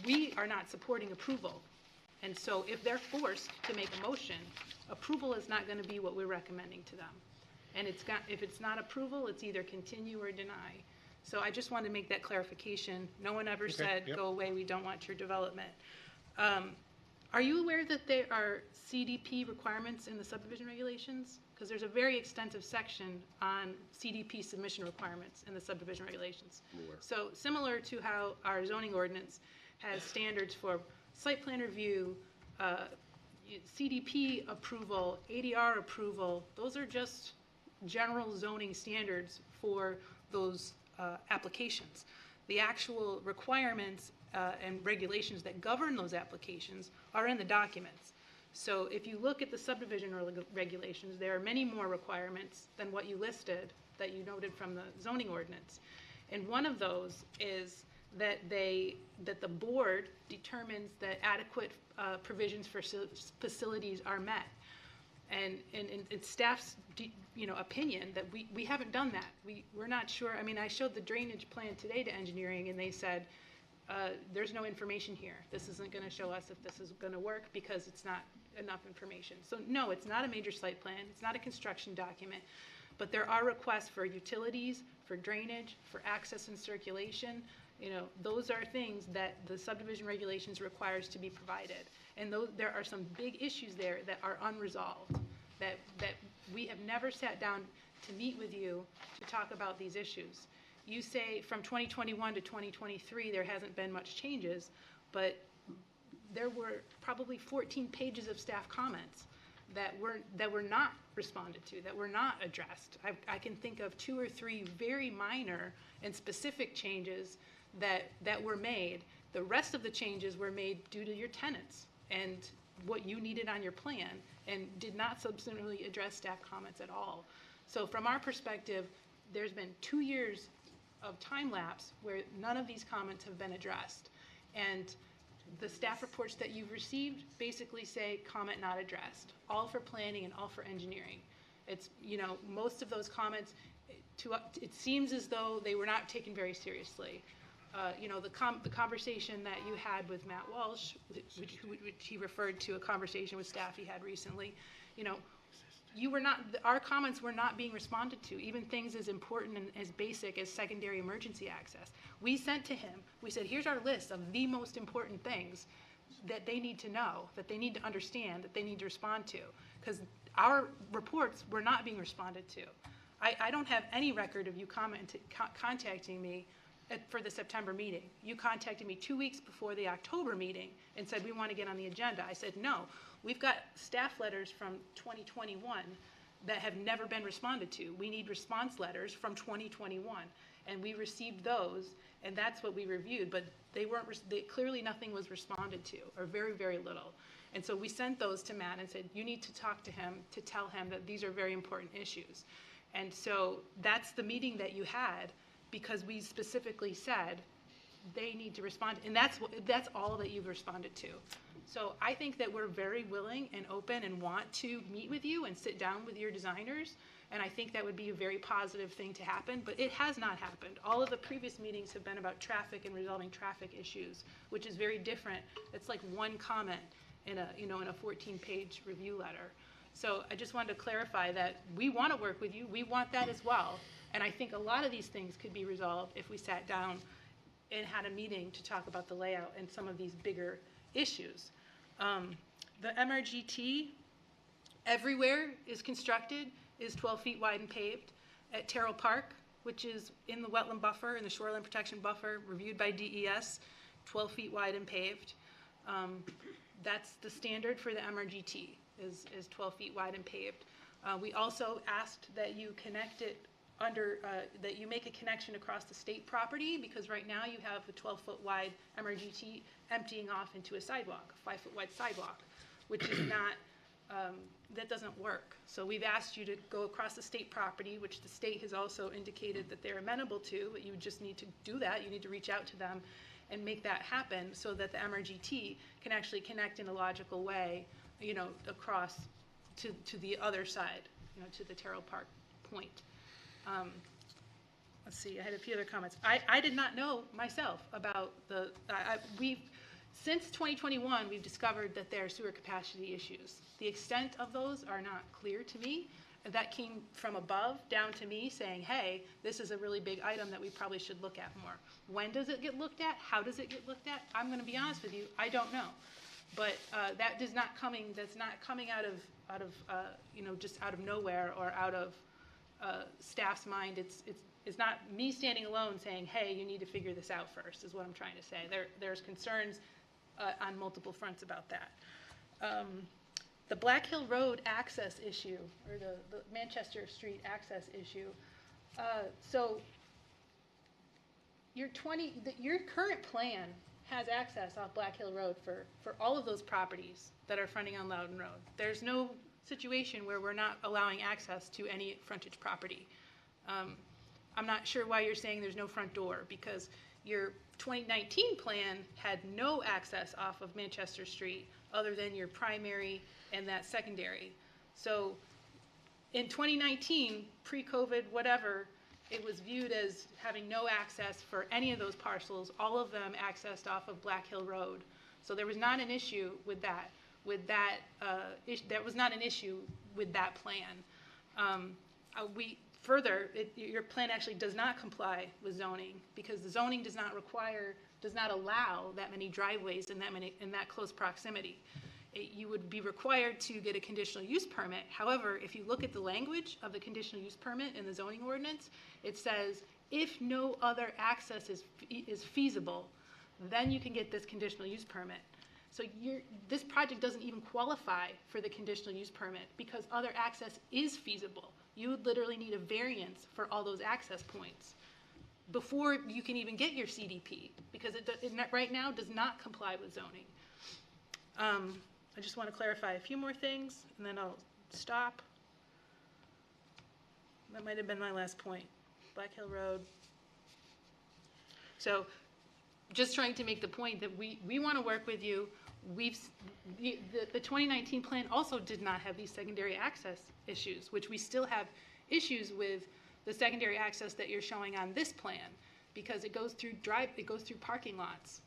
we are not supporting approval. And so if they're forced to make a motion, approval is not going to be what we're recommending to them. And if it's not approval, it's either continue or deny. So I just wanted to make that clarification. No one ever said, go away, we don't want your development. Are you aware that there are CDP requirements in the subdivision regulations? Because there's a very extensive section on CDP submission requirements in the subdivision regulations. So similar to how our zoning ordinance has standards for site plan review, CDP approval, ADR approval, those are just general zoning standards for those applications. The actual requirements and regulations that govern those applications are in the documents. So if you look at the subdivision regulations, there are many more requirements than what you listed that you noted from the zoning ordinance. And one of those is that the board determines that adequate provisions for facilities are met. And it's staff's, opinion that we haven't done that. We're not sure. I mean, I showed the drainage plan today to engineering, and they said, there's no information here. This isn't going to show us if this is going to work because it's not enough information. So no, it's not a major site plan. It's not a construction document. But there are requests for utilities, for drainage, for access and circulation. Those are things that the subdivision regulations requires to be provided. And there are some big issues there that are unresolved, that we have never sat down to meet with you to talk about these issues. You say from 2021 to 2023, there hasn't been much changes, but there were probably 14 pages of staff comments that were not responded to, that were not addressed. I can think of 2 or 3 very minor and specific changes that were made. The rest of the changes were made due to your tenants and what you needed on your plan, and did not substantially address staff comments at all. So from our perspective, there's been 2 years of time lapse where none of these comments have been addressed. And the staff reports that you've received basically say comment not addressed, all for planning and all for engineering. It's, most of those comments, it seems as though they were not taken very seriously. The conversation that you had with Matt Walsh, which he referred to a conversation with staff he had recently, our comments were not being responded to, even things as important and as basic as secondary emergency access. We sent to him, we said, here's our list of the most important things that they need to know, that they need to understand, that they need to respond to, because our reports were not being responded to. I don't have any record of you contacting me for the September meeting. You contacted me 2 weeks before the October meeting and said, we want to get on the agenda. I said, no, we've got staff letters from 2021 that have never been responded to. We need response letters from 2021. And we received those, and that's what we reviewed, but clearly nothing was responded to, or very, very little. And so we sent those to Matt and said, you need to talk to him to tell him that these are very important issues. And so that's the meeting that you had, because we specifically said they need to respond, and that's all that you've responded to. So I think that we're very willing and open and want to meet with you and sit down with your designers, and I think that would be a very positive thing to happen, but it has not happened. All of the previous meetings have been about traffic and resolving traffic issues, which is very different. It's like one comment in a 14-page review letter. So I just wanted to clarify that we want to work with you. We want that as well. And I think a lot of these things could be resolved if we sat down and had a meeting to talk about the layout and some of these bigger issues. The MRGT everywhere is constructed, is 12 feet wide and paved. At Terrell Park, which is in the wetland buffer, in the shoreline protection buffer, reviewed by DES, 12 feet wide and paved. That's the standard for the MRGT, is 12 feet wide and paved. We also asked that you connect it that you make a connection across the state property, because right now you have a 12-foot wide MRGT emptying off into a sidewalk, a 5-foot wide sidewalk, which is not, that doesn't work. So we've asked you to go across the state property, which the state has also indicated that they're amenable to, but you just need to do that. You need to reach out to them and make that happen so that the MRGT can actually connect in a logical way, across to the other side, to the Terrell Park point. Let's see, I had a few other comments. I did not know myself about since 2021, we've discovered that there are sewer capacity issues. The extent of those are not clear to me. That came from above down to me saying, hey, this is a really big item that we probably should look at more. When does it get looked at? How does it get looked at? I'm going to be honest with you, I don't know. But that's not coming out of just out of nowhere or out of staff's mind. It's not me standing alone saying, hey, you need to figure this out first, is what I'm trying to say. There's concerns on multiple fronts about that. The Black Hill Road access issue, or the Manchester Street access issue. So your current plan has access off Black Hill Road for all of those properties that are fronting on Loudon Road. There's no situation where we're not allowing access to any frontage property. I'm not sure why you're saying there's no front door, because your 2019 plan had no access off of Manchester Street other than your primary and that secondary. So in 2019, pre-COVID, whatever, it was viewed as having no access for any of those parcels, all of them accessed off of Black Hill Road. So there was not an issue with that. That was not an issue with that plan. Your plan actually does not comply with zoning, because the zoning does not allow that many driveways in that close proximity. You would be required to get a conditional use permit. However, if you look at the language of the conditional use permit in the zoning ordinance, it says, if no other access is feasible, then you can get this conditional use permit. So this project doesn't even qualify for the conditional use permit because other access is feasible. You would literally need a variance for all those access points before you can even get your CDP, because it right now does not comply with zoning. I just want to clarify a few more things, and then I'll stop. That might have been my last point. Black Hill Road. So just trying to make the point that we want to work with you. The 2019 plan also did not have these secondary access issues, which we still have issues with the secondary access that you're showing on this plan, because it goes through parking lots.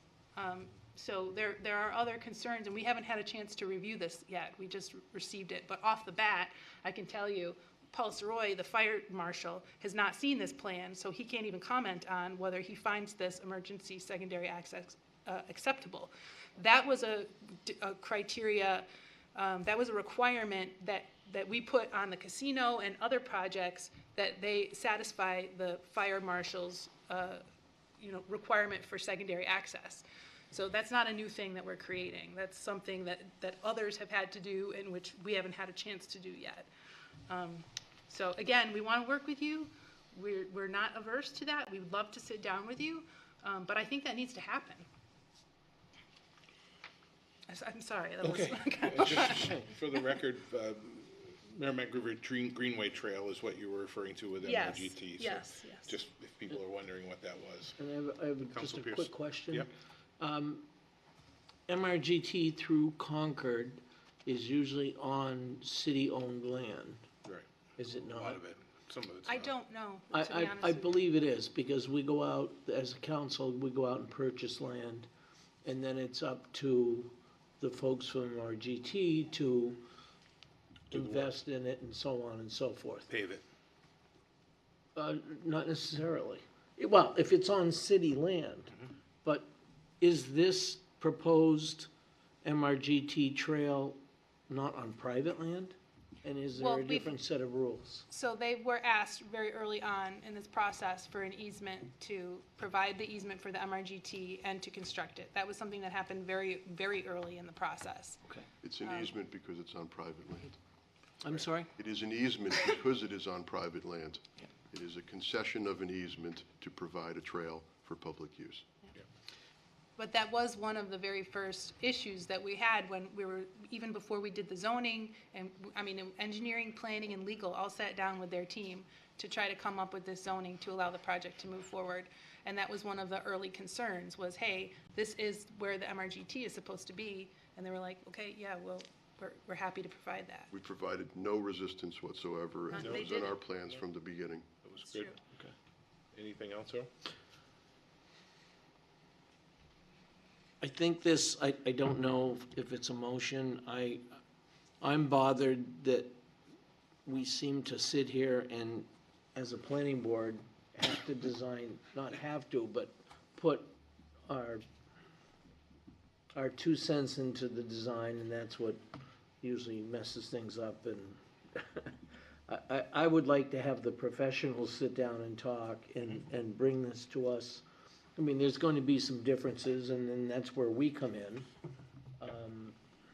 So there are other concerns, and we haven't had a chance to review this yet. We just received it. But off the bat, I can tell you, Paul Soroy, the fire marshal, has not seen this plan, so he can't even comment on whether he finds this emergency secondary access acceptable. That was a criteria, that was a requirement that we put on the casino and other projects, that they satisfy the fire marshal's requirement for secondary access. So that's not a new thing that we're creating. That's something that others have had to do, and which we haven't had a chance to do yet. So again, we want to work with you. We're not averse to that. We would love to sit down with you, but I think that needs to happen. I'm sorry. That Okay. was Just for the record, Merrimack River Greenway Trail is what you were referring to with Yes, MRGT. So yes. just if people are wondering what that was. And I have just Council a Pierce. quick question. Yep. MRGT through Concord is usually on city-owned land, Right. is it A not? lot of it. Some of it's I not. don't know, to be honest I with you. believe it is, because we go out, as a council, we go out and purchase land, and then it's up to the folks from RGT to Do the work. invest in it and so on and so forth. Pave it. Not necessarily. Well, if it's on city land, but is this proposed MRGT trail not on private land? And is Well, there a we've- different set of rules? So they were asked very early on in this process for an easement to provide the easement for the MRGT and to construct it. That was something that happened very, very early in the process. Okay. It's an easement because it's on private land. I'm sorry? It is an easement because it is on private land. It is a concession of an easement to provide a trail for public use. But that was one of the very first issues that we had when we were, even before we did the zoning, and, engineering, planning, and legal all sat down with their team to try to come up with this zoning to allow the project to move forward. And that was one of the early concerns, was, hey, this is where the MRGT is supposed to be. And they were like, okay, yeah, well, we're happy to provide that. We provided no resistance whatsoever, and No, it they was in our didn't. plans from the beginning. That was It's good. true. Okay. Anything else, Earl? I think this, I don't know if it's a motion. I'm bothered that we seem to sit here and, as a planning board, have to design, not have to, but put our 2 cents into the design, and that's what usually messes things up. And I would like to have the professionals sit down and talk and bring this to us. I mean, there's going to be some differences, and then that's where we come in.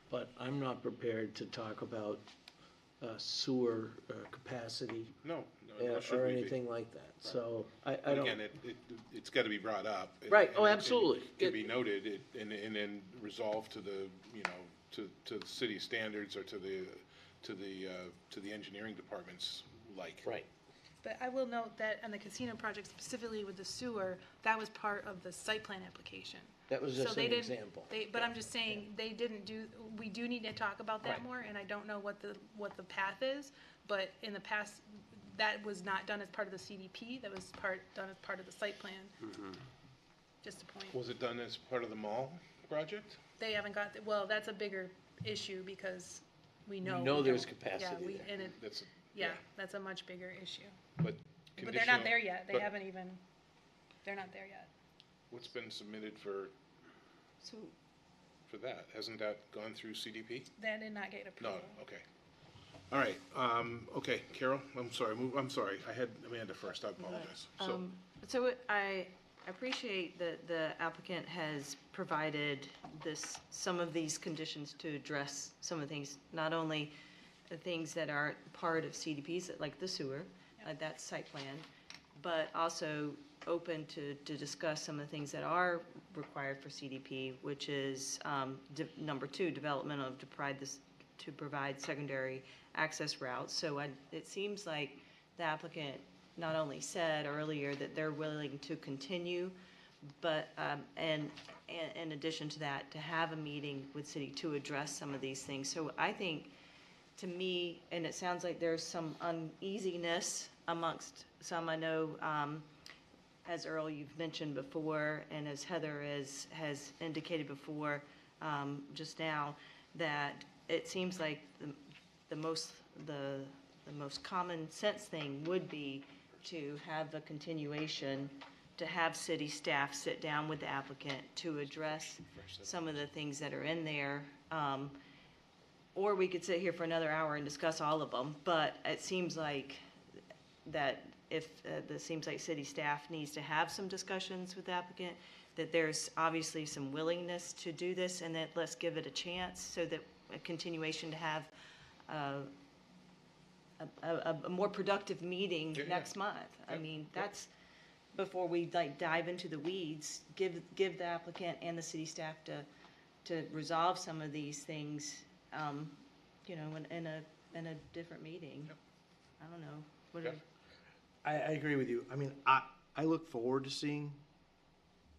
But I'm not prepared to talk about sewer capacity No, nor should or we be. anything like that. So I But don't. again, it's got to be brought up. Right. and Oh, it absolutely. Can be noted and then resolved to the, to the city standards or to the engineering departments like. Right. But I will note that on the casino project, specifically with the sewer, that was part of the site plan application. That was So just they an didn't- example. But I'm just saying, they didn't do, we do need to talk about that Right. more, and I don't know what the path is, but in the past, that was not done as part of the CDP, that was done as part of the site plan. Just a point. Was it done as part of the mall project? They haven't got, well, that's a bigger issue because we know. know we there's don't- capacity Yeah, there. and it, That's, yeah, that's a much bigger issue. but But they're not there conditional- yet, they but haven't even, they're not there yet. What's been submitted for So, that? Hasn't that gone through CDP? That did not get No, approval. okay. All right, okay, Carol, I'm sorry, I had Amanda first, I apologize. So, So I appreciate that the applicant has provided some of these conditions to address some of the things, not only the things that are part of CDPs, like the sewer, that's site plan, but also open to discuss some of the things that are required for CDP, which is number 2, development of to provide secondary access routes. So it seems like the applicant not only said earlier that they're willing to continue, but, and in addition to that, to have a meeting with city to address some of these things. So I think, to me, and it sounds like there's some uneasiness amongst some, I know, as Earl, you've mentioned before, and as Heather has indicated before, just now, that it seems like the most common sense thing would be to have a continuation, to have city staff sit down with the applicant to address some of the things that are in there. Or we could sit here for another hour and discuss all of them, but it seems like seems like city staff needs to have some discussions with the applicant, that there's obviously some willingness to do this, and that let's give it a chance, so that a continuation to have a more productive meeting next month. I mean, that's, before we dive into the weeds, give the applicant and the city staff to resolve some of these things, in a different meeting. I don't know. What I agree with you. I mean, I look forward to seeing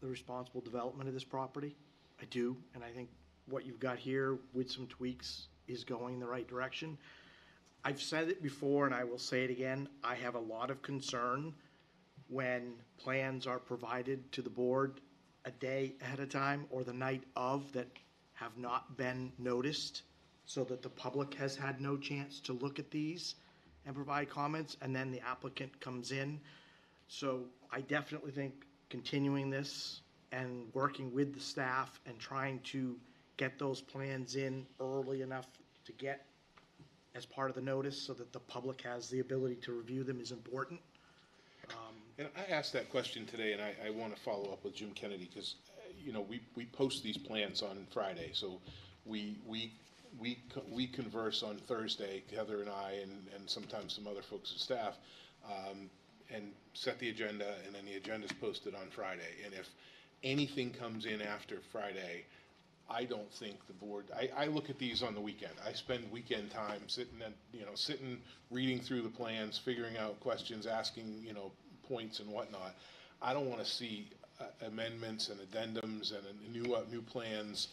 the responsible development of this property. I do, and I think what you've got here with some tweaks is going in the right direction. I've said it before, and I will say it again, I have a lot of concern when plans are provided to the board a day ahead of time or the night of that have not been noticed, so that the public has had no chance to look at these and provide comments, and then the applicant comes in. So I definitely think continuing this and working with the staff and trying to get those plans in early enough to get as part of the notice so that the public has the ability to review them is important. And I asked that question today, and I want to follow up with Jim Kennedy, because, we post these plans on Friday, so we converse on Thursday, Heather and I, and sometimes some other folks at staff, and set the agenda, and then the agenda's posted on Friday. And if anything comes in after Friday, I don't think the board, I look at these on the weekend. I spend weekend time sitting, reading through the plans, figuring out questions, asking, points and whatnot. I don't want to see amendments and addendums and new plans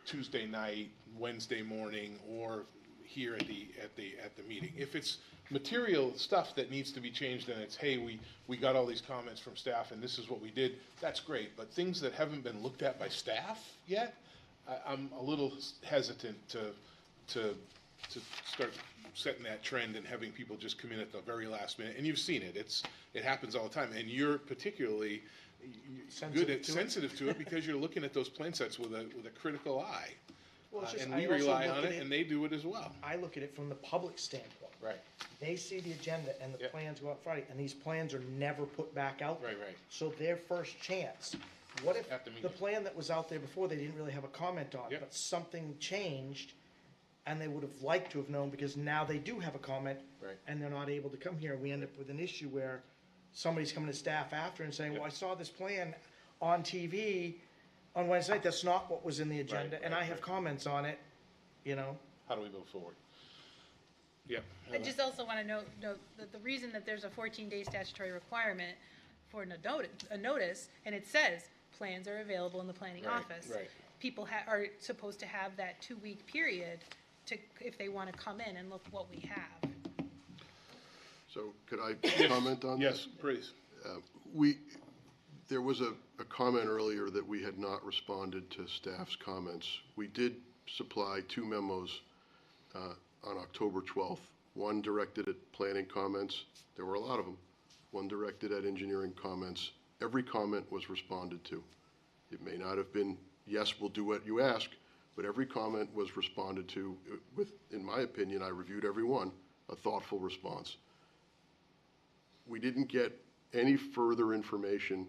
Tuesday night, Wednesday morning, or here at the meeting. If it's material stuff that needs to be changed, and it's, hey, we got all these comments from staff and this is what we did, that's great. But things that haven't been looked at by staff yet, I'm a little hesitant to start setting that trend and having people just come in at the very last minute. And you've seen it. It happens all the time. And you're particularly sensitive to it because you're looking at those plan sets with a critical eye. Well, it's just, And I we also rely look on at it, and they do it as well. I look at it from the public standpoint. Right. They see the agenda and the Yep. plans go out Friday, and these plans are never put back out. Right. So their first chance. What if At the the meeting. plan that was out there before, they didn't really have a comment on, Yep. but something changed, and they would have liked to have known, because now they do have a comment, Right. and they're not able to come here. We end up with an issue where somebody's coming to staff after and saying, well, I saw this plan on TV on Wednesday night, that's not what was in the agenda, and I have comments on it, How do we move forward? Yep. I just also want to note that the reason that there's a 14-day statutory requirement for a notice, and it says, plans are available in the planning Right, office. right. People are supposed to have that 2-week period to, if they want to come in and look what we have. So could I comment on that? Yes, please. There was a comment earlier that we had not responded to staff's comments. We did supply 2 memos on October 12th. One directed at planning comments. There were a lot of them. One directed at engineering comments. Every comment was responded to. It may not have been, yes, we'll do what you ask, but every comment was responded to with, in my opinion, I reviewed every one, a thoughtful response. We didn't get any further information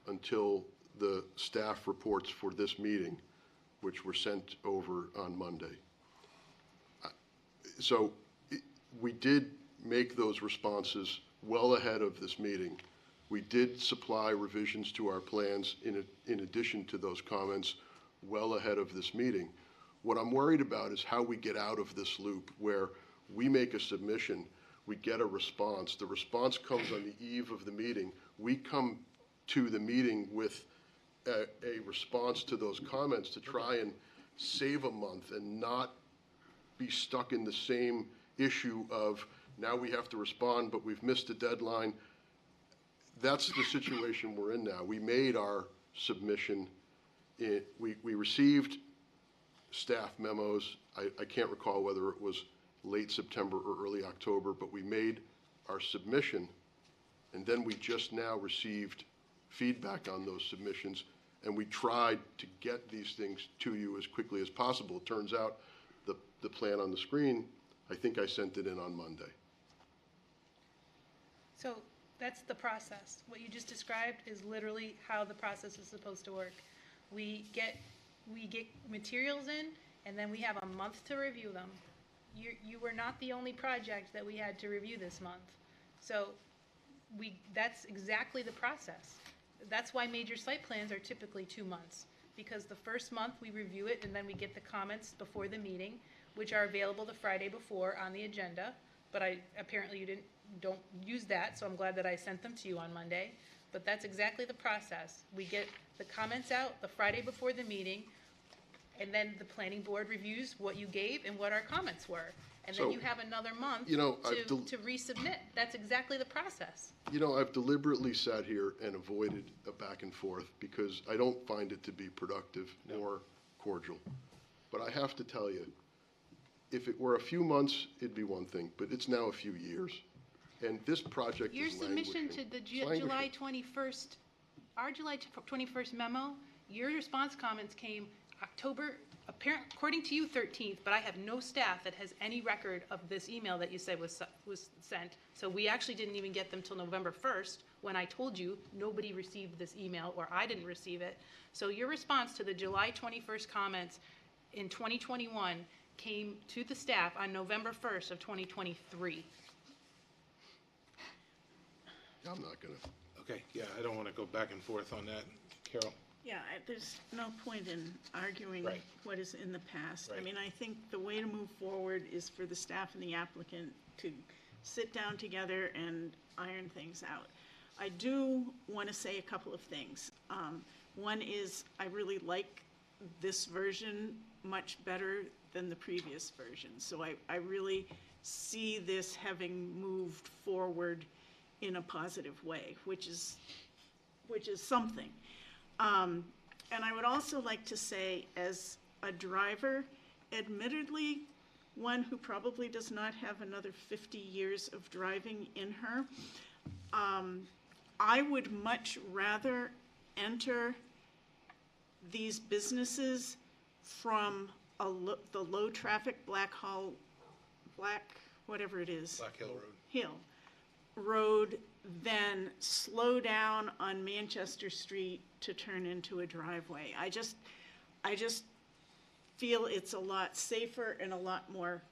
until the staff reports for this meeting, which were sent over on Monday. So we did make those responses well ahead of this meeting. We did supply revisions to our plans in addition to those comments well ahead of this meeting. What I'm worried about is how we get out of this loop where we make a submission, we get a response, the response comes on the eve of the meeting, we come to the meeting with a response to those comments to try and save a month and not be stuck in the same issue of now we have to respond, but we've missed a deadline. That's the situation we're in now. We made our submission. We received staff memos. I can't recall whether it was late September or early October, but we made our submission, and then we just now received feedback on those submissions, and we tried to get these things to you as quickly as possible. It turns out the plan on the screen, I think I sent it in on Monday. So that's the process. What you just described is literally how the process is supposed to work. We get materials in, and then we have a month to review them. You were not the only project that we had to review this month. So that's exactly the process. That's why major site plans are typically 2 months, because the first month we review it and then we get the comments before the meeting, which are available the Friday before on the agenda. But apparently you don't use that, so I'm glad that I sent them to you on Monday. But that's exactly the process. We get the comments out the Friday before the meeting, and then the planning board reviews what you gave and what our comments were. And then So, you have another month you know, to resubmit. That's exactly the process. You know, I've deliberately sat here and avoided a back and forth because I don't find it to be productive nor cordial. But I have to tell you, if it were a few months, it'd be one thing, but it's now a few years. And this project Your is submission languishing. to the It's languishing. July 21st, our July 21st memo, your response comments came October, according to you, 13th, but I have no staff that has any record of this email that you said was sent. So we actually didn't even get them till November 1st, when I told you nobody received this email, or I didn't receive it. So your response to the July 21st comments in 2021 came to the staff on November 1st of 2023. I'm not gonna. Okay, yeah, I don't want to go back and forth on that. Carol? Yeah, there's no point in arguing Right. what is in the past. I Right. mean, I think the way to move forward is for the staff and the applicant to sit down together and iron things out. I do want to say a couple of things. One is I really like this version much better than the previous version. So I really see this having moved forward in a positive way, which is something. And I would also like to say, as a driver, admittedly, one who probably does not have another 50 years of driving in her, I would much rather enter these businesses from the low-traffic Black whatever it is. Black Hill Road. Hill Road than slow down on Manchester Street to turn into a driveway. I just feel it's a lot safer and a lot more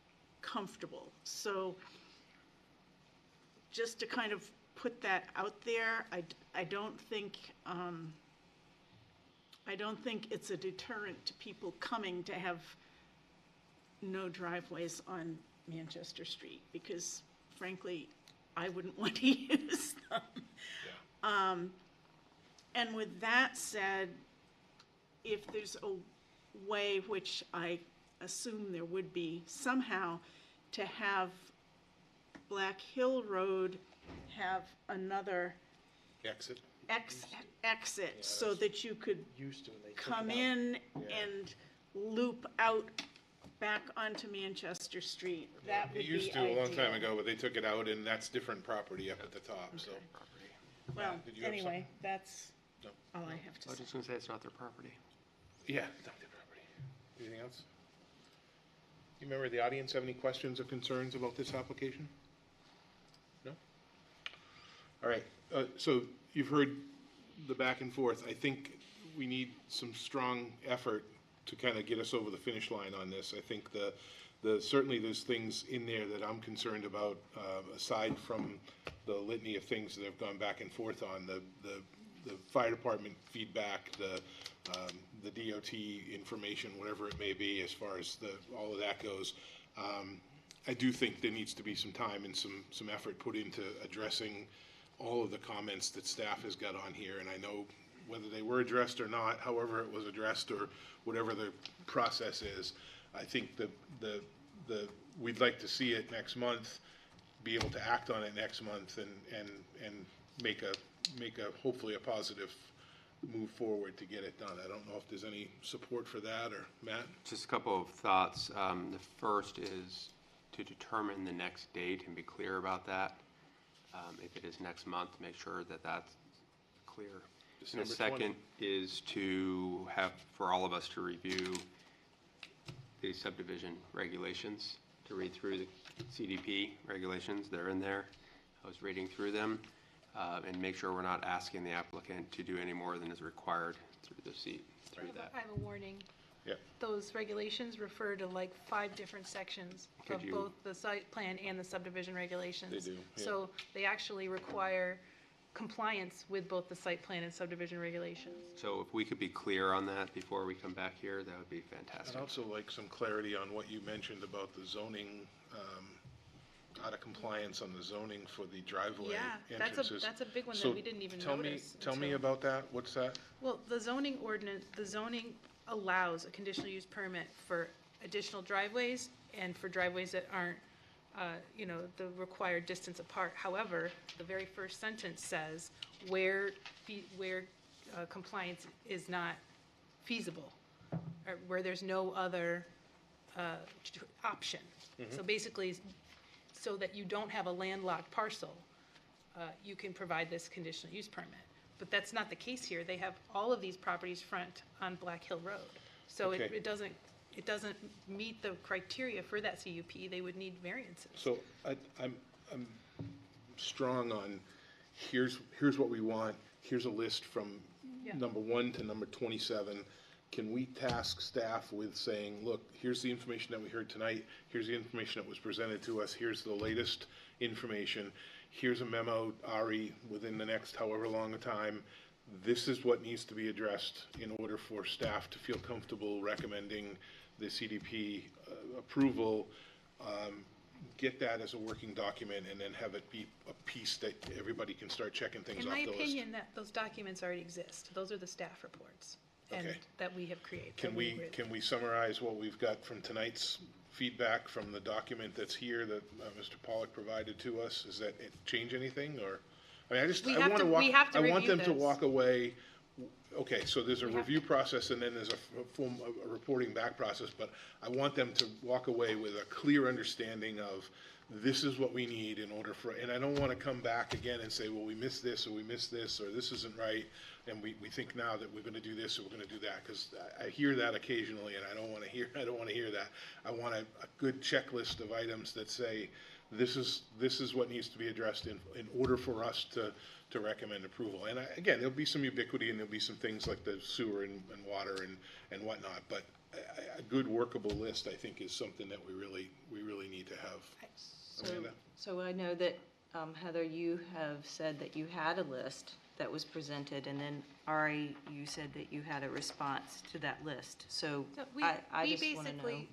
comfortable. So just to kind of put that out there, I don't think it's a deterrent to people coming to have no driveways on Manchester Street, because frankly, I wouldn't want to use them. And with that said, if there's a way, which I assume there would be somehow, to have Black Hill Road have another Exit. exit so that you could Used to, and they took it come out. in Yeah. and loop out back onto Manchester Street. That would It be used to a long time ideal. ago, but they took it out, and that's different property up at the top, so. Well, Did you have anyway, that's No. all I have to I was say. just gonna say it's not their property. Yeah, not their property. Anything else? You remember the audience have any questions or concerns about this application? No? All right, so you've heard the back and forth. I think we need some strong effort to kind of get us over the finish line on this. I think certainly there's things in there that I'm concerned about, aside from the litany of things that have gone back and forth on, the fire department feedback, the DOT information, whatever it may be, as far as all of that goes. I do think there needs to be some time and some effort put into addressing all of the comments that staff has got on here, and I know whether they were addressed or not, however it was addressed, or whatever the process is, I think we'd like to see it next month, be able to act on it next month, and make a hopefully a positive move forward to get it done. I don't know if there's any support for that, or Matt? Just a couple of thoughts. The first is to determine the next date and be clear about that. If it is next month, make sure that that's clear. And the December 20. second is to have, for all of us to review the subdivision regulations, to read through the CDP regulations. They're in there. I was reading through them, and make sure we're not asking the applicant to do any more than is required through that. I have a warning. Yeah. Those regulations refer to like 5 different sections Could of you- both the site plan and the subdivision regulations. They do, yeah. So they actually require compliance with both the site plan and subdivision regulations. So if we could be clear on that before we come back here, that would be I'd fantastic. also like some clarity on what you mentioned about the zoning, out of compliance on the zoning for the driveway Yeah, entrances. that's a big one So that we didn't even notice. Tell me until- about that, what's that? Well, the zoning ordinance, the zoning allows a conditional use permit for additional driveways and for driveways that aren't, the required distance apart. However, the very first sentence says where compliance is not feasible, or where there's no other option. So basically, so that you don't have a landlocked parcel, you can provide this conditional use permit. But that's not the case here. They have all of these properties front on Black Hill Road. So Okay. it doesn't meet the criteria for that CUP. They would need variances. So I'm strong on, here's what we want, here's a list from Yeah. number 1 to number 27. Can we task staff with saying, look, here's the information that we heard tonight, here's the information that was presented to us, here's the latest information, here's a memo, Ari, within the next however long a time, this is what needs to be addressed in order for staff to feel comfortable recommending the CDP approval, get that as a working document, and then have it be a piece that everybody can start checking things In off my the list. opinion, that those documents already exist. Those are the staff reports and Okay. that we have created. Can we summarize what we've got from tonight's feedback from the document that's here that Mr. Pollock provided to us? Does that change anything, or, I mean, We I have want to- to walk, we have to I want review them to this. walk away, okay, so there's a We have review process and then there's a reporting back process, but I want them to walk away with a clear understanding of this is what we need in order for, and I don't want to come back again and say, well, we missed this, or we missed this, or this isn't right, and we think now that we're going to do this, or we're going to do that, because I hear that occasionally, and I don't want to hear that. I want a good checklist of items that say, this is what needs to be addressed in order for us to recommend approval. And again, there'll be some ubiquity, and there'll be some things like the sewer and water and whatnot, but a good workable list, I think, is something that we really need to have. Amanda? So I know that, Heather, you have said that you had a list that was presented, and then Ari, you said that you had a response to that list. So So I we just want to know, basically,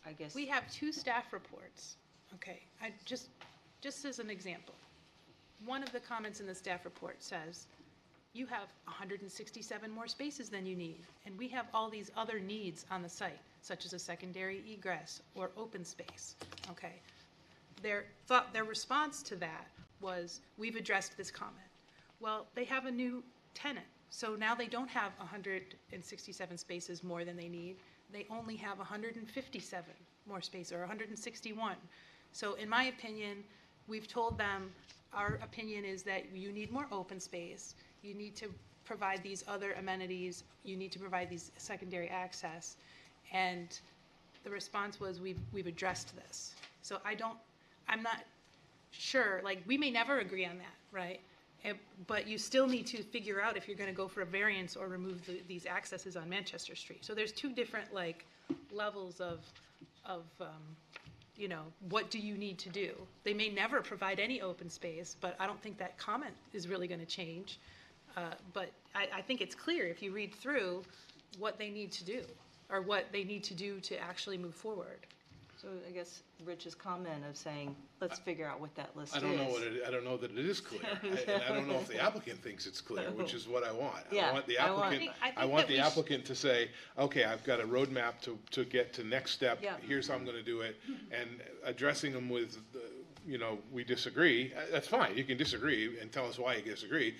I guess. we have 2 staff reports. Okay, just as an example. One of the comments in the staff report says you have 167 more spaces than you need. And we have all these other needs on the site, such as a secondary egress or open space, okay? Their response to that was, we've addressed this comment. Well, they have a new tenant, so now they don't have 167 spaces more than they need. They only have 157 more space, or 161. So in my opinion, we've told them, our opinion is that you need more open space, you need to provide these other amenities, you need to provide these secondary access, and the response was, we've addressed this. So I'm not sure, like, we may never agree on that, right? But you still need to figure out if you're gonna go for a variance or remove these accesses on Manchester Street. So there's two different, like, levels of you know, what do you need to do? They may never provide any open space, but I don't think that comment is really gonna change. But I think it's clear if you read through what they need to do, or what they need to do to actually move forward. So I guess Rich's comment of saying, let's figure out what that list is. I don't know that it is clear. And I don't know if the applicant thinks it's clear, which is what I want. Yeah, I want the applicant to say, okay, I've got a roadmap to get to next step. Yeah. Here's how I'm gonna do it. And addressing them with, you know, we disagree, that's fine. You can disagree and tell us why you disagree.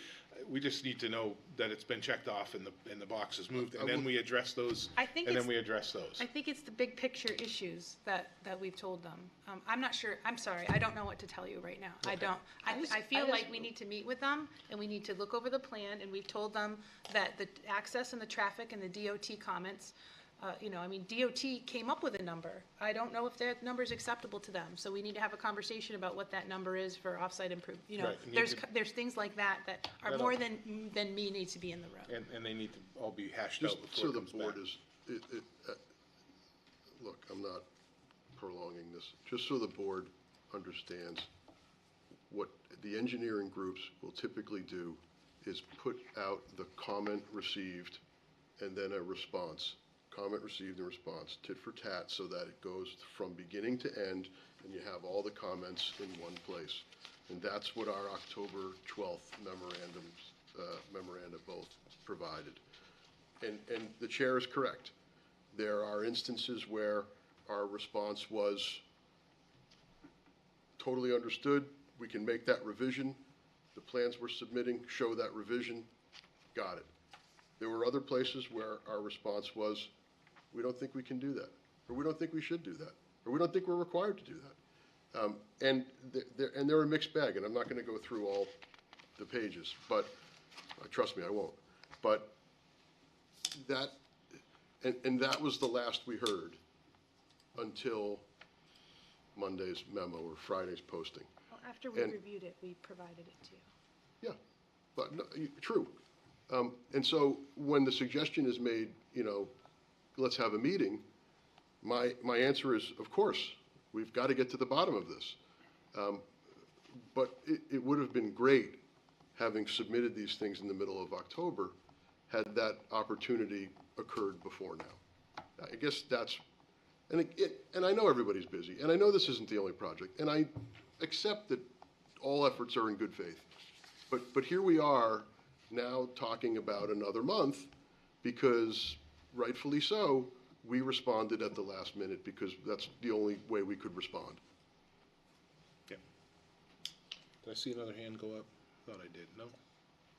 We just need to know that it's been checked off and the box is moved, and then we address those, I think and then it's- we address those. I think it's the big picture issues that we've told them. I'm not sure, I'm sorry, I don't know what to tell you right now. I don't. I feel like we need to meet with them, and we need to look over the plan, and we've told them that the access and the traffic and the DOT comments, you know, I mean, DOT came up with a number. I don't know if that number is acceptable to them, so we need to have a conversation about what that number is for off-site improvement. You know, Right, there's things like that are That'll- more than me need to be in the room. And they need to all be hashed Just out so before it the comes board back. is, look, I'm not prolonging this, just so the board understands what the engineering groups will typically do is put out the comment received and then a response. Comment received and response, tit for tat, so that it goes from beginning to end, and you have all the comments in one place. And that's what our October 12th memoranda both provided. And the chair is correct. There are instances where our response was totally understood, we can make that revision, the plans we're submitting show that revision, got it. There were other places where our response was, we don't think we can do that, or we don't think we should do that, or we don't think we're required to do that. And they're a mixed bag, and I'm not gonna go through all the pages, but, trust me, I won't. But that, and that was the last we heard until Monday's memo or Friday's posting. Well, after we And- reviewed it, we provided it to you. Yeah, but, no, true. And so when the suggestion is made, you know, let's have a meeting, my answer is, of course, we've got to get to the bottom of this. But it would have been great, having submitted these things in the middle of October, had that opportunity occurred before now. I guess that's, and I know everybody's busy, and I know this isn't the only project, and I accept that all efforts are in good faith. But here we are now talking about another month, because rightfully so, we responded at the last minute, because that's the only way we could respond. Yeah. Did I see another hand go up? Thought I did, no?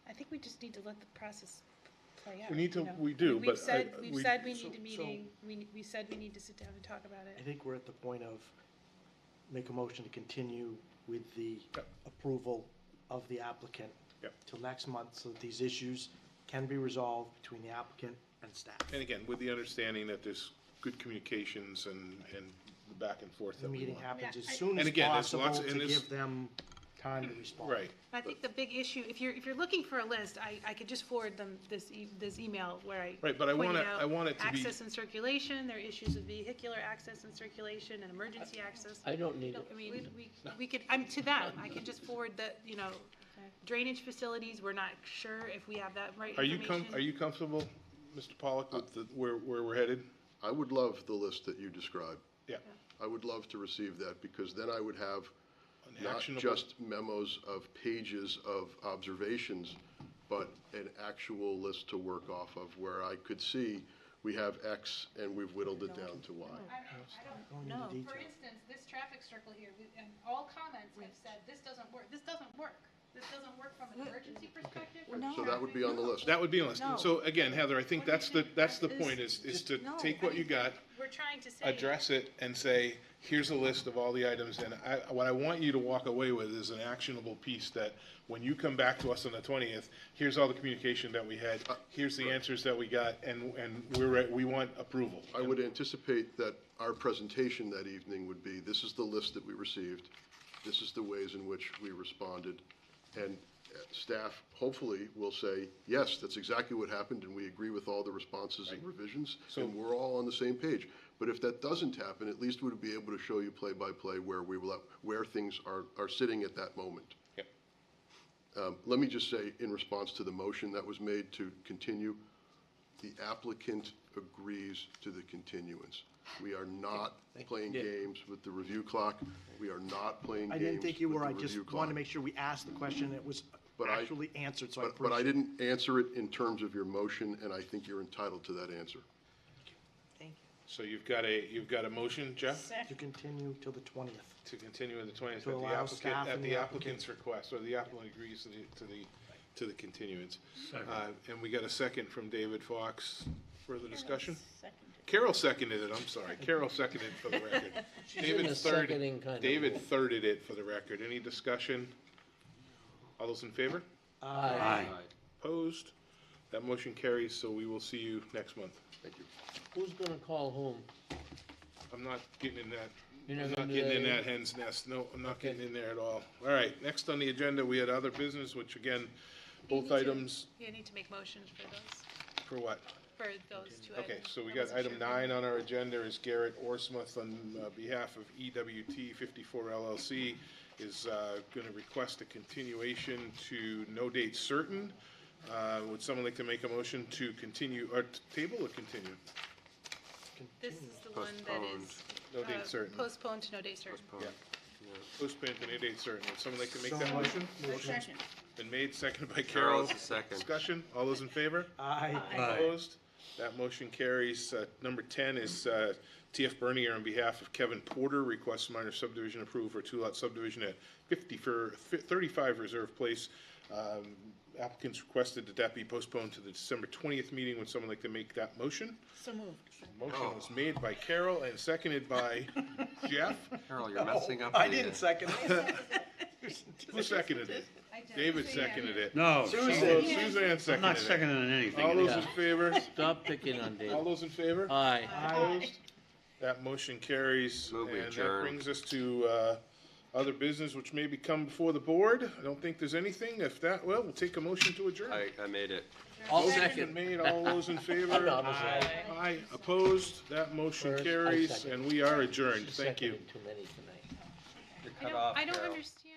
I think we just need to let the process play out. We need to- you know. we do, We've but said, I- we've we- said we So- need a meeting, we said we need to sit down and talk about I it. think we're at the point of make a motion to continue with the approval of the applicant Yep. till next month, so that these issues can be resolved between the applicant and staff. And again, with the understanding that there's good communications and the back and forth The that we meeting want. happens as Yeah, I- soon And as again, there's possible lots- to and there's- give them time to respond. Right. I think the big issue, if you're looking for a list, I could just forward them this email where I Right, but I pointed wanna- out I want it to be- access and circulation, there are issues with vehicular access and circulation and emergency access. I don't need it. I mean, we could, to them, I could just forward the, you know, drainage facilities, we're not sure if we have that right Are you information. comfortable, Mr. Pollock, with where we're headed? I would love the list that you described. Yeah. I would love to receive that, because then I would have An not actionable- just memos of pages of observations, but an actual list to work off of, where I could see we have X and we've whittled it down to Y. Going into detail. For instance, this traffic circle here, and all comments have said, this doesn't work, this doesn't work. This doesn't work from an emergency perspective. from a So that would be on the list. That would be on the list. No. So again, Heather, I think that's the point, is to No. take what you got, We're trying to say. address it, and say, here's a list of all the items, and what I want you to walk away with is an actionable piece that, when you come back to us on the 20th, here's all the communication that we had, here's the answers that we got, and we want approval. I would anticipate that our presentation that evening would be, this is the list that we received, this is the ways in which we responded, and staff hopefully will say, yes, that's exactly what happened, and we agree with all the responses and revisions, and we're all on the same page. But if that doesn't happen, at least we'd be able to show you play-by-play where things are sitting at that moment. Yep. Let me just say, in response to the motion that was made to continue, the applicant agrees to the continuance. We are not playing games with the review clock. We are not playing I games didn't think you with were, the I just review clock. wanted to make sure we asked the question, and it was But I- actually answered, so I But I appreciate it. didn't answer it in terms of your motion, and I think you're entitled to that answer. Thank you. So you've got a motion, Jeff, To continue till the 20th. to continue in the 20th To at the allow applicant, staff at and the the applicant's request, or the applicant agrees to the continuance. Second. And we got a second from David Fox. Further discussion? Carol seconded it, I'm sorry. Carol seconded it for the record. She's in David the third- seconding kind of David role. thirded it for the record. Any discussion? All those in favor? Aye. Opposed? That motion carries, so we will see you next month. Thank you. Who's gonna call whom? I'm not getting in that, You're I'm not not gonna do getting in that that hen's nest. No, I'm not getting in there at all. All right, next on the agenda, we had other business, which again, both items, You need to make motions for those, for what? for those two items. Okay, so we I got wasn't item sure. 9 on our agenda is Garrett Orsmouth on behalf of EWT 54 LLC is going to request a continuation to no date certain. Would someone like to make a motion to continue, or to table or continue? This is the one that is. No date certain. Postponed to no date certain. Yeah. Postponed to no date certain. Would someone like to make So that moved. motion? Second. Been made, seconded by Carol. Carol's the second. Discussion, all those in favor? Aye. Opposed? That motion carries. Number 10 is TF Bernier on behalf of Kevin Porter, requests minor subdivision approval for a two-lot subdivision at 35 Reserve Place. Applicants requested that that be postponed to the December 20th meeting. Would someone like to make that motion? So moved. Motion was made by Carol and seconded by Jeff. Carol, you're messing up. I the, didn't second it. Who seconded it? David seconded it. No, Suzanne I'm seconded not it. seconding anything. All those in favor? Stop picking on All David. those in favor? Aye. Opposed? That motion carries. Move we And that adjourn. brings us to other business which may come before the board. I don't think there's anything. If that, well, we'll take a motion to adjourn. I made it. All Motion second. made, all those in favor? Aye. Aye, opposed? That motion First, I carries, second. and we are adjourned. Thank you. Seconded too many tonight. You're cut off, I don't Carol. understand